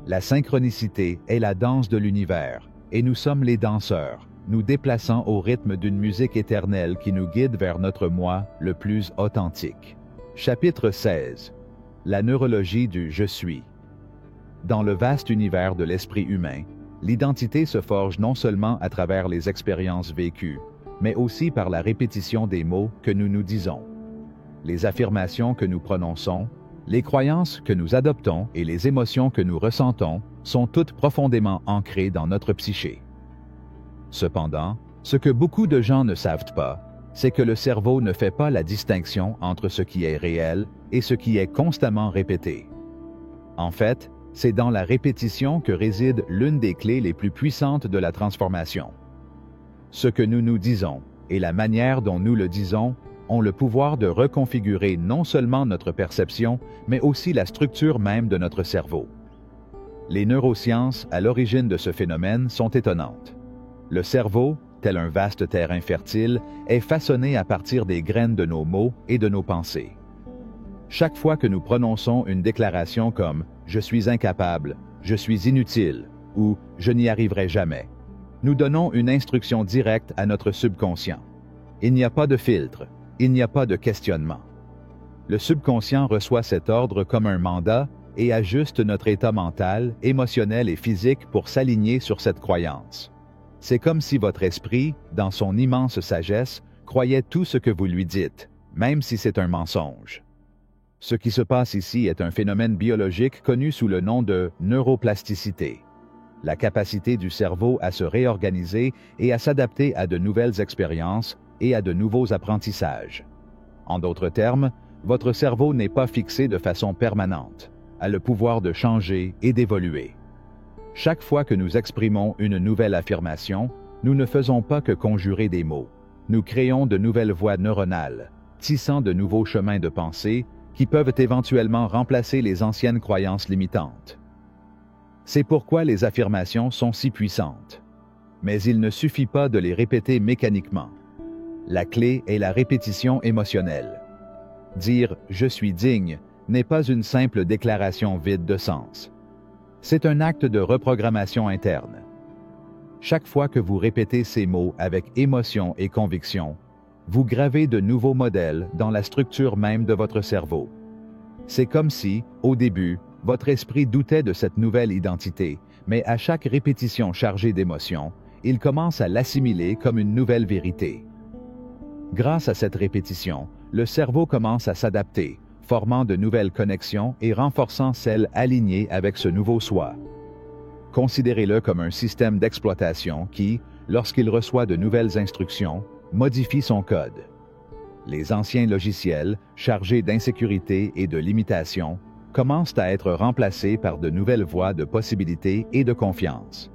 La synchronicité est la danse de l'univers, et nous sommes les danseurs, nous déplaçant au rythme d'une musique éternelle qui nous guide vers notre moi le plus authentique. Chapitre 16. La neurologie du « je suis ». Dans le vaste univers de l'esprit humain, l'identité se forge non seulement à travers les expériences vécues, mais aussi par la répétition des mots que nous nous disons. Les affirmations que nous prononçons, les croyances que nous adoptons et les émotions que nous ressentons sont toutes profondément ancrées dans notre psyché. Cependant, ce que beaucoup de gens ne savent pas, c'est que le cerveau ne fait pas la distinction entre ce qui est réel et ce qui est constamment répété. En fait, c'est dans la répétition que réside l'une des clés les plus puissantes de la transformation. Ce que nous nous disons et la manière dont nous le disons ont le pouvoir de reconfigurer non seulement notre perception, mais aussi la structure même de notre cerveau. Les neurosciences, à l'origine de ce phénomène, sont étonnantes. Le cerveau, tel un vaste terrain fertile, est façonné à partir des graines de nos mots et de nos pensées. Chaque fois que nous prononçons une déclaration comme « je suis incapable »,« je suis inutile » ou « je n'y arriverai jamais », nous donnons une instruction directe à notre subconscient. Il n'y a pas de filtre, il n'y a pas de questionnement. Le subconscient reçoit cet ordre comme un mandat et ajuste notre état mental, émotionnel et physique pour s'aligner sur cette croyance. C'est comme si votre esprit, dans son immense sagesse, croyait tout ce que vous lui dites, même si c'est un mensonge. Ce qui se passe ici est un phénomène biologique connu sous le nom de neuroplasticité, la capacité du cerveau à se réorganiser et à s'adapter à de nouvelles expériences et à de nouveaux apprentissages. En d'autres termes, votre cerveau n'est pas fixé de façon permanente, a le pouvoir de changer et d'évoluer. Chaque fois que nous exprimons une nouvelle affirmation, nous ne faisons pas que conjurer des mots. Nous créons de nouvelles voies neuronales, tissant de nouveaux chemins de pensée qui peuvent éventuellement remplacer les anciennes croyances limitantes. C'est pourquoi les affirmations sont si puissantes. Mais il ne suffit pas de les répéter mécaniquement. La clé est la répétition émotionnelle. Dire « je suis digne » n'est pas une simple déclaration vide de sens. C'est un acte de reprogrammation interne. Chaque fois que vous répétez ces mots avec émotion et conviction, vous gravez de nouveaux modèles dans la structure même de votre cerveau. C'est comme si, au début, votre esprit doutait de cette nouvelle identité, mais à chaque répétition chargée d'émotion, il commence à l'assimiler comme une nouvelle vérité. Grâce à cette répétition, le cerveau commence à s'adapter, formant de nouvelles connexions et renforçant celles alignées avec ce nouveau soi. Considérez-le comme un système d'exploitation qui, lorsqu'il reçoit de nouvelles instructions, modifie son code. Les anciens logiciels, chargés d'insécurité et de limitation, commencent à être remplacés par de nouvelles voies de possibilités et de confiance.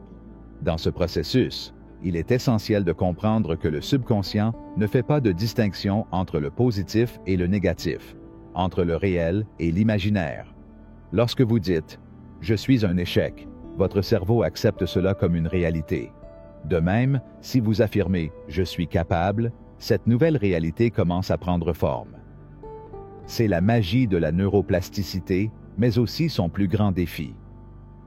Dans ce processus, il est essentiel de comprendre que le subconscient ne fait pas de distinction entre le positif et le négatif, entre le réel et l'imaginaire. Lorsque vous dites « je suis un échec », votre cerveau accepte cela comme une réalité. De même, si vous affirmez « je suis capable », cette nouvelle réalité commence à prendre forme. C'est la magie de la neuroplasticité, mais aussi son plus grand défi.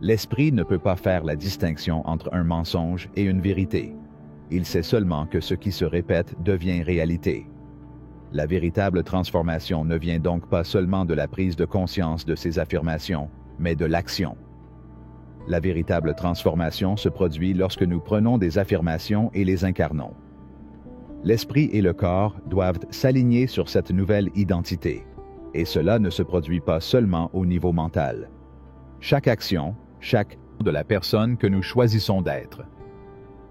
L'esprit ne peut pas faire la distinction entre un mensonge et une vérité. Il sait seulement que ce qui se répète devient réalité. La véritable transformation ne vient donc pas seulement de la prise de conscience de ces affirmations, mais de l'action. La véritable transformation se produit lorsque nous prenons des affirmations et les incarnons. L'esprit et le corps doivent s'aligner sur cette nouvelle identité, et cela ne se produit pas seulement au niveau mental. Chaque action, chaque de la personne que nous choisissons d'être.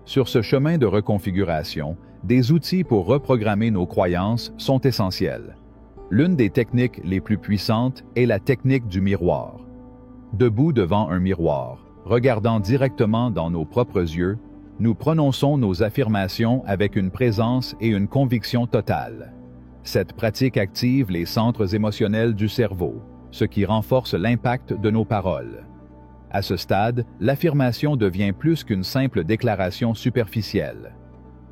Sur ce chemin de reconfiguration, des outils pour reprogrammer nos croyances sont essentiels. L'une des techniques les plus puissantes est la technique du miroir. Debout devant un miroir, regardant directement dans nos propres yeux, nous prononçons nos affirmations avec une présence et une conviction totale. Cette pratique active les centres émotionnels du cerveau, ce qui renforce l'impact de nos paroles. À ce stade, l'affirmation devient plus qu'une simple déclaration superficielle.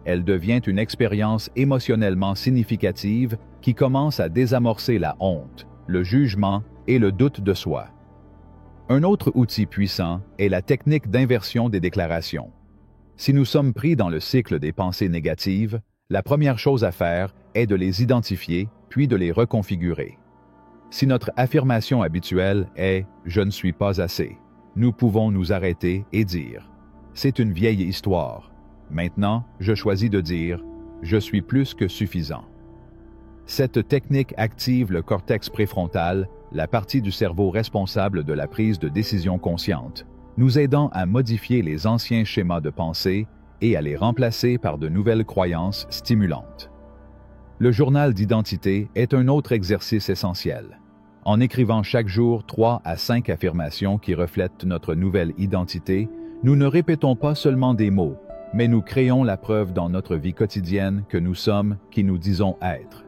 elle devient une expérience émotionnellement significative qui commence à désamorcer la honte, le jugement et le doute de soi. Un autre outil puissant est la technique d'inversion des déclarations. Si nous sommes pris dans le cycle des pensées négatives, la première chose à faire est de les identifier puis de les reconfigurer. Si notre affirmation habituelle est « je ne suis pas assez », nous pouvons nous arrêter et dire « c'est une vieille histoire. Maintenant, je choisis de dire « je suis plus que suffisant ». Cette technique active le cortex préfrontal, la partie du cerveau responsable de la prise de décision consciente, nous aidant à modifier les anciens schémas de pensée et à les remplacer par de nouvelles croyances stimulantes. Le journal d'identité est un autre exercice essentiel. En écrivant chaque jour 3 à 5 affirmations qui reflètent notre nouvelle identité, nous ne répétons pas seulement des mots, mais nous créons la preuve dans notre vie quotidienne que nous sommes qui nous disons être.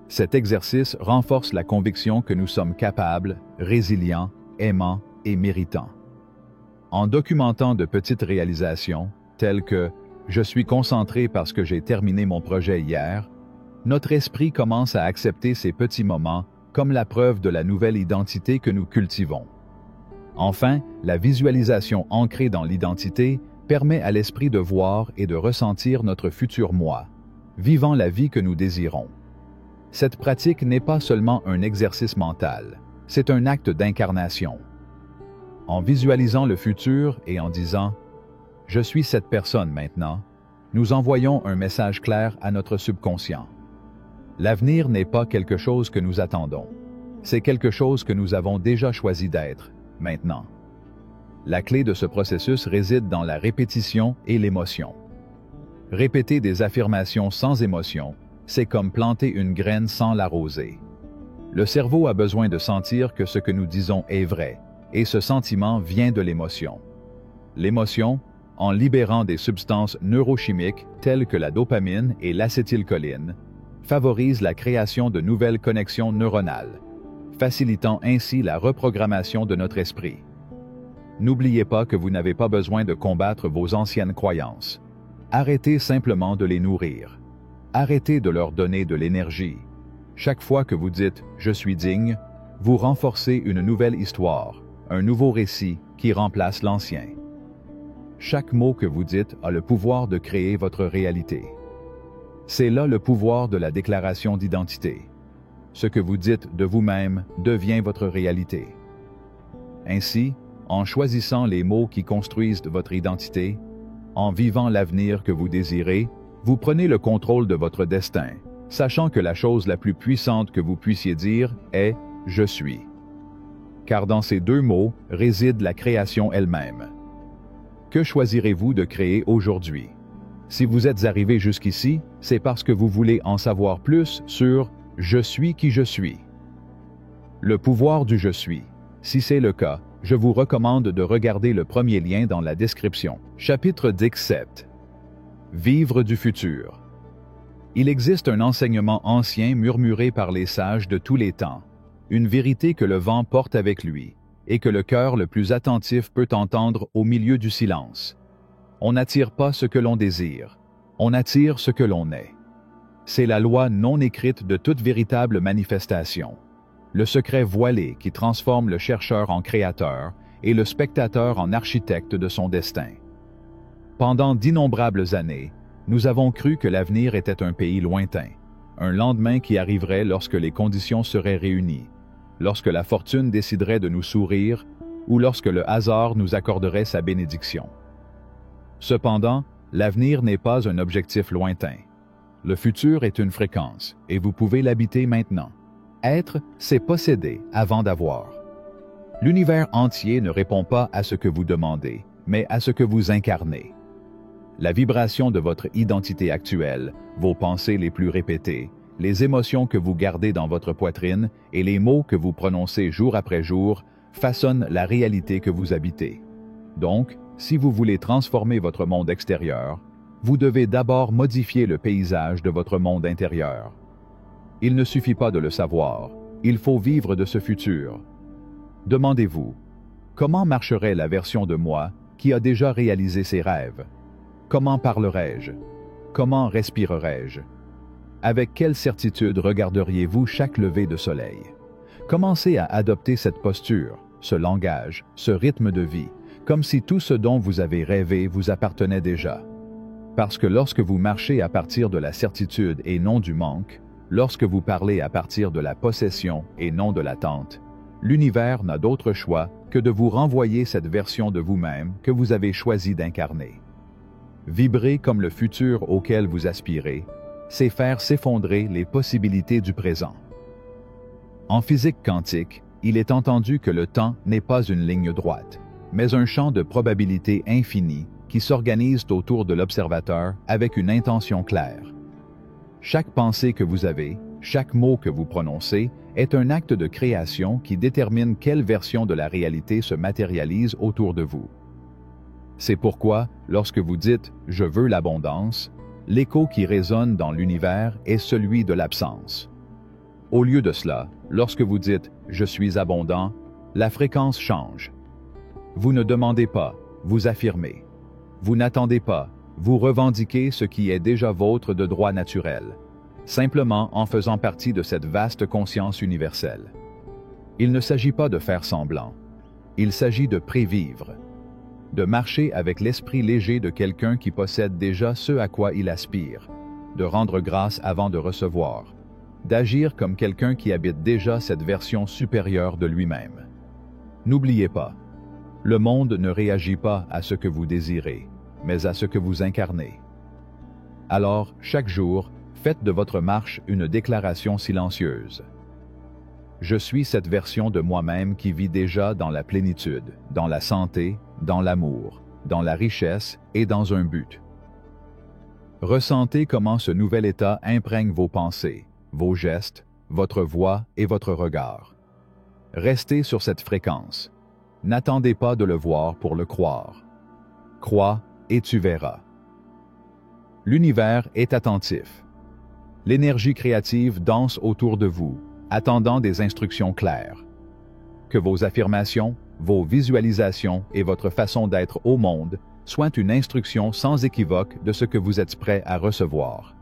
Cet exercice renforce la conviction que nous sommes capables, résilients, aimants et méritants. En documentant de petites réalisations, telles que « je suis concentré parce que j'ai terminé mon projet hier », notre esprit commence à accepter ces petits moments comme la preuve de la nouvelle identité que nous cultivons. Enfin, la visualisation ancrée dans l'identité permet à l'esprit de voir et de ressentir notre futur moi, vivant la vie que nous désirons. Cette pratique n'est pas seulement un exercice mental, c'est un acte d'incarnation. En visualisant le futur et en disant « je suis cette personne maintenant », nous envoyons un message clair à notre subconscient. L'avenir n'est pas quelque chose que nous attendons. C'est quelque chose que nous avons déjà choisi d'être, maintenant. La clé de ce processus réside dans la répétition et l'émotion. Répéter des affirmations sans émotion, c'est comme planter une graine sans l'arroser. Le cerveau a besoin de sentir que ce que nous disons est vrai, et ce sentiment vient de l'émotion. L'émotion, en libérant des substances neurochimiques telles que la dopamine et l'acétylcholine, favorise la création de nouvelles connexions neuronales, facilitant ainsi la reprogrammation de notre esprit. N'oubliez pas que vous n'avez pas besoin de combattre vos anciennes croyances. Arrêtez simplement de les nourrir. Arrêtez de leur donner de l'énergie. Chaque fois que vous dites « je suis digne », vous renforcez une nouvelle histoire, un nouveau récit qui remplace l'ancien. Chaque mot que vous dites a le pouvoir de créer votre réalité. C'est là le pouvoir de la déclaration d'identité. Ce que vous dites de vous-même devient votre réalité. Ainsi, en choisissant les mots qui construisent votre identité, en vivant l'avenir que vous désirez, vous prenez le contrôle de votre destin, sachant que la chose la plus puissante que vous puissiez dire est « je suis ». Car dans ces deux mots réside la création elle-même. Que choisirez-vous de créer aujourd'hui? Si vous êtes arrivé jusqu'ici, c'est parce que vous voulez en savoir plus sur « je suis qui je suis ». Le pouvoir du « je suis ». Si c'est le cas, je vous recommande de regarder le premier lien dans la description. Chapitre 17. Vivre du futur. Il existe un enseignement ancien murmuré par les sages de tous les temps, une vérité que le vent porte avec lui, et que le cœur le plus attentif peut entendre au milieu du silence. On n'attire pas ce que l'on désire, on attire ce que l'on est. C'est la loi non écrite de toute véritable manifestation, le secret voilé qui transforme le chercheur en créateur et le spectateur en architecte de son destin. Pendant d'innombrables années, nous avons cru que l'avenir était un pays lointain, un lendemain qui arriverait lorsque les conditions seraient réunies, lorsque la fortune déciderait de nous sourire ou lorsque le hasard nous accorderait sa bénédiction. Cependant, l'avenir n'est pas un objectif lointain. Le futur est une fréquence, et vous pouvez l'habiter maintenant. Être, c'est posséder avant d'avoir. L'univers entier ne répond pas à ce que vous demandez, mais à ce que vous incarnez. La vibration de votre identité actuelle, vos pensées les plus répétées, les émotions que vous gardez dans votre poitrine et les mots que vous prononcez jour après jour façonnent la réalité que vous habitez. Donc, si vous voulez transformer votre monde extérieur, vous devez d'abord modifier le paysage de votre monde intérieur. Il ne suffit pas de le savoir, il faut vivre de ce futur. Demandez-vous, comment marcherait la version de moi qui a déjà réalisé ses rêves? Comment parlerais-je? comment respirerais-je? Avec quelle certitude regarderiez-vous chaque lever de soleil? Commencez à adopter cette posture, ce langage, ce rythme de vie, comme si tout ce dont vous avez rêvé vous appartenait déjà. Parce que lorsque vous marchez à partir de la certitude et non du manque, lorsque vous parlez à partir de la possession et non de l'attente, l'univers n'a d'autre choix que de vous renvoyer cette version de vous-même que vous avez choisi d'incarner. Vibrer comme le futur auquel vous aspirez, c'est faire s'effondrer les possibilités du présent. En physique quantique, il est entendu que le temps n'est pas une ligne droite, mais un champ de probabilités infinies qui s'organisent autour de l'observateur avec une intention claire. Chaque pensée que vous avez, chaque mot que vous prononcez, est un acte de création qui détermine quelle version de la réalité se matérialise autour de vous. C'est pourquoi, lorsque vous dites « je veux l'abondance », l'écho qui résonne dans l'univers est celui de l'absence. Au lieu de cela, lorsque vous dites « je suis abondant », la fréquence change. Vous ne demandez pas, vous affirmez. Vous n'attendez pas, vous revendiquez ce qui est déjà vôtre de droit naturel, simplement en faisant partie de cette vaste conscience universelle. Il ne s'agit pas de faire semblant, il s'agit de prévivre, de marcher avec l'esprit léger de quelqu'un qui possède déjà ce à quoi il aspire, de rendre grâce avant de recevoir, d'agir comme quelqu'un qui habite déjà cette version supérieure de lui-même. N'oubliez pas, le monde ne réagit pas à ce que vous désirez, mais à ce que vous incarnez. Alors, chaque jour, faites de votre marche une déclaration silencieuse. Je suis cette version de moi-même qui vit déjà dans la plénitude, dans la santé, dans l'amour, dans la richesse et dans un but. Ressentez comment ce nouvel état imprègne vos pensées, vos gestes, votre voix et votre regard. Restez sur cette fréquence. N'attendez pas de le voir pour le croire. Crois et tu verras. L'univers est attentif. L'énergie créative danse autour de vous, attendant des instructions claires. Que vos affirmations, vos visualisations et votre façon d'être au monde soient une instruction sans équivoque de ce que vous êtes prêt à recevoir.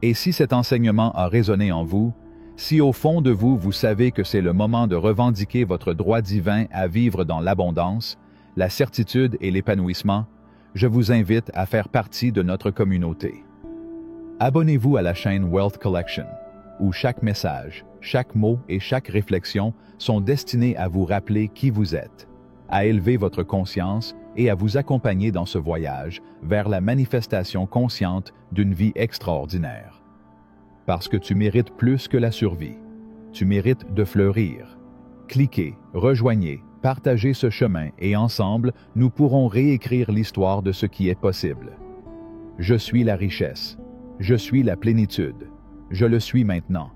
Et si cet enseignement a résonné en vous, si au fond de vous vous savez que c'est le moment de revendiquer votre droit divin à vivre dans l'abondance, la certitude et l'épanouissement, je vous invite à faire partie de notre communauté. Abonnez-vous à la chaîne Wealth Collection, où chaque message, chaque mot et chaque réflexion sont destinés à vous rappeler qui vous êtes, à élever votre conscience et à vous accompagner dans ce voyage vers la manifestation consciente d'une vie extraordinaire. Parce que tu mérites plus que la survie. Tu mérites de fleurir. Cliquez, rejoignez, partagez ce chemin et ensemble, nous pourrons réécrire l'histoire de ce qui est possible. Je suis la richesse. Je suis la plénitude. Je le suis maintenant.